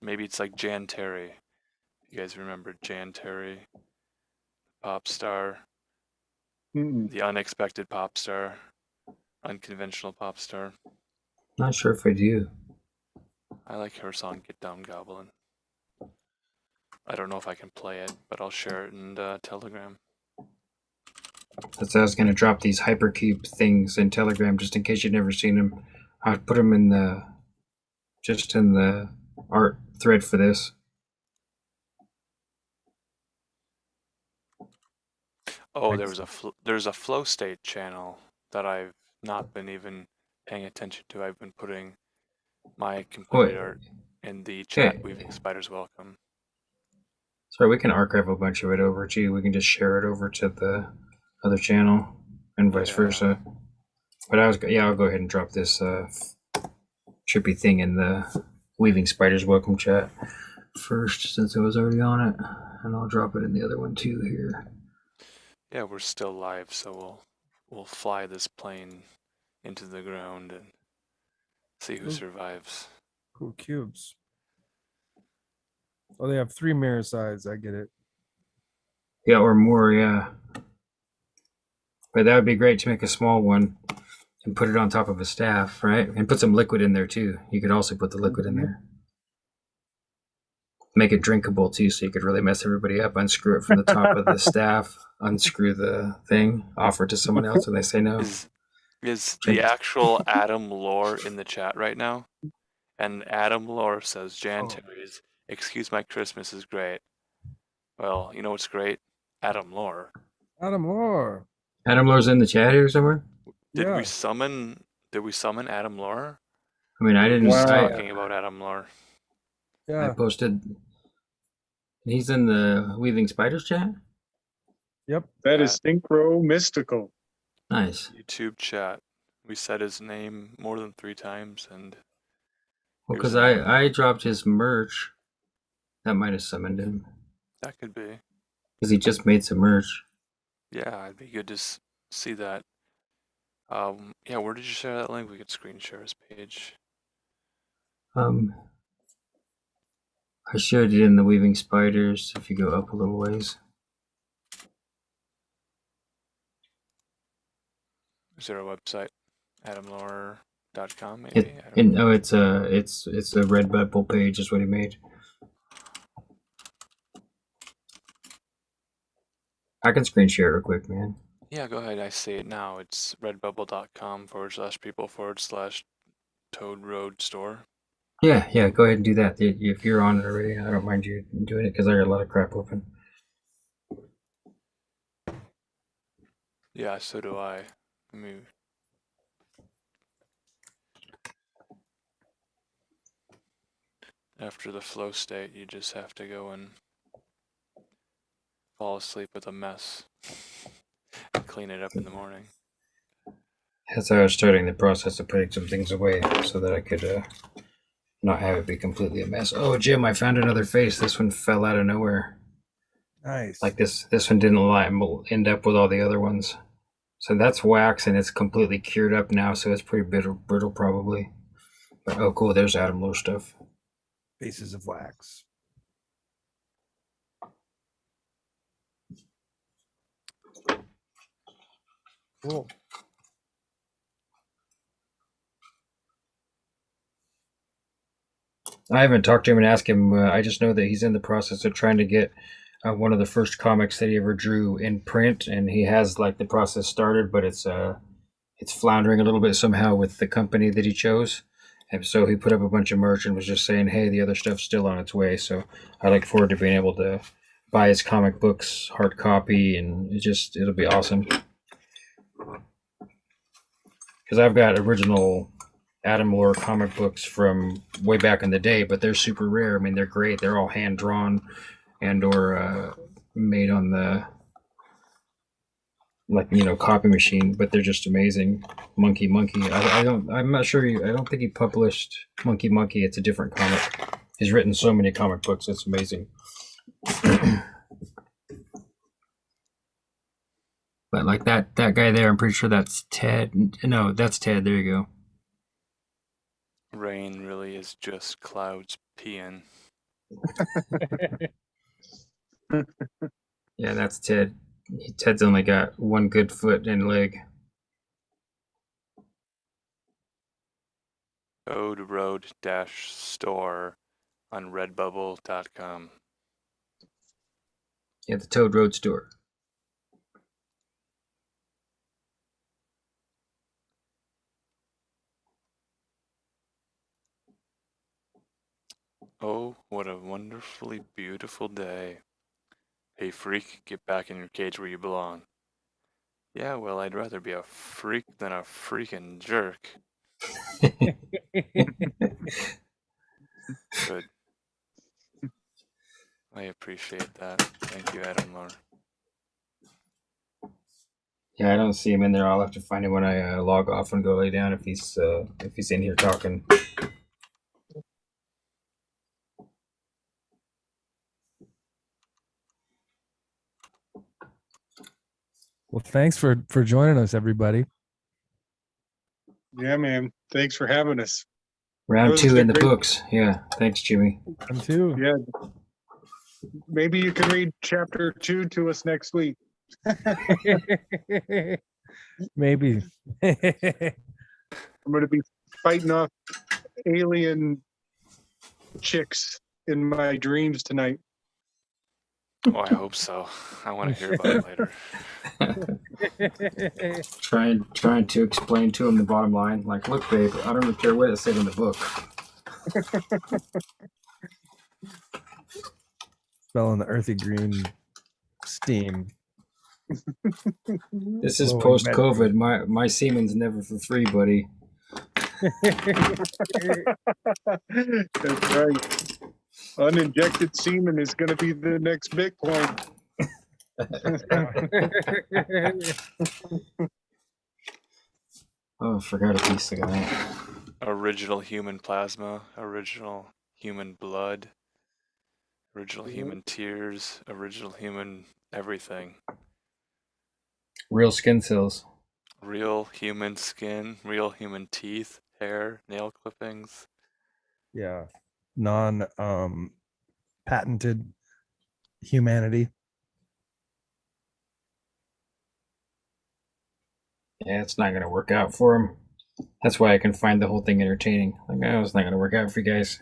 maybe it's like Jan Terry. You guys remember Jan Terry, pop star, Mm-mm. the unexpected pop star, unconventional pop star. Not sure if I do. I like her song "Get Down Goblin." I don't know if I can play it, but I'll share it in Telegram. That's I was gonna drop these hypercube things in Telegram just in case you've never seen them. I'll put them in the art thread for this. Oh, Thanks. there's a FlowState channel that I've not been even paying attention to. I've been putting my completed Wait. art in the chat. Yeah. Weaving Spiders Welcome. Sorry, we can archive a bunch of it over to you. We can just share it over to the other channel and vice Yeah. versa. But I'll go ahead and drop this trippy thing in the Weaving Spiders Welcome chat first, since I was already on it, and I'll drop it in the other one too here. Yeah, we're still live, so we'll fly this plane into the ground and see who Ooh. survives. Cool cubes. Oh, they have 3 mirror sides. I get it. Yeah, or more, yeah. But that would be great to make a small one and put it on top of a staff, right? And put some liquid in there too. You could also put the liquid in there. Make it drinkable too, so you could really mess everybody up. Unscrew it from the top of the staff, unscrew the thing, offer it to someone else, and they say no. Is Drink the it. actual Adam lore in the chat right now? And Adam Lore says Jan Oh. Terry's "Excuse My Christmas" is great. Well, you know what's great? Adam Lore. Adam Moore. Adam Lore's in the chat here somewhere. Did Yeah. we summon Adam Lore? I mean, I We're didn't. just Wow. talking about Adam Lore. I Yeah. posted. He's in the Weaving Spiders chat. Yep. That is synchro mystical. Nice. YouTube chat. We said his name more than 3 times, and Well, He was because in there. I dropped his merch. That might have summoned him that could be. because he just made some merch. Yeah, it'd be good to see that. Yeah, where did you share that link? We could screen share his page. I shared it in the Weaving Spiders. If you go up a little ways. Is there a website? AdamLore.com maybe? No, it's a Red Bubble page is what he made. I can screen share it real quick, man. Yeah, go ahead. I see it now. It's redbubble.com/people/Toad Road Store. Yeah, go ahead and do that. If you're on it already, I don't mind you doing it because I got a lot of crap open. Yeah, so do I. I mean, after the flow state, you just have to go and fall asleep with a mess and clean it up in the morning. As I was starting the process of putting some things away so that I could not have it be completely a mess. Oh, Jim, I found another face. This one fell out of nowhere. Nice. Like this one didn't end up with all the other ones. So that's wax, and it's completely cured up now, so it's pretty brittle probably. But oh, cool. There's Adam Lowe stuff. Faces of wax. Cool. I haven't talked to him and asked him. I just know that he's in the process of trying to get one of the first comics that he ever drew in print, and he has like the process started, but it's floundering a little bit somehow with the company that he chose. And so he put up a bunch of merch and was just saying, "Hey, the other stuff's still on its way." So I look forward to being able to buy his comic books hard copy, and it'll be awesome. Because I've got original Adam Lore comic books from way back in the day, but they're super rare. I mean, they're great. They're all hand drawn and or made on the copy machine, but they're just amazing. Monkey. I'm not sure. I don't think he published Monkey. It's a different comic. He's written so many comic books. It's amazing. But like that guy there, I'm pretty sure that's Ted. No, that's Ted. There you go. Rain really is just clouds peeing. Yeah, that's Ted. Ted's only got one good foot and leg. Toad Road -store on redbubble.com. Yeah, the Toad Road store. Oh, what a wonderfully beautiful day. Hey freak, get back in your cage where you belong. Yeah, well, I'd rather be a freak than a freaking jerk. Good. I appreciate that. Thank you, Adam Lore. Yeah, I don't see him in there. I'll have to find him when I log off and go lay down if he's in here talking. Well, thanks for joining us, everybody. Yeah, man. Thanks for having us. Round Those 2 are in the great. books. Yeah, thanks, Jimmy. Them too. Yeah. Maybe you can read chapter 2 to us next week. Maybe. I'm going to be fighting off alien chicks in my dreams tonight. Oh, I hope so. I want to hear about it later. Trying to explain to him the bottom line. Like, look, babe, I don't care what it said in the book. Smelling the earthy green steam. This is Blowing post med COVID. My semen's never for free, buddy. That's right. Uninjected semen is going to be the next Bitcoin. Oh, I forgot a piece of that. Original human plasma, original human blood, original human tears, original human everything. Real skin cells. Real human skin, real human teeth, hair, nail clippings. Yeah. Non patented humanity. Yeah, it's not gonna work out for him. That's why I can find the whole thing entertaining. Like, oh, it's not gonna work out for you guys.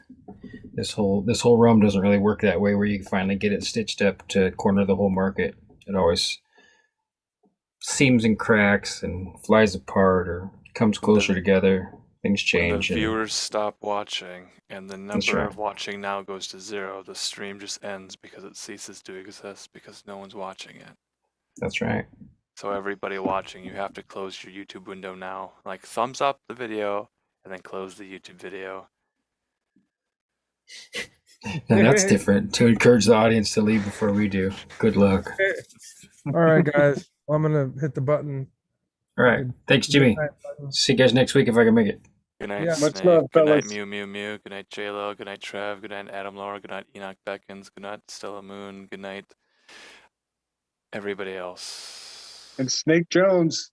This whole realm doesn't really work that way, where you can finally get it stitched up to corner the whole market. It always seams and cracks and flies apart or comes closer together. Things When the change. And viewers stop watching and the number right. of watching now goes to 0, the stream just ends because it ceases to exist because no one's watching it. that's right. So everybody watching, you have to close your YouTube window now. Like thumbs up the video and then close the YouTube video. Now that's different. To encourage the audience to leave before we do. Good luck. All right, guys. I'm gonna hit the button. All right. Thanks, Jimmy. See you guys next week if I can make it. Good night, Yeah. Much Snake. love, Good night, fellas. Mew Mew Mew. Good night, JLo. Good night, Trev. Good night, Adam Laura. Good night, Enoch Beckons. Good night, Stella Moon. Good night, everybody else. And Snake Jones.